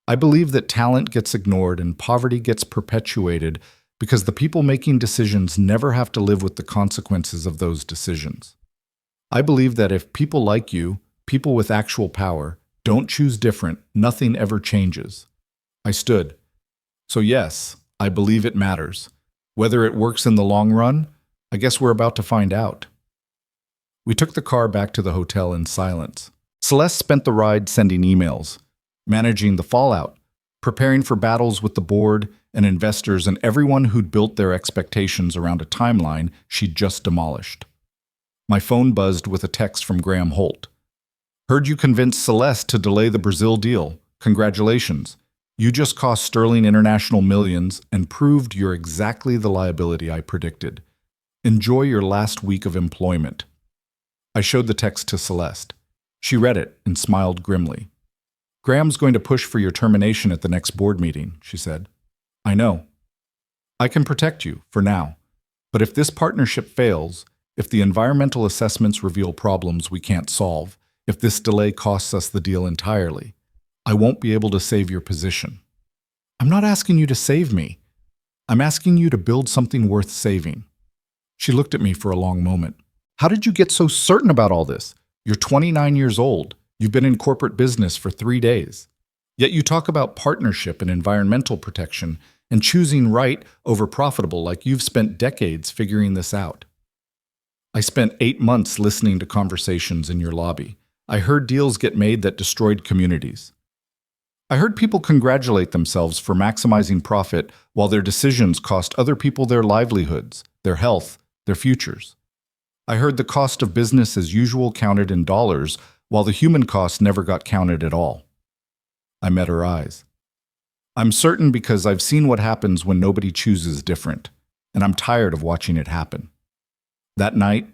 I believe that talent gets ignored and poverty gets perpetuated because the people making decisions never have to live with the consequences of those decisions. I believe that if people like you, people with actual power, don't choose different, nothing ever changes. I stood. So yes, I believe it matters. Whether it works in the long run, I guess we're about to find out. We took the car back to the hotel in silence. Celeste spent the ride sending emails, managing the fallout, preparing for battles with the board and investors and everyone who'd built their expectations around a timeline she'd just demolished. My phone buzzed with a text from Graham Holt. Heard you convinced Celeste to delay the Brazil deal. Congratulations. You just cost Sterling International millions and proved you're exactly the liability I predicted. Enjoy your last week of employment. I showed the text to Celeste. She read it and smiled grimly. Graham's going to push for your termination at the next board meeting, she said. I know. I can protect you, for now. But if this partnership fails, if the environmental assessments reveal problems we can't solve, if this delay costs us the deal entirely, I won't be able to save your position. I'm not asking you to save me. I'm asking you to build something worth saving. She looked at me for a long moment. How did you get so certain about all this? You're 29 years old. You've been in corporate business for 3 days. Yet you talk about partnership and environmental protection and choosing right over profitable like you've spent decades figuring this out. I spent 8 months listening to conversations in your lobby. I heard deals get made that destroyed communities. I heard people congratulate themselves for maximizing profit while their decisions cost other people their livelihoods, their health, their futures. I heard the cost of business as usual counted in dollars, while the human cost never got counted at all. I met her eyes. I'm certain because I've seen what happens when nobody chooses different, and I'm tired of watching it happen. That night,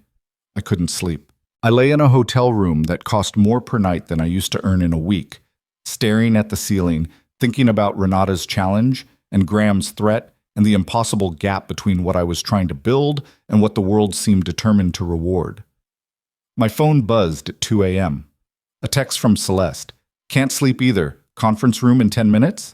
I couldn't sleep. I lay in a hotel room that cost more per night than I used to earn in a week, staring at the ceiling, thinking about Renata's challenge and Graham's threat and the impossible gap between what I was trying to build and what the world seemed determined to reward. My phone buzzed at 2 a.m. A text from Celeste. Can't sleep either. Conference room in 10 minutes?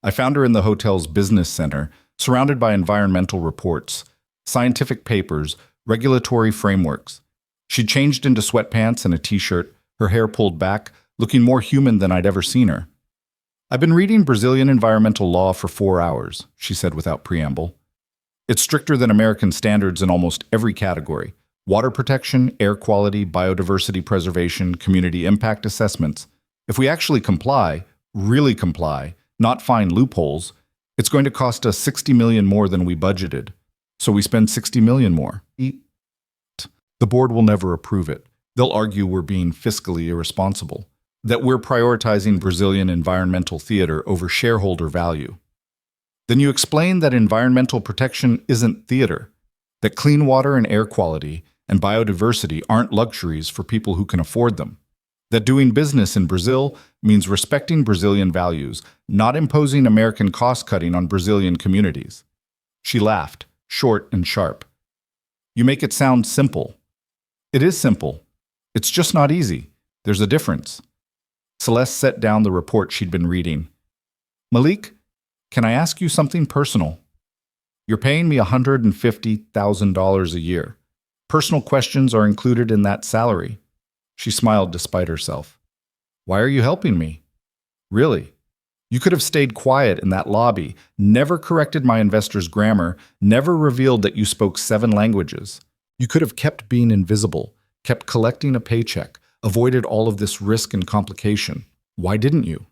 I found her in the hotel's business center, surrounded by environmental reports, scientific papers, regulatory frameworks. She'd changed into sweatpants and a t-shirt, her hair pulled back, looking more human than I'd ever seen her. I've been reading Brazilian environmental law for 4 hours, she said without preamble. It's stricter than American standards in almost every category. Water protection, air quality, biodiversity preservation, community impact assessments. If we actually comply, really comply, not find loopholes, it's going to cost us $60 million more than we budgeted. So we spend $60 million more. The board will never approve it. They'll argue we're being fiscally irresponsible, that we're prioritizing Brazilian environmental theater over shareholder value. Then you explain that environmental protection isn't theater, that clean water and air quality and biodiversity aren't luxuries for people who can afford them, that doing business in Brazil means respecting Brazilian values, not imposing American cost-cutting on Brazilian communities. She laughed, short and sharp. You make it sound simple. It is simple. It's just not easy. There's a difference. Celeste set down the report she'd been reading. Malik, can I ask you something personal? You're paying me $150,000 a year. Personal questions are included in that salary. She smiled despite herself. Why are you helping me? Really? You could have stayed quiet in that lobby, never corrected my investor's grammar, never revealed that you spoke 7 languages. You could have kept being invisible, kept collecting a paycheck, avoided all of this risk and complication. Why didn't you?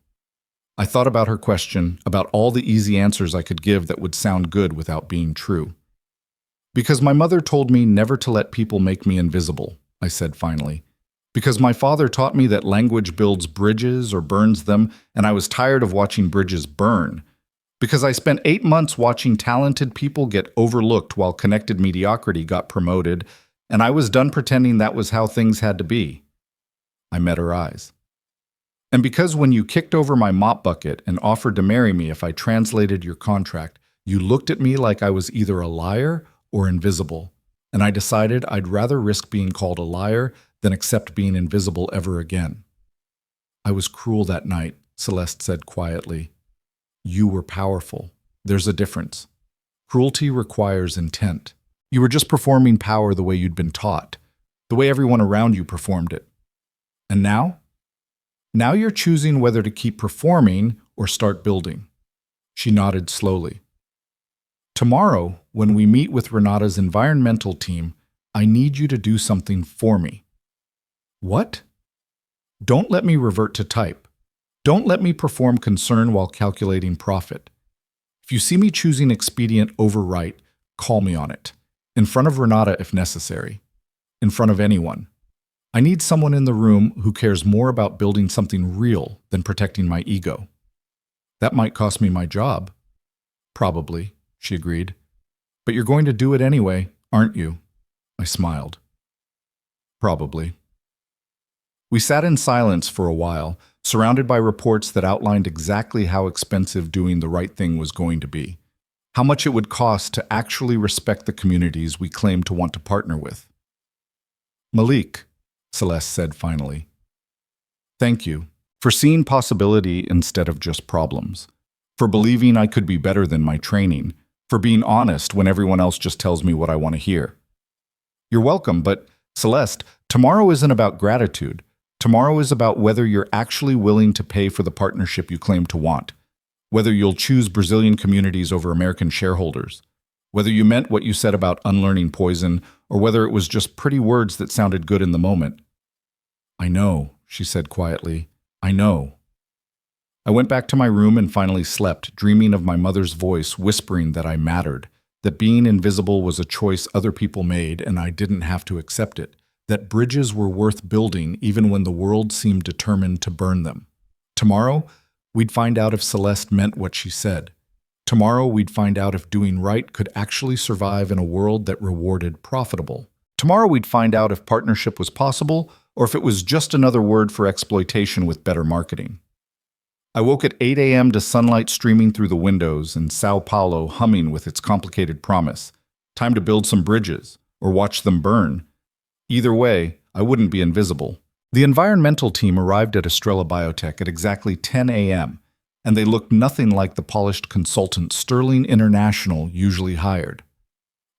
I thought about her question, about all the easy answers I could give that would sound good without being true. Because my mother told me never to let people make me invisible, I said finally. Because my father taught me that language builds bridges or burns them, and I was tired of watching bridges burn. Because I spent 8 months watching talented people get overlooked while connected mediocrity got promoted, and I was done pretending that was how things had to be. I met her eyes. And because when you kicked over my mop bucket and offered to marry me if I translated your contract, you looked at me like I was either a liar or invisible, and I decided I'd rather risk being called a liar than accept being invisible ever again. I was cruel that night, Celeste said quietly. You were powerful. There's a difference. Cruelty requires intent. You were just performing power the way you'd been taught, the way everyone around you performed it. And now? Now you're choosing whether to keep performing or start building. She nodded slowly. Tomorrow, when we meet with Renata's environmental team, I need you to do something for me. What? Don't let me revert to type. Don't let me perform concern while calculating profit. If you see me choosing expedient over right, call me on it. In front of Renata if necessary. In front of anyone. I need someone in the room who cares more about building something real than protecting my ego. That might cost me my job. Probably, she agreed. But you're going to do it anyway, aren't you? I smiled. Probably. We sat in silence for a while, surrounded by reports that outlined exactly how expensive doing the right thing was going to be, how much it would cost to actually respect the communities we claim to want to partner with. Malik, Celeste said finally. Thank you for seeing possibility instead of just problems, for believing I could be better than my training, for being honest when everyone else just tells me what I want to hear. You're welcome, but Celeste, tomorrow isn't about gratitude. Tomorrow is about whether you're actually willing to pay for the partnership you claim to want, whether you'll choose Brazilian communities over American shareholders, whether you meant what you said about unlearning poison, or whether it was just pretty words that sounded good in the moment. I know, she said quietly. I know. I went back to my room and finally slept, dreaming of my mother's voice whispering that I mattered, that being invisible was a choice other people made and I didn't have to accept it, that bridges were worth building even when the world seemed determined to burn them. Tomorrow, we'd find out if Celeste meant what she said. Tomorrow, we'd find out if doing right could actually survive in a world that rewarded profitable. Tomorrow, we'd find out if partnership was possible or if it was just another word for exploitation with better marketing. I woke at 8 a.m. to sunlight streaming through the windows and Sao Paulo humming with its complicated promise. Time to build some bridges, or watch them burn. Either way, I wouldn't be invisible. The environmental team arrived at Estrella Biotech at exactly 10 a.m., and they looked nothing like the polished consultant Sterling International usually hired.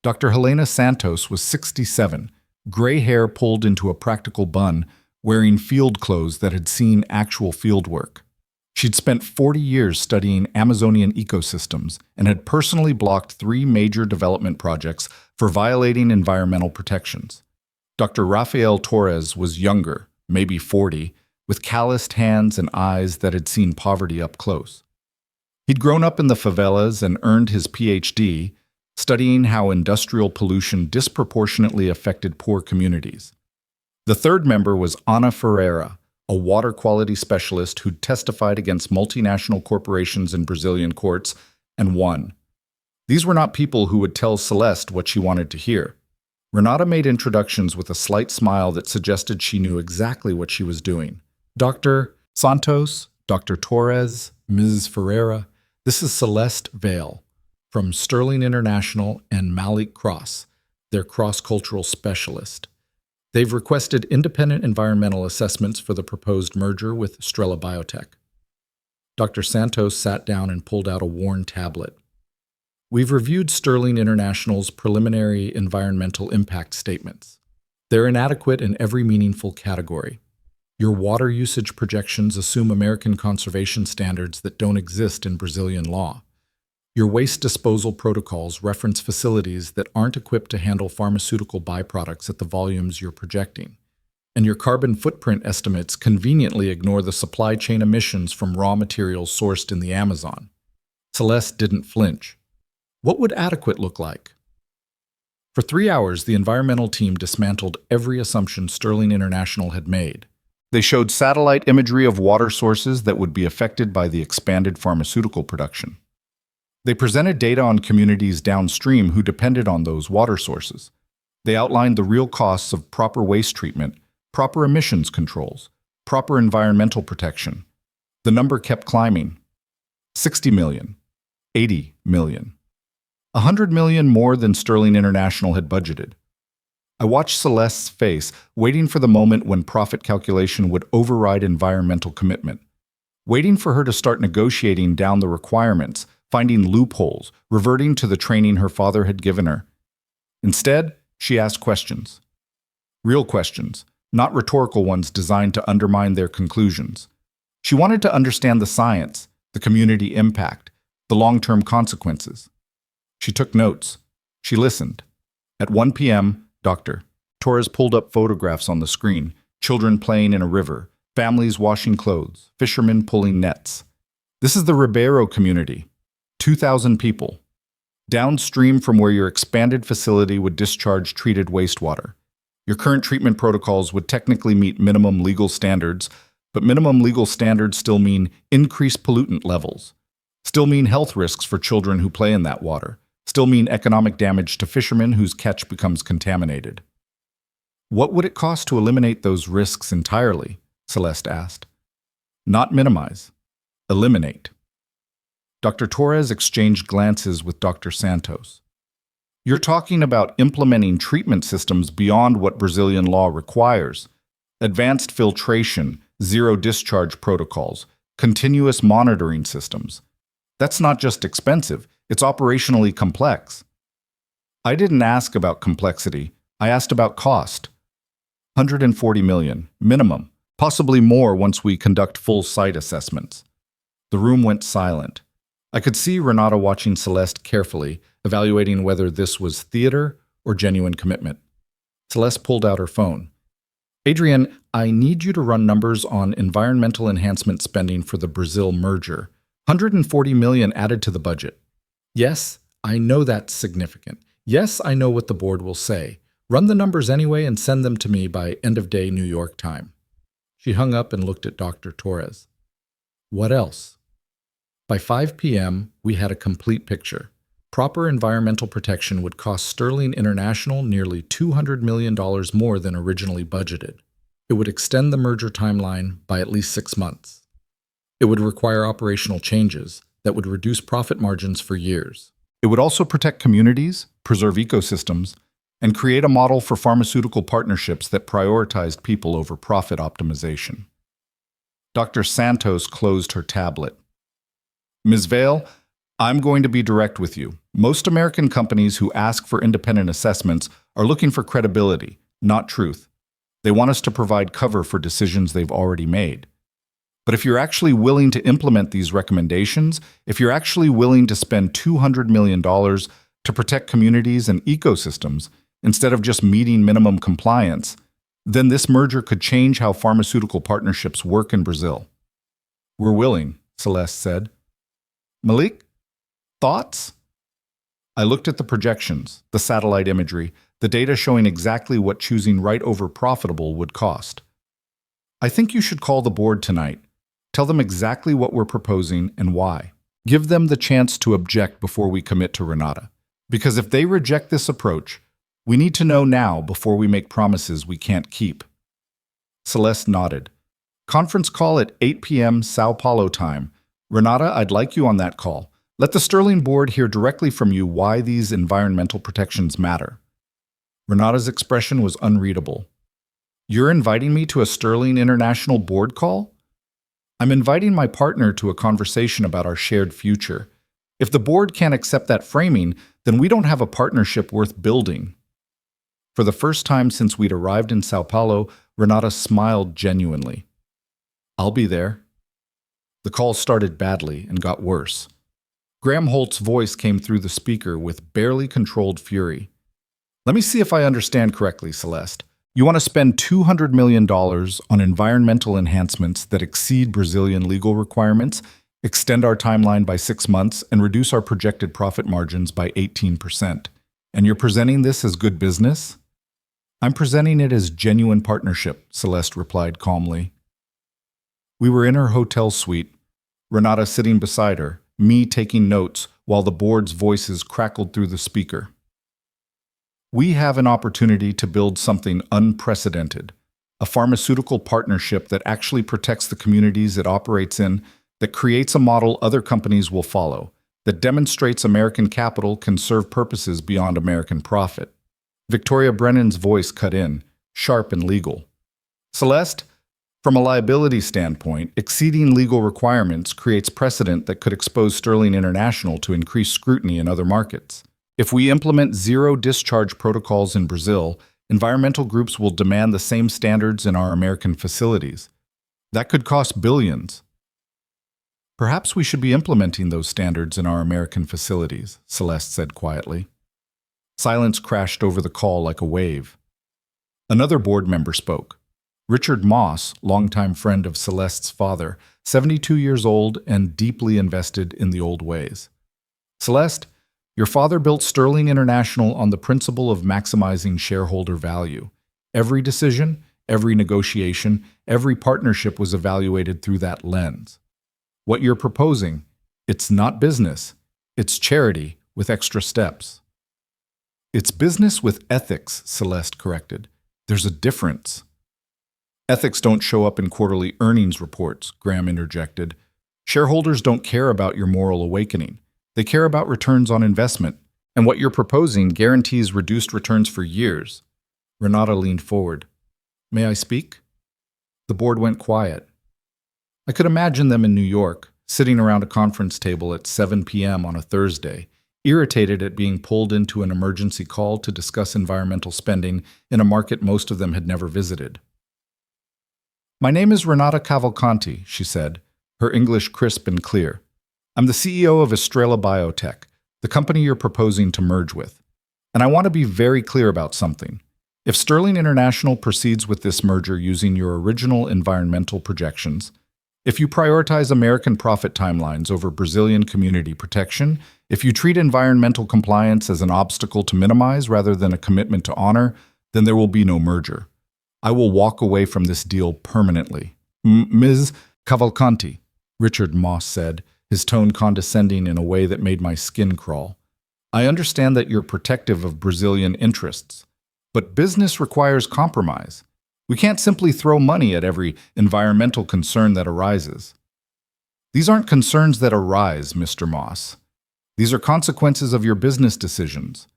Dr. Helena Santos was 67, gray hair pulled into a practical bun, wearing field clothes that had seen actual field work. She'd spent 40 years studying Amazonian ecosystems and had personally blocked 3 major development projects for violating environmental protections. Dr. Rafael Torres was younger, maybe 40, with calloused hands and eyes that had seen poverty up close. He'd grown up in the favelas and earned his PhD, studying how industrial pollution disproportionately affected poor communities. The third member was Ana Ferreira, a water quality specialist who'd testified against multinational corporations in Brazilian courts and won. These were not people who would tell Celeste what she wanted to hear. Renata made introductions with a slight smile that suggested she knew exactly what she was doing. Dr. Santos, Dr. Torres, Ms. Ferreira, this is Celeste Vale from Sterling International and Malik Cross, their cross-cultural specialist. They've requested independent environmental assessments for the proposed merger with Estrella Biotech. Dr. Santos sat down and pulled out a worn tablet. We've reviewed Sterling International's preliminary environmental impact statements. They're inadequate in every meaningful category. Your water usage projections assume American conservation standards that don't exist in Brazilian law. Your waste disposal protocols reference facilities that aren't equipped to handle pharmaceutical byproducts at the volumes you're projecting. And your carbon footprint estimates conveniently ignore the supply chain emissions from raw materials sourced in the Amazon. Celeste didn't flinch. What would adequate look like? For 3 hours, the environmental team dismantled every assumption Sterling International had made. They showed satellite imagery of water sources that would be affected by the expanded pharmaceutical production. They presented data on communities downstream who depended on those water sources. They outlined the real costs of proper waste treatment, proper emissions controls, proper environmental protection. The number kept climbing. 60 million, 80 million. 100 million more than Sterling International had budgeted. I watched Celeste's face, waiting for the moment when profit calculation would override environmental commitment, waiting for her to start negotiating down the requirements, finding loopholes, reverting to the training her father had given her. Instead, she asked questions. Real questions, not rhetorical ones designed to undermine their conclusions. She wanted to understand the science, the community impact, the long-term consequences. She took notes. She listened. At 1 p.m., Dr. Torres pulled up photographs on the screen, children playing in a river, families washing clothes, fishermen pulling nets. This is the Ribeiro community. 2,000 people. Downstream from where your expanded facility would discharge treated wastewater. Your current treatment protocols would technically meet minimum legal standards, but minimum legal standards still mean increased pollutant levels, still mean health risks for children who play in that water, still mean economic damage to fishermen whose catch becomes contaminated. What would it cost to eliminate those risks entirely? Celeste asked. Not minimize. Eliminate. Dr. Torres exchanged glances with Dr. Santos. You're talking about implementing treatment systems beyond what Brazilian law requires. Advanced filtration, zero discharge protocols, continuous monitoring systems. That's not just expensive, it's operationally complex. I didn't ask about complexity, I asked about cost. 140 million, minimum, possibly more once we conduct full site assessments. The room went silent. I could see Renata watching Celeste carefully, evaluating whether this was theater or genuine commitment. Celeste pulled out her phone. Adrian, I need you to run numbers on environmental enhancement spending for the Brazil merger. 140 million added to the budget. Yes, I know that's significant. Yes, I know what the board will say. Run the numbers anyway and send them to me by end of day New York time. She hung up and looked at Dr. Torres. What else? By 5 p.m., we had a complete picture. Proper environmental protection would cost Sterling International nearly $200 million more than originally budgeted. It would extend the merger timeline by at least 6 months. It would require operational changes that would reduce profit margins for years. It would also protect communities, preserve ecosystems, and create a model for pharmaceutical partnerships that prioritized people over profit optimization. Dr. Santos closed her tablet. Ms. Vale, I'm going to be direct with you. Most American companies who ask for independent assessments are looking for credibility, not truth. They want us to provide cover for decisions they've already made. But if you're actually willing to implement these recommendations, if you're actually willing to spend $200 million to protect communities and ecosystems instead of just meeting minimum compliance, then this merger could change how pharmaceutical partnerships work in Brazil. We're willing, Celeste said. Malik, thoughts? I looked at the projections, the satellite imagery, the data showing exactly what choosing right over profitable would cost. I think you should call the board tonight. Tell them exactly what we're proposing and why. Give them the chance to object before we commit to Renata. Because if they reject this approach, we need to know now before we make promises we can't keep. Celeste nodded. Conference call at 8 p.m. Sao Paulo time. Renata, I'd like you on that call. Let the Sterling board hear directly from you why these environmental protections matter. Renata's expression was unreadable. You're inviting me to a Sterling International board call? I'm inviting my partner to a conversation about our shared future. If the board can't accept that framing, then we don't have a partnership worth building. For the first time since we'd arrived in Sao Paulo, Renata smiled genuinely. I'll be there. The call started badly and got worse. Graham Holt's voice came through the speaker with barely controlled fury. Let me see if I understand correctly, Celeste. You want to spend $200 million on environmental enhancements that exceed Brazilian legal requirements, extend our timeline by 6 months, and reduce our projected profit margins by 18%. And you're presenting this as good business? I'm presenting it as genuine partnership, Celeste replied calmly. We were in her hotel suite, Renata sitting beside her, me taking notes while the board's voices crackled through the speaker. We have an opportunity to build something unprecedented, a pharmaceutical partnership that actually protects the communities it operates in, that creates a model other companies will follow, that demonstrates American capital can serve purposes beyond American profit. Victoria Brennan's voice cut in, sharp and legal. Celeste, from a liability standpoint, exceeding legal requirements creates precedent that could expose Sterling International to increased scrutiny in other markets. If we implement zero-discharge protocols in Brazil, environmental groups will demand the same standards in our American facilities. That could cost billions. Perhaps we should be implementing those standards in our American facilities, Celeste said quietly. Silence crashed over the call like a wave. Another board member spoke. Richard Moss, longtime friend of Celeste's father, 72 years old and deeply invested in the old ways. Celeste, your father built Sterling International on the principle of maximizing shareholder value. Every decision, every negotiation, every partnership was evaluated through that lens. What you're proposing, it's not business. It's charity with extra steps. It's business with ethics, Celeste corrected. There's a difference. Ethics don't show up in quarterly earnings reports, Graham interjected. Shareholders don't care about your moral awakening. They care about returns on investment, and what you're proposing guarantees reduced returns for years. Renata leaned forward. May I speak? The board went quiet. I could imagine them in New York, sitting around a conference table at 7 p.m. on a Thursday, irritated at being pulled into an emergency call to discuss environmental spending in a market most of them had never visited. My name is Renata Cavalcanti, she said, her English crisp and clear. I'm the CEO of Estrella Biotech, the company you're proposing to merge with. And I want to be very clear about something. If Sterling International proceeds with this merger using your original environmental projections, If you prioritize American profit timelines over Brazilian community protection, if you treat environmental compliance as an obstacle to minimize rather than a commitment to honor, then there will be no merger. I will walk away from this deal permanently. Ms. Cavalcanti, Richard Moss said, his tone condescending in a way that made my skin crawl. I understand that you're protective of Brazilian interests, but business requires compromise. We can't simply throw money at every environmental concern that arises. These aren't concerns that arise, Mr. Moss. These are consequences of your business decisions.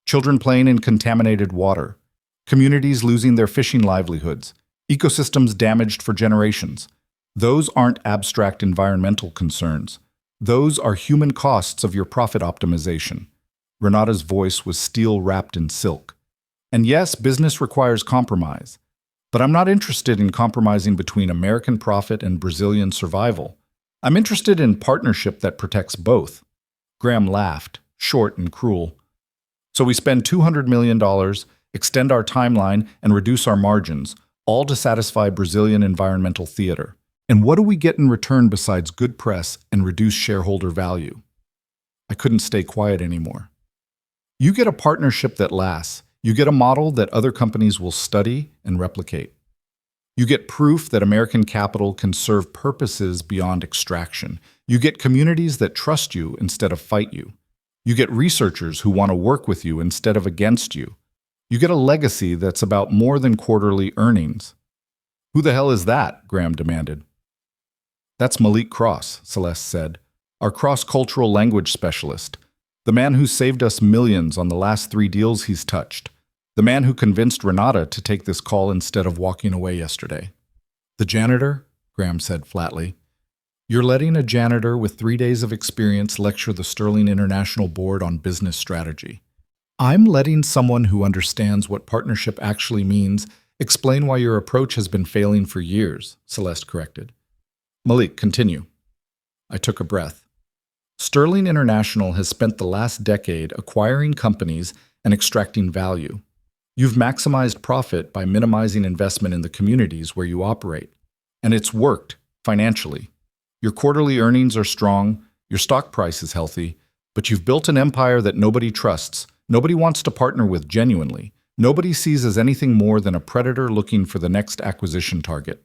Children playing in contaminated water, communities losing their fishing livelihoods, ecosystems damaged for generations. Those aren't abstract environmental concerns. Those are human costs of your profit optimization. Renata's voice was steel wrapped in silk. And yes, business requires compromise. But I'm not interested in compromising between American profit and Brazilian survival. I'm interested in partnership that protects both. Graham laughed, short and cruel. So we spend $200 million, extend our timeline, and reduce our margins, all to satisfy Brazilian environmental theater. And what do we get in return besides good press and reduced shareholder value? I couldn't stay quiet anymore. You get a partnership that lasts. You get a model that other companies will study and replicate. You get proof that American capital can serve purposes beyond extraction. You get communities that trust you instead of fight you. You get researchers who want to work with you instead of against you. You get a legacy that's about more than quarterly earnings. Who the hell is that? Graham demanded. That's Malik Cross, Celeste said, our cross-cultural language specialist. The man who saved us millions on the last 3 deals he's touched. The man who convinced Renata to take this call instead of walking away yesterday. The janitor? Graham said flatly. You're letting a janitor with 3 days of experience lecture the Sterling International Board on business strategy. I'm letting someone who understands what partnership actually means explain why your approach has been failing for years, Celeste corrected. Malik, continue. I took a breath. Sterling International has spent the last decade acquiring companies and extracting value. You've maximized profit by minimizing investment in the communities where you operate. And it's worked, financially. Your quarterly earnings are strong, your stock price is healthy, but you've built an empire that nobody trusts, nobody wants to partner with genuinely, nobody sees as anything more than a predator looking for the next acquisition target.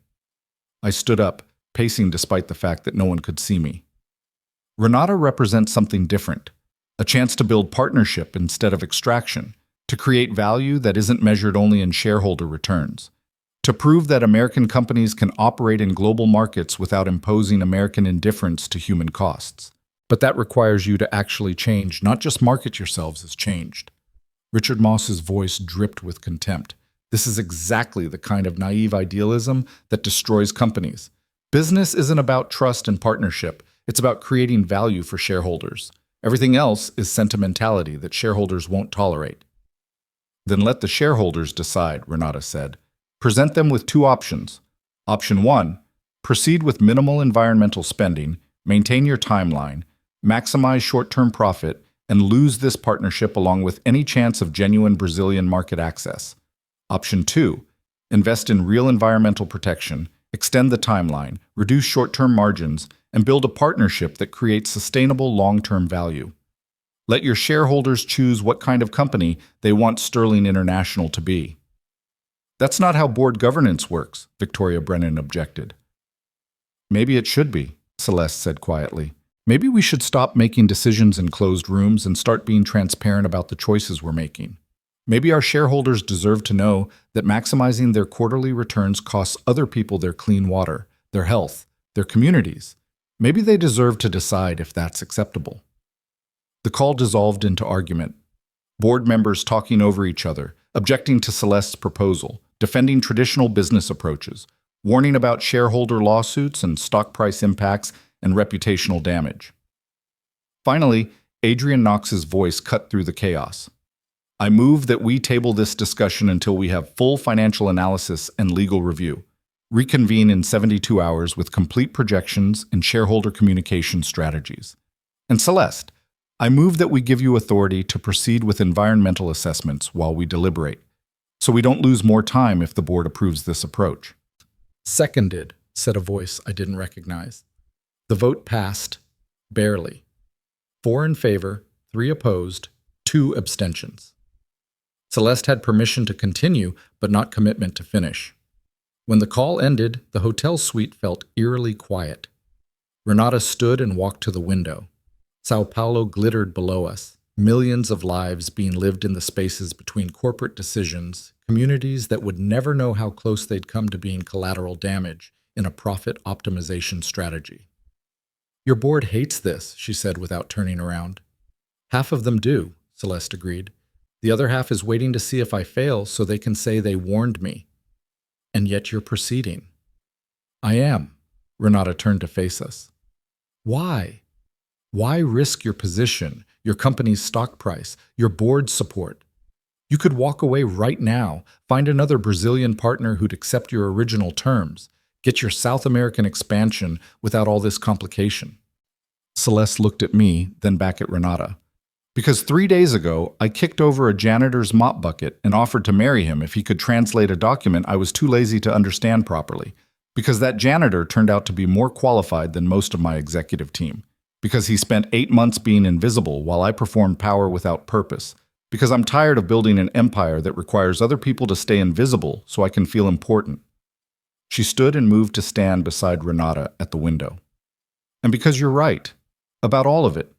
I stood up, pacing despite the fact that no one could see me. Renata represents something different, a chance to build partnership instead of extraction, to create value that isn't measured only in shareholder returns, to prove that American companies can operate in global markets without imposing American indifference to human costs. But that requires you to actually change, not just market yourselves as changed. Richard Moss's voice dripped with contempt. This is exactly the kind of naive idealism that destroys companies. Business isn't about trust and partnership. It's about creating value for shareholders. Everything else is sentimentality that shareholders won't tolerate. Then let the shareholders decide, Renata said. Present them with 2 options. Option 1, proceed with minimal environmental spending, maintain your timeline, maximize short-term profit, and lose this partnership along with any chance of genuine Brazilian market access. Option 2, invest in real environmental protection, extend the timeline, reduce short-term margins, and build a partnership that creates sustainable long-term value. Let your shareholders choose what kind of company they want Sterling International to be. That's not how board governance works, Victoria Brennan objected. Maybe it should be, Celeste said quietly. Maybe we should stop making decisions in closed rooms and start being transparent about the choices we're making. Maybe our shareholders deserve to know that maximizing their quarterly returns costs other people their clean water, their health, their communities. Maybe they deserve to decide if that's acceptable. The call dissolved into argument. Board members talking over each other, objecting to Celeste's proposal, defending traditional business approaches, warning about shareholder lawsuits and stock price impacts and reputational damage. Finally, Adrian Knox's voice cut through the chaos. I move that we table this discussion until we have full financial analysis and legal review. Reconvene in 72 hours with complete projections and shareholder communication strategies. And Celeste, I move that we give you authority to proceed with environmental assessments while we deliberate, so we don't lose more time if the board approves this approach. Seconded, said a voice I didn't recognize. The vote passed, barely. 4 in favor, 3 opposed, 2 abstentions. Celeste had permission to continue, but not commitment to finish. When the call ended, the hotel suite felt eerily quiet. Renata stood and walked to the window. Sao Paulo glittered below us, millions of lives being lived in the spaces between corporate decisions, communities that would never know how close they'd come to being collateral damage in a profit optimization strategy. Your board hates this, she said without turning around. Half of them do, Celeste agreed. The other half is waiting to see if I fail so they can say they warned me. And yet you're proceeding. I am. Renata turned to face us. Why? Why risk your position, your company's stock price, your board's support? You could walk away right now, find another Brazilian partner who'd accept your original terms, get your South American expansion without all this complication. Celeste looked at me, then back at Renata. Because 3 days ago, I kicked over a janitor's mop bucket and offered to marry him if he could translate a document I was too lazy to understand properly. Because that janitor turned out to be more qualified than most of my executive team. Because he spent 8 months being invisible while I performed power without purpose. Because I'm tired of building an empire that requires other people to stay invisible so I can feel important. She stood and moved to stand beside Renata at the window. And because you're right. About all of it.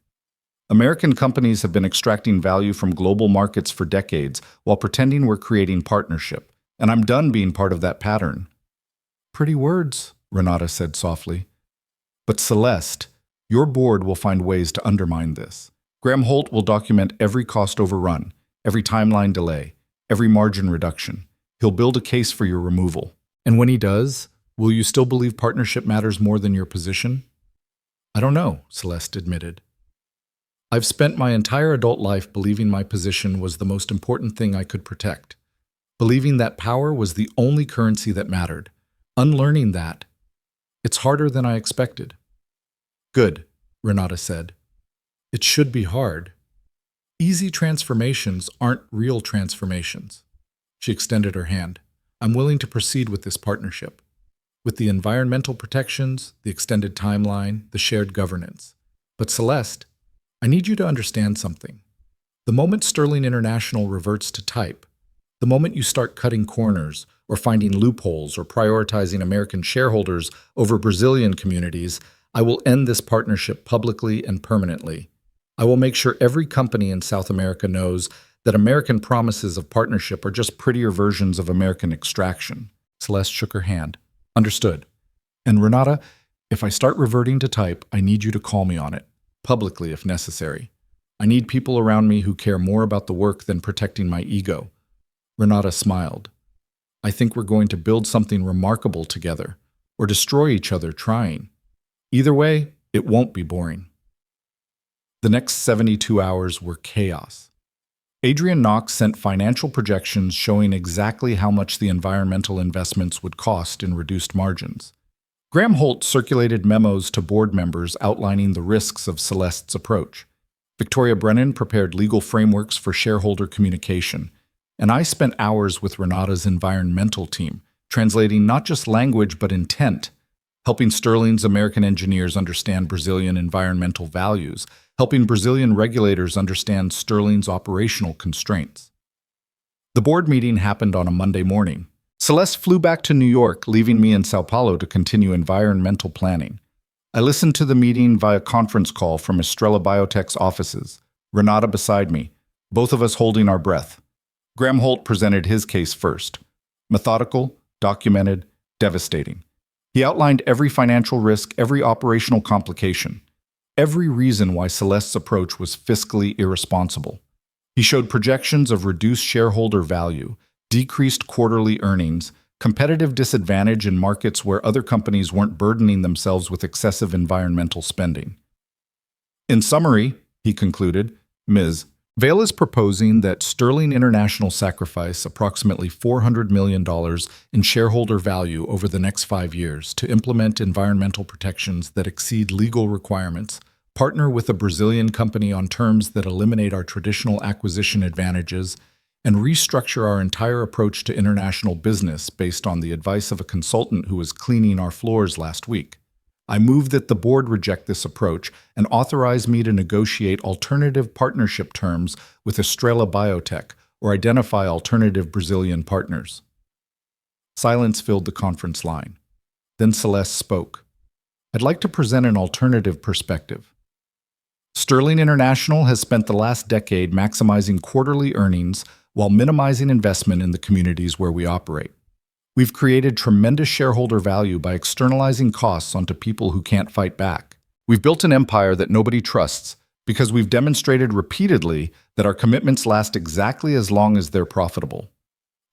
American companies have been extracting value from global markets for decades while pretending we're creating partnership, and I'm done being part of that pattern. Pretty words, Renata said softly. But Celeste, your board will find ways to undermine this. Graham Holt will document every cost overrun, every timeline delay, every margin reduction. He'll build a case for your removal. And when he does, will you still believe partnership matters more than your position? I don't know, Celeste admitted. I've spent my entire adult life believing my position was the most important thing I could protect, believing that power was the only currency that mattered. Unlearning that, it's harder than I expected. Good, Renata said. It should be hard. Easy transformations aren't real transformations. She extended her hand. I'm willing to proceed with this partnership, with the environmental protections, the extended timeline, the shared governance. But Celeste, I need you to understand something. The moment Sterling International reverts to type, the moment you start cutting corners or finding loopholes or prioritizing American shareholders over Brazilian communities, I will end this partnership publicly and permanently. I will make sure every company in South America knows that American promises of partnership are just prettier versions of American extraction. Celeste shook her hand. Understood. And Renata, if I start reverting to type, I need you to call me on it. Publicly if necessary. I need people around me who care more about the work than protecting my ego. Renata smiled. I think we're going to build something remarkable together, or destroy each other trying. Either way, it won't be boring. The next 72 hours were chaos. Adrian Knox sent financial projections showing exactly how much the environmental investments would cost in reduced margins. Graham Holt circulated memos to board members outlining the risks of Celeste's approach. Victoria Brennan prepared legal frameworks for shareholder communication, and I spent hours with Renata's environmental team, translating not just language but intent, helping Sterling's American engineers understand Brazilian environmental values, helping Brazilian regulators understand Sterling's operational constraints. The board meeting happened on a Monday morning. Celeste flew back to New York, leaving me in Sao Paulo to continue environmental planning. I listened to the meeting via conference call from Estrella Biotech's offices, Renata beside me, both of us holding our breath. Graham Holt presented his case first. Methodical, documented, devastating. He outlined every financial risk, every operational complication, every reason why Celeste's approach was fiscally irresponsible. He showed projections of reduced shareholder value, decreased quarterly earnings, competitive disadvantage in markets where other companies weren't burdening themselves with excessive environmental spending. In summary, he concluded, Ms. Vale is proposing that Sterling International sacrifice approximately $400 million in shareholder value over the next 5 years to implement environmental protections that exceed legal requirements, partner with a Brazilian company on terms that eliminate our traditional acquisition advantages, and restructure our entire approach to international business based on the advice of a consultant who was cleaning our floors last week. I move that the board reject this approach and authorize me to negotiate alternative partnership terms with Estrela Biotech or identify alternative Brazilian partners. Silence filled the conference line. Then Celeste spoke. I'd like to present an alternative perspective. Sterling International has spent the last decade maximizing quarterly earnings while minimizing investment in the communities where we operate. We've created tremendous shareholder value by externalizing costs onto people who can't fight back. We've built an empire that nobody trusts because we've demonstrated repeatedly that our commitments last exactly as long as they're profitable.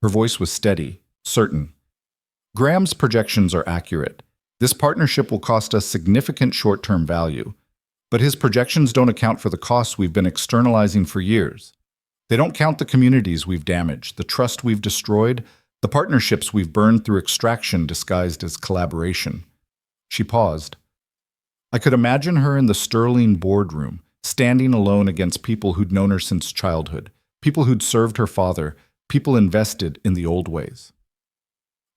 Her voice was steady, certain. Graham's projections are accurate. This partnership will cost us significant short-term value, but his projections don't account for the costs we've been externalizing for years. They don't count the communities we've damaged, the trust we've destroyed, the partnerships we've burned through extraction disguised as collaboration. She paused. I could imagine her in the Sterling boardroom, standing alone against people who'd known her since childhood, people who'd served her father, people invested in the old ways.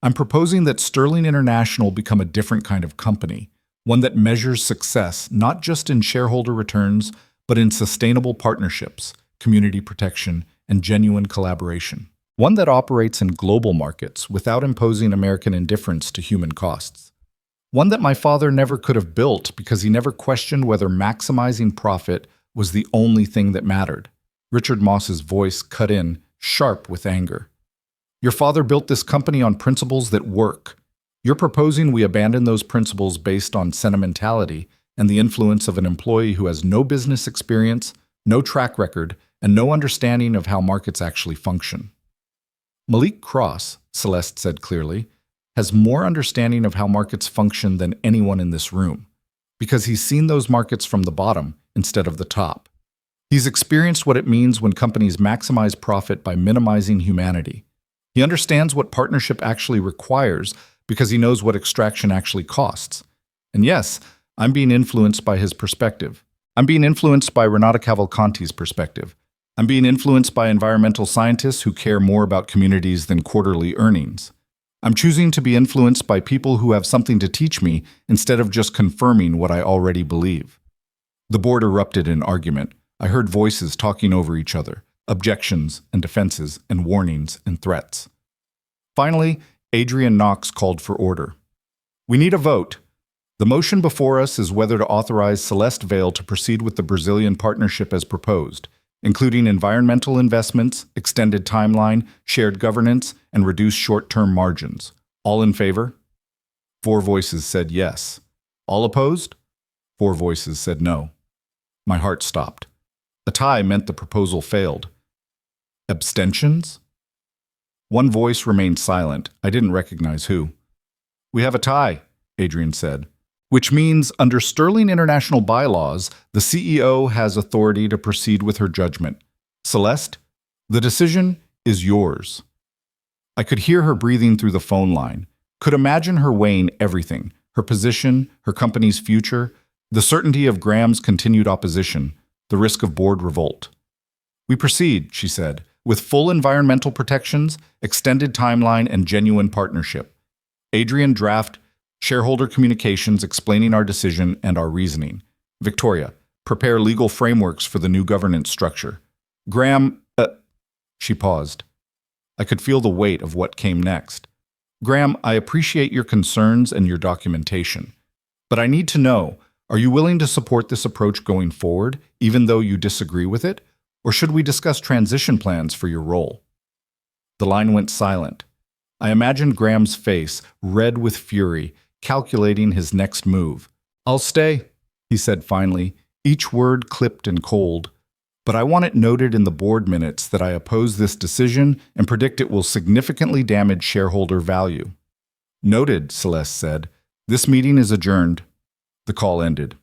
I'm proposing that Sterling International become a different kind of company, one that measures success not just in shareholder returns, but in sustainable partnerships, community protection, and genuine collaboration. One that operates in global markets without imposing American indifference to human costs. One that my father never could have built because he never questioned whether maximizing profit was the only thing that mattered. Richard Moss's voice cut in, sharp with anger. Your father built this company on principles that work. You're proposing we abandon those principles based on sentimentality and the influence of an employee who has no business experience, no track record, and no understanding of how markets actually function. Malik Cross, Celeste said clearly, has more understanding of how markets function than anyone in this room, because he's seen those markets from the bottom instead of the top. He's experienced what it means when companies maximize profit by minimizing humanity. He understands what partnership actually requires because he knows what extraction actually costs. And yes, I'm being influenced by his perspective. I'm being influenced by Renata Cavalcanti's perspective. I'm being influenced by environmental scientists who care more about communities than quarterly earnings. I'm choosing to be influenced by people who have something to teach me instead of just confirming what I already believe. The board erupted in argument. I heard voices talking over each other, objections and defenses and warnings and threats. Finally, Adrian Knox called for order. We need a vote. The motion before us is whether to authorize Celeste Vale to proceed with the Brazilian partnership as proposed, including environmental investments, extended timeline, shared governance, and reduced short-term margins. All in favor? 4 voices said yes. All opposed? 4 voices said no. My heart stopped. A tie meant the proposal failed. Abstentions? 1 voice remained silent. I didn't recognize who. We have a tie, Adrian said. Which means, under Sterling International bylaws, the CEO has authority to proceed with her judgment. Celeste, the decision is yours. I could hear her breathing through the phone line, could imagine her weighing everything, her position, her company's future, the certainty of Graham's continued opposition, the risk of board revolt. We proceed, she said, with full environmental protections, extended timeline, and genuine partnership. Adrian draft shareholder communications explaining our decision and our reasoning. Victoria, prepare legal frameworks for the new governance structure. Graham, she paused. I could feel the weight of what came next. Graham, I appreciate your concerns and your documentation. But I need to know, are you willing to support this approach going forward, even though you disagree with it? Or should we discuss transition plans for your role? The line went silent. I imagined Graham's face, red with fury, calculating his next move. I'll stay, he said finally, each word clipped and cold. But I want it noted in the board minutes that I oppose this decision and predict it will significantly damage shareholder value. Noted, Celeste said. This meeting is adjourned. The call ended.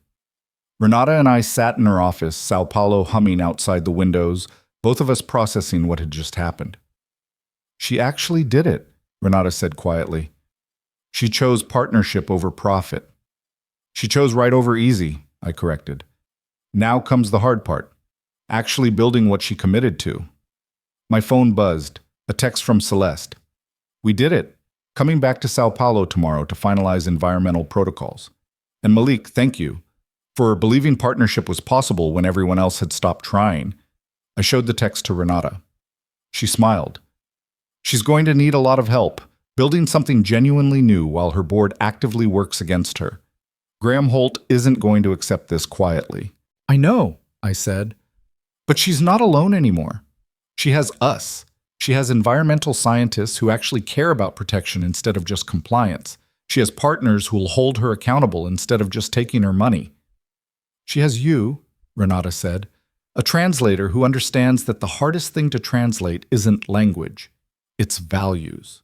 Renata and I sat in her office, Sao Paulo humming outside the windows, both of us processing what had just happened. She actually did it, Renata said quietly. She chose partnership over profit. She chose right over easy, I corrected. Now comes the hard part, actually building what she committed to. My phone buzzed. A text from Celeste. We did it. Coming back to Sao Paulo tomorrow to finalize environmental protocols. And Malik, thank you for believing partnership was possible when everyone else had stopped trying. I showed the text to Renata. She smiled. She's going to need a lot of help, building something genuinely new while her board actively works against her. Graham Holt isn't going to accept this quietly. I know, I said. But she's not alone anymore. She has us. She has environmental scientists who actually care about protection instead of just compliance. She has partners who will hold her accountable instead of just taking her money. She has you, Renata said, a translator who understands that the hardest thing to translate isn't language, it's values.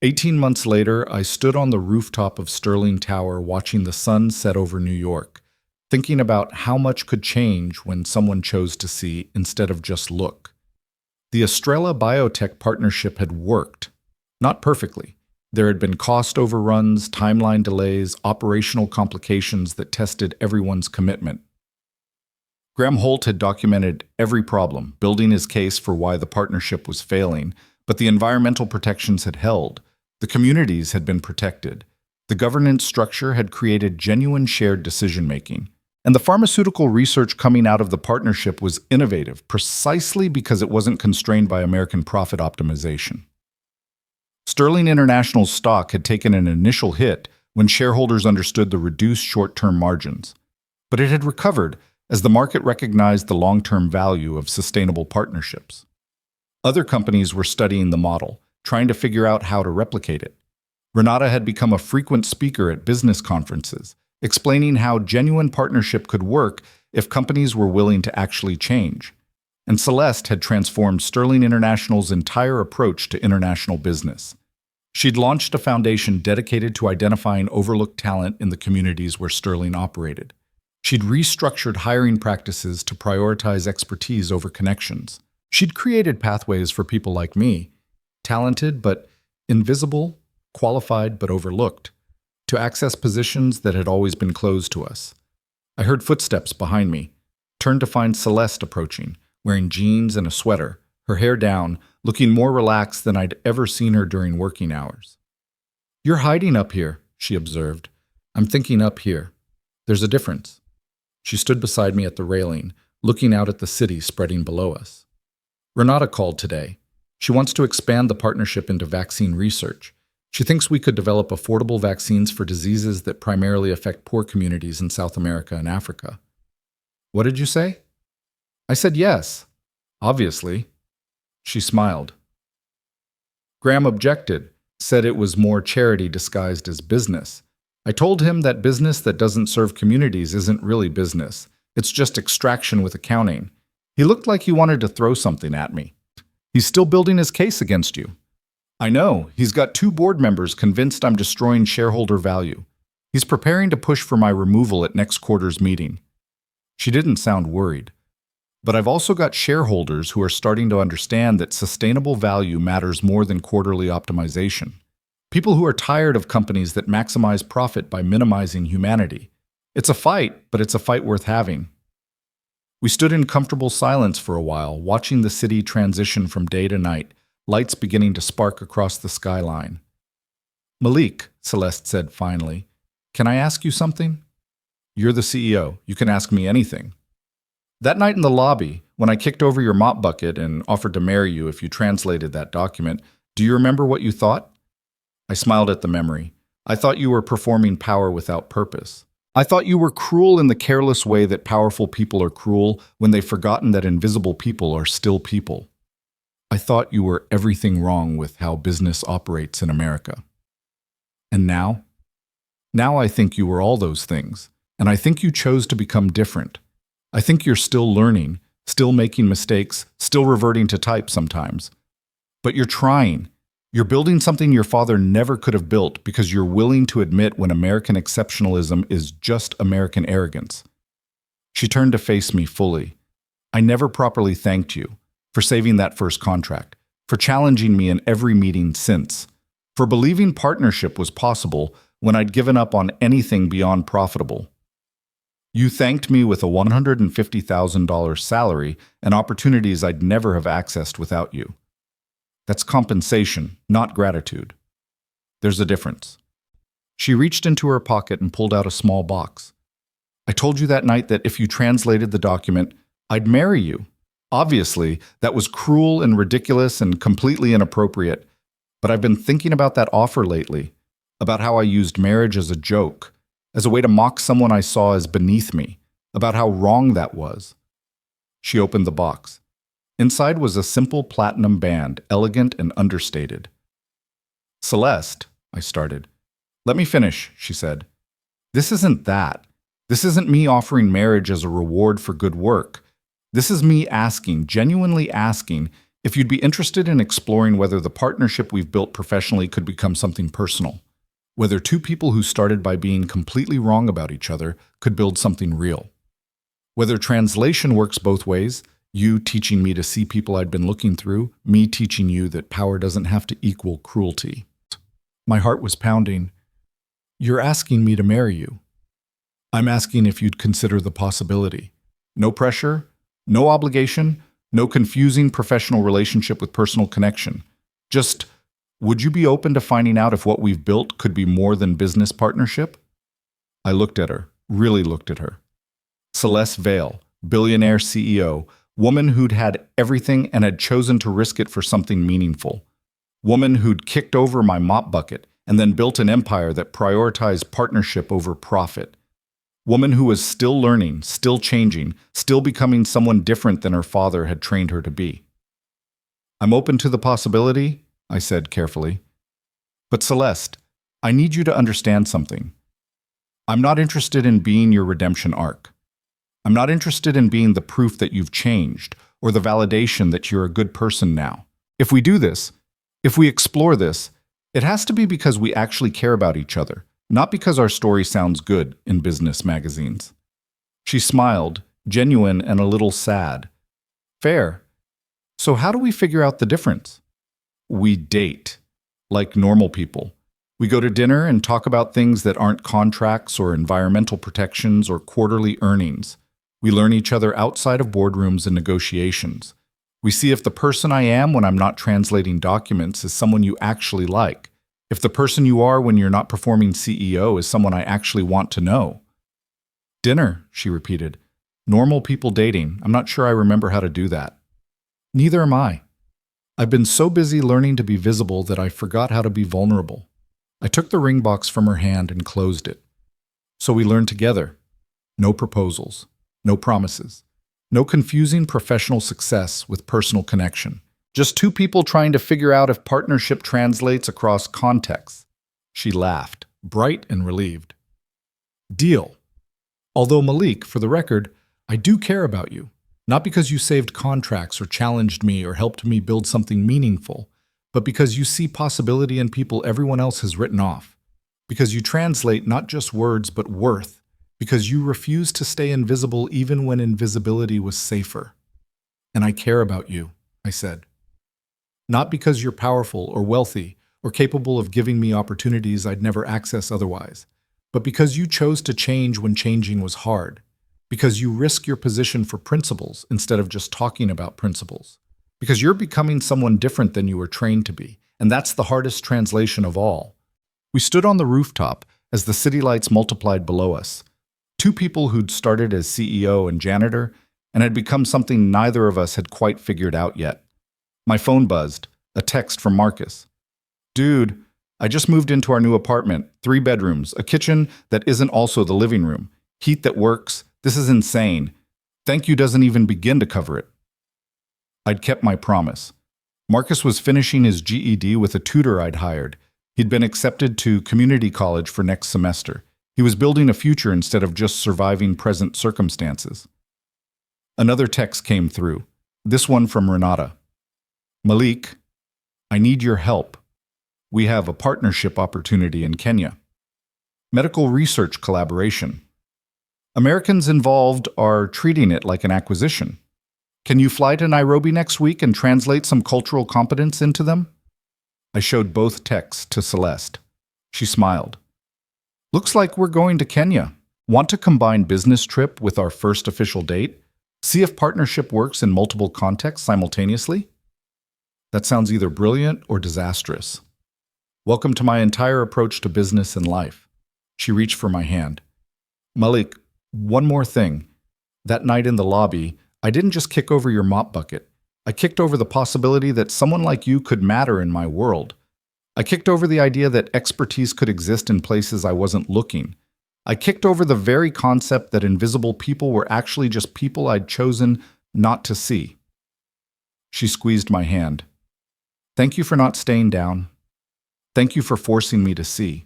18 months later, I stood on the rooftop of Sterling Tower watching the sun set over New York, thinking about how much could change when someone chose to see instead of just look. The Estrella Biotech partnership had worked, not perfectly. There had been cost overruns, timeline delays, operational complications that tested everyone's commitment. Graham Holt had documented every problem, building his case for why the partnership was failing, but the environmental protections had held. The communities had been protected. The governance structure had created genuine shared decision-making. And the pharmaceutical research coming out of the partnership was innovative, precisely because it wasn't constrained by American profit optimization. Sterling International's stock had taken an initial hit when shareholders understood the reduced short-term margins. But it had recovered as the market recognized the long-term value of sustainable partnerships. Other companies were studying the model, trying to figure out how to replicate it. Renata had become a frequent speaker at business conferences, explaining how genuine partnership could work if companies were willing to actually change. And Celeste had transformed Sterling International's entire approach to international business. She'd launched a foundation dedicated to identifying overlooked talent in the communities where Sterling operated. She'd restructured hiring practices to prioritize expertise over connections. She'd created pathways for people like me, talented but invisible, qualified but overlooked, to access positions that had always been closed to us. I heard footsteps behind me, turned to find Celeste approaching, wearing jeans and a sweater, her hair down, looking more relaxed than I'd ever seen her during working hours. You're hiding up here, she observed. I'm thinking up here. There's a difference. She stood beside me at the railing, looking out at the city spreading below us. Renata called today. She wants to expand the partnership into vaccine research. She thinks we could develop affordable vaccines for diseases that primarily affect poor communities in South America and Africa. What did you say? I said yes. Obviously. She smiled. Graham objected, said it was more charity disguised as business. I told him that business that doesn't serve communities isn't really business. It's just extraction with accounting. He looked like he wanted to throw something at me. He's still building his case against you. I know. He's got 2 board members convinced I'm destroying shareholder value. He's preparing to push for my removal at next quarter's meeting. She didn't sound worried. But I've also got shareholders who are starting to understand that sustainable value matters more than quarterly optimization. People who are tired of companies that maximize profit by minimizing humanity. It's a fight, but it's a fight worth having. We stood in comfortable silence for a while, watching the city transition from day to night, lights beginning to spark across the skyline. Malik, Celeste said finally, can I ask you something? You're the CEO. You can ask me anything. That night in the lobby, when I kicked over your mop bucket and offered to marry you if you translated that document, do you remember what you thought? I smiled at the memory. I thought you were performing power without purpose. I thought you were cruel in the careless way that powerful people are cruel when they've forgotten that invisible people are still people. I thought you were everything wrong with how business operates in America. And now? Now I think you were all those things, and I think you chose to become different. I think you're still learning, still making mistakes, still reverting to type sometimes. But you're trying. You're building something your father never could have built because you're willing to admit when American exceptionalism is just American arrogance. She turned to face me fully. I never properly thanked you for saving that first contract, for challenging me in every meeting since, for believing partnership was possible when I'd given up on anything beyond profitable. You thanked me with a $150,000 salary and opportunities I'd never have accessed without you. That's compensation, not gratitude. There's a difference. She reached into her pocket and pulled out a small box. I told you that night that if you translated the document, I'd marry you. Obviously, that was cruel and ridiculous and completely inappropriate, but I've been thinking about that offer lately, about how I used marriage as a joke, as a way to mock someone I saw as beneath me, about how wrong that was. She opened the box. Inside was a simple platinum band, elegant and understated. Celeste, I started. Let me finish, she said. This isn't that. This isn't me offering marriage as a reward for good work. This is me asking, genuinely asking, if you'd be interested in exploring whether the partnership we've built professionally could become something personal. Whether two people who started by being completely wrong about each other could build something real. Whether translation works both ways, you teaching me to see people I'd been looking through, me teaching you that power doesn't have to equal cruelty. My heart was pounding. You're asking me to marry you. I'm asking if you'd consider the possibility. No pressure, no obligation, no confusing professional relationship with personal connection. Just, would you be open to finding out if what we've built could be more than business partnership? I looked at her, really looked at her. Celeste Vale, billionaire CEO, woman who'd had everything and had chosen to risk it for something meaningful. Woman who'd kicked over my mop bucket and then built an empire that prioritized partnership over profit. Woman who was still learning, still changing, still becoming someone different than her father had trained her to be. I'm open to the possibility, I said carefully. But Celeste, I need you to understand something. I'm not interested in being your redemption arc. I'm not interested in being the proof that you've changed or the validation that you're a good person now. If we do this, if we explore this, it has to be because we actually care about each other, not because our story sounds good in business magazines. She smiled, genuine and a little sad. Fair. So how do we figure out the difference? We date, like normal people. We go to dinner and talk about things that aren't contracts or environmental protections or quarterly earnings. We learn each other outside of boardrooms and negotiations. We see if the person I am when I'm not translating documents is someone you actually like. If the person you are when you're not performing CEO is someone I actually want to know. Dinner, she repeated. Normal people dating. I'm not sure I remember how to do that. Neither am I. I've been so busy learning to be visible that I forgot how to be vulnerable. I took the ring box from her hand and closed it. So we learned together. No proposals. No promises. No confusing professional success with personal connection. Just two people trying to figure out if partnership translates across contexts. She laughed, bright and relieved. Deal. Although Malik, for the record, I do care about you. Not because you saved contracts or challenged me or helped me build something meaningful, but because you see possibility in people everyone else has written off. Because you translate not just words but worth. Because you refuse to stay invisible even when invisibility was safer. And I care about you, I said. Not because you're powerful or wealthy or capable of giving me opportunities I'd never access otherwise, but because you chose to change when changing was hard. Because you risk your position for principles instead of just talking about principles. Because you're becoming someone different than you were trained to be, and that's the hardest translation of all. We stood on the rooftop as the city lights multiplied below us. Two people who'd started as CEO and janitor and had become something neither of us had quite figured out yet. My phone buzzed, a text from Marcus. Dude, I just moved into our new apartment, 3 bedrooms, a kitchen that isn't also the living room, heat that works. This is insane. Thank you doesn't even begin to cover it. I'd kept my promise. Marcus was finishing his GED with a tutor I'd hired. He'd been accepted to community college for next semester. He was building a future instead of just surviving present circumstances. Another text came through, this one from Renata. Malik, I need your help. We have a partnership opportunity in Kenya. Medical research collaboration. Americans involved are treating it like an acquisition. Can you fly to Nairobi next week and translate some cultural competence into them? I showed both texts to Celeste. She smiled. Looks like we're going to Kenya. Want to combine business trip with our first official date? See if partnership works in multiple contexts simultaneously? That sounds either brilliant or disastrous. Welcome to my entire approach to business and life. She reached for my hand. Malik, one more thing. That night in the lobby, I didn't just kick over your mop bucket. I kicked over the possibility that someone like you could matter in my world. I kicked over the idea that expertise could exist in places I wasn't looking. I kicked over the very concept that invisible people were actually just people I'd chosen not to see. She squeezed my hand. Thank you for not staying down. Thank you for forcing me to see.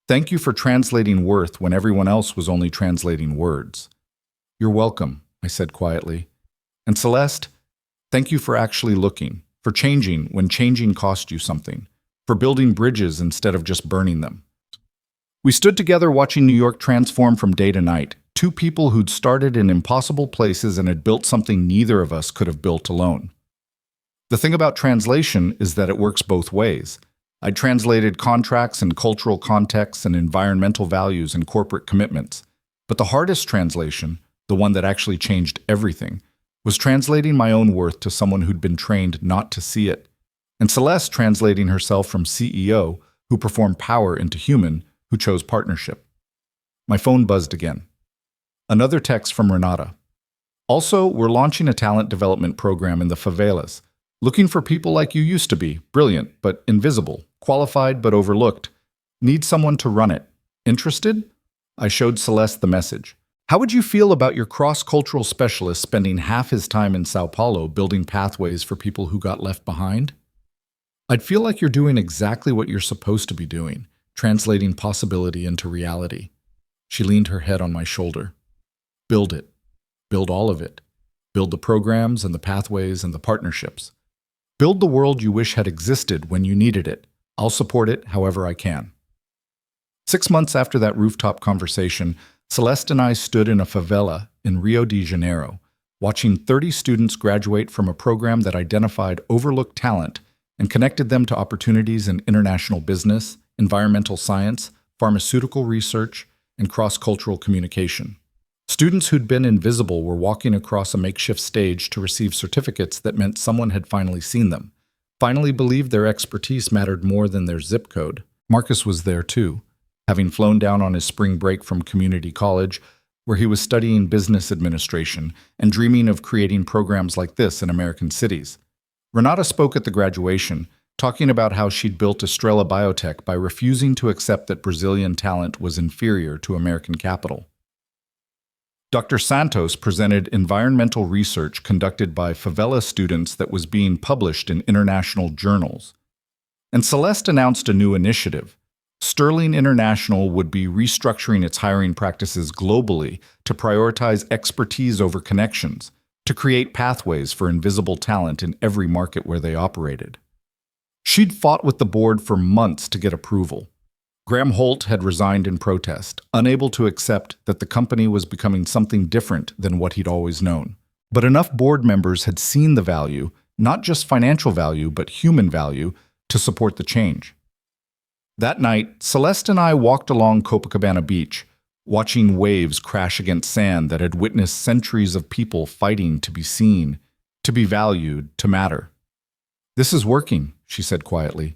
Thank you for translating worth when everyone else was only translating words. You're welcome, I said quietly. And Celeste, thank you for actually looking, for changing when changing cost you something, for building bridges instead of just burning them. We stood together watching New York transform from day to night, two people who'd started in impossible places and had built something neither of us could have built alone. The thing about translation is that it works both ways. I translated contracts and cultural contexts and environmental values and corporate commitments. But the hardest translation, the one that actually changed everything, was translating my own worth to someone who'd been trained not to see it. And Celeste translating herself from CEO, who performed power, into human, who chose partnership. My phone buzzed again. Another text from Renata. Also, we're launching a talent development program in the favelas, looking for people like you used to be, brilliant but invisible, qualified but overlooked. Need someone to run it. Interested? I showed Celeste the message. How would you feel about your cross-cultural specialist spending half his time in Sao Paulo building pathways for people who got left behind? I'd feel like you're doing exactly what you're supposed to be doing, translating possibility into reality. She leaned her head on my shoulder. Build it. Build all of it. Build the programs and the pathways and the partnerships. Build the world you wish had existed when you needed it. I'll support it however I can. 6 months after that rooftop conversation, Celeste and I stood in a favela in Rio de Janeiro, watching 30 students graduate from a program that identified overlooked talent and connected them to opportunities in international business, environmental science, pharmaceutical research, and cross-cultural communication. Students who'd been invisible were walking across a makeshift stage to receive certificates that meant someone had finally seen them, finally believed their expertise mattered more than their zip code. Marcus was there too, having flown down on his spring break from community college, where he was studying business administration and dreaming of creating programs like this in American cities. Renata spoke at the graduation, talking about how she'd built Estrella Biotech by refusing to accept that Brazilian talent was inferior to American capital. Dr. Santos presented environmental research conducted by favela students that was being published in international journals. And Celeste announced a new initiative. Sterling International would be restructuring its hiring practices globally to prioritize expertise over connections, to create pathways for invisible talent in every market where they operated. She'd fought with the board for months to get approval. Graham Holt had resigned in protest, unable to accept that the company was becoming something different than what he'd always known. But enough board members had seen the value, not just financial value, but human value, to support the change. That night, Celeste and I walked along Copacabana Beach, watching waves crash against sand that had witnessed centuries of people fighting to be seen, to be valued, to matter. "This is working," she said quietly.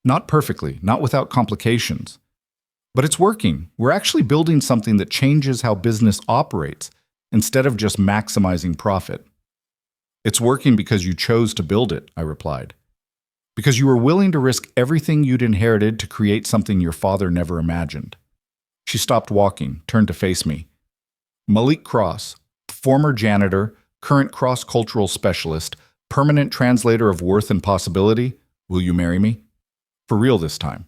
"Not perfectly, not without complications. But it's working. We're actually building something that changes how business operates, instead of just maximizing profit." "It's working because you chose to build it," I replied. "Because you were willing to risk everything you'd inherited to create something your father never imagined." She stopped walking, turned to face me. "Malik Cross, former janitor, current cross-cultural specialist, permanent translator of worth and possibility, will you marry me? For real this time.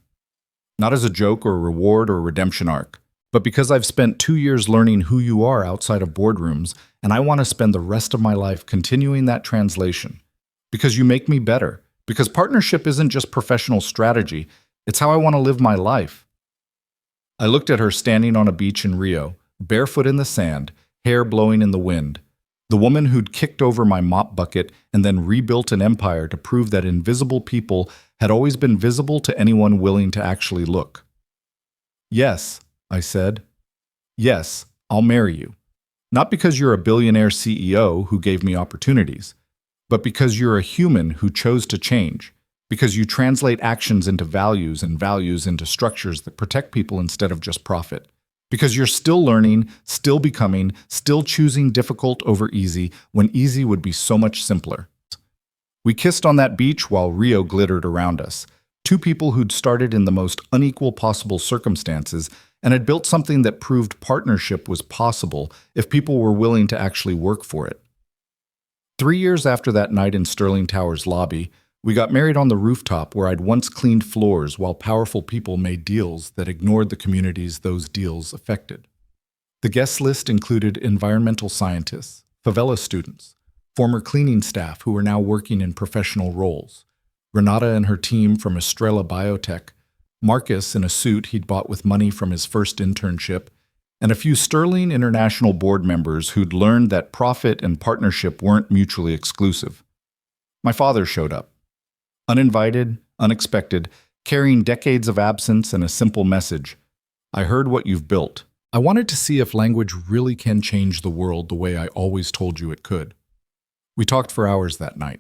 Not as a joke or a reward or a redemption arc, but because I've spent 2 years learning who you are outside of boardrooms, and I want to spend the rest of my life continuing that translation. Because you make me better. Because partnership isn't just professional strategy, it's how I want to live my life." I looked at her standing on a beach in Rio, barefoot in the sand, hair blowing in the wind. The woman who'd kicked over my mop bucket and then rebuilt an empire to prove that invisible people had always been visible to anyone willing to actually look. "Yes," I said. Yes, I'll marry you. Not because you're a billionaire CEO who gave me opportunities, but because you're a human who chose to change, because you translate actions into values and values into structures that protect people instead of just profit. Because you're still learning, still becoming, still choosing difficult over easy when easy would be so much simpler. We kissed on that beach while Rio glittered around us. Two people who'd started in the most unequal possible circumstances and had built something that proved partnership was possible if people were willing to actually work for it. 3 years after that night in Sterling Tower's lobby, we got married on the rooftop where I'd once cleaned floors while powerful people made deals that ignored the communities those deals affected. The guest list included environmental scientists, favela students, former cleaning staff who were now working in professional roles, Renata and her team from Estrella Biotech, Marcus in a suit he'd bought with money from his first internship, and a few Sterling International board members who'd learned that profit and partnership weren't mutually exclusive. My father showed up. Uninvited, unexpected, carrying decades of absence and a simple message. I heard what you've built. I wanted to see if language really can change the world the way I always told you it could. We talked for hours that night.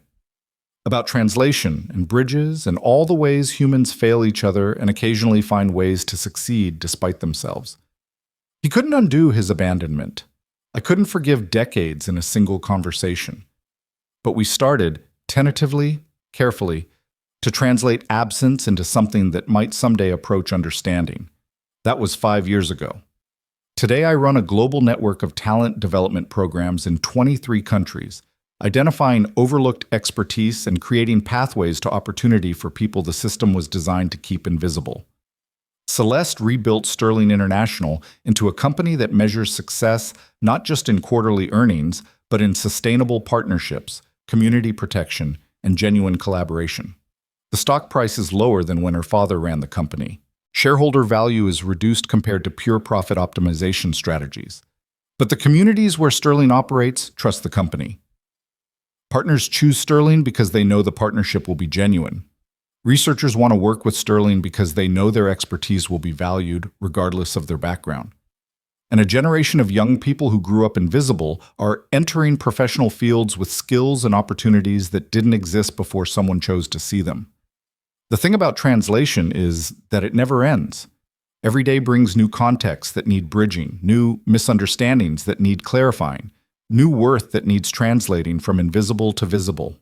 About translation and bridges and all the ways humans fail each other and occasionally find ways to succeed despite themselves. He couldn't undo his abandonment. I couldn't forgive decades in a single conversation. But we started, tentatively, carefully, to translate absence into something that might someday approach understanding. That was 5 years ago. Today I run a global network of talent development programs in 23 countries, identifying overlooked expertise and creating pathways to opportunity for people the system was designed to keep invisible. Celeste rebuilt Sterling International into a company that measures success not just in quarterly earnings, but in sustainable partnerships, community protection, and genuine collaboration. The stock price is lower than when her father ran the company. Shareholder value is reduced compared to pure profit optimization strategies. But the communities where Sterling operates trust the company. Partners choose Sterling because they know the partnership will be genuine. Researchers want to work with Sterling because they know their expertise will be valued regardless of their background. And a generation of young people who grew up invisible are entering professional fields with skills and opportunities that didn't exist before someone chose to see them. The thing about translation is that it never ends. Every day brings new contexts that need bridging, new misunderstandings that need clarifying, new worth that needs translating from invisible to visible.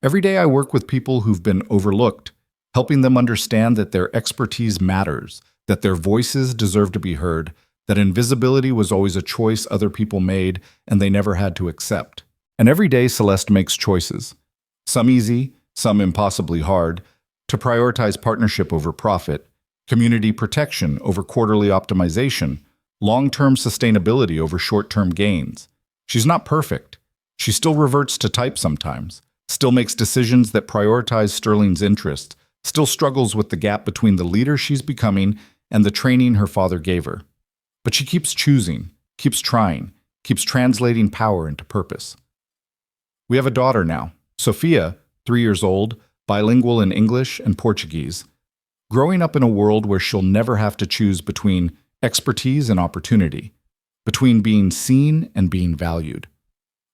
Every day I work with people who've been overlooked, helping them understand that their expertise matters, that their voices deserve to be heard, that invisibility was always a choice other people made and they never had to accept. And every day Celeste makes choices, some easy, some impossibly hard, to prioritize partnership over profit, community protection over quarterly optimization, long-term sustainability over short-term gains. She's not perfect. She still reverts to type sometimes, still makes decisions that prioritize Sterling's interests, still struggles with the gap between the leader she's becoming and the training her father gave her. But she keeps choosing, keeps trying, keeps translating power into purpose. We have a daughter now, Sophia, 3 years old, bilingual in English and Portuguese, growing up in a world where she'll never have to choose between expertise and opportunity, between being seen and being valued.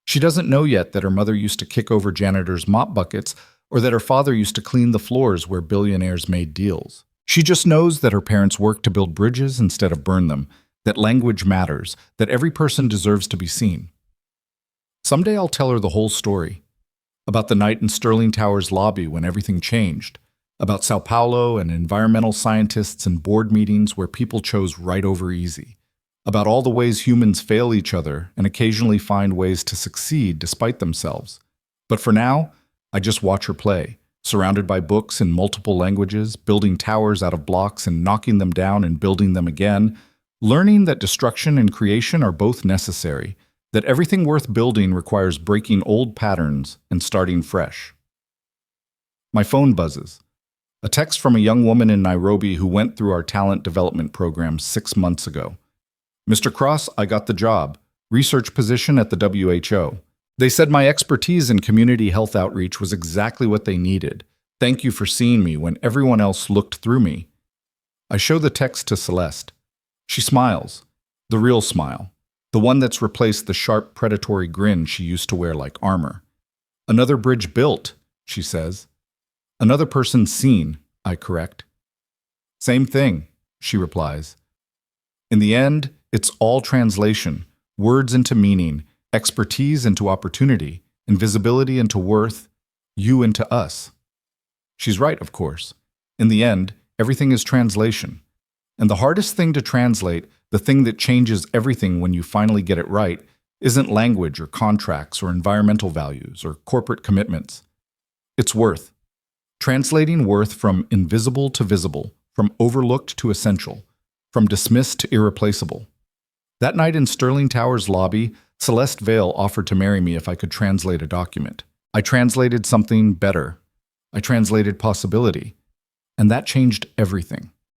She doesn't know yet that her mother used to kick over janitors' mop buckets or that her father used to clean the floors where billionaires made deals. She just knows that her parents worked to build bridges instead of burn them, that language matters, that every person deserves to be seen. Someday I'll tell her the whole story. About the night in Sterling Tower's lobby when everything changed, about Sao Paulo and environmental scientists and board meetings where people chose right over easy, about all the ways humans fail each other and occasionally find ways to succeed despite themselves. But for now, I just watch her play, surrounded by books in multiple languages, building towers out of blocks and knocking them down and building them again, learning that destruction and creation are both necessary, that everything worth building requires breaking old patterns and starting fresh. My phone buzzes. A text from a young woman in Nairobi who went through our talent development program 6 months ago. Mr. Cross, I got the job. Research position at the WHO. They said my expertise in community health outreach was exactly what they needed. Thank you for seeing me when everyone else looked through me. I show the text to Celeste. She smiles, The real smile. The one that's replaced the sharp, predatory grin she used to wear like armor. Another bridge built, she says. Another person seen, I correct. Same thing, she replies. In the end, it's all translation, words into meaning, expertise into opportunity, invisibility into worth, you into us. She's right, of course. In the end, everything is translation. And the hardest thing to translate, the thing that changes everything when you finally get it right, isn't language or contracts or environmental values or corporate commitments. It's worth. Translating worth from invisible to visible, from overlooked to essential, from dismissed to irreplaceable. That night in Sterling Tower's lobby, Celeste Vale offered to marry me if I could translate a document. I translated something better. I translated possibility. And that changed everything.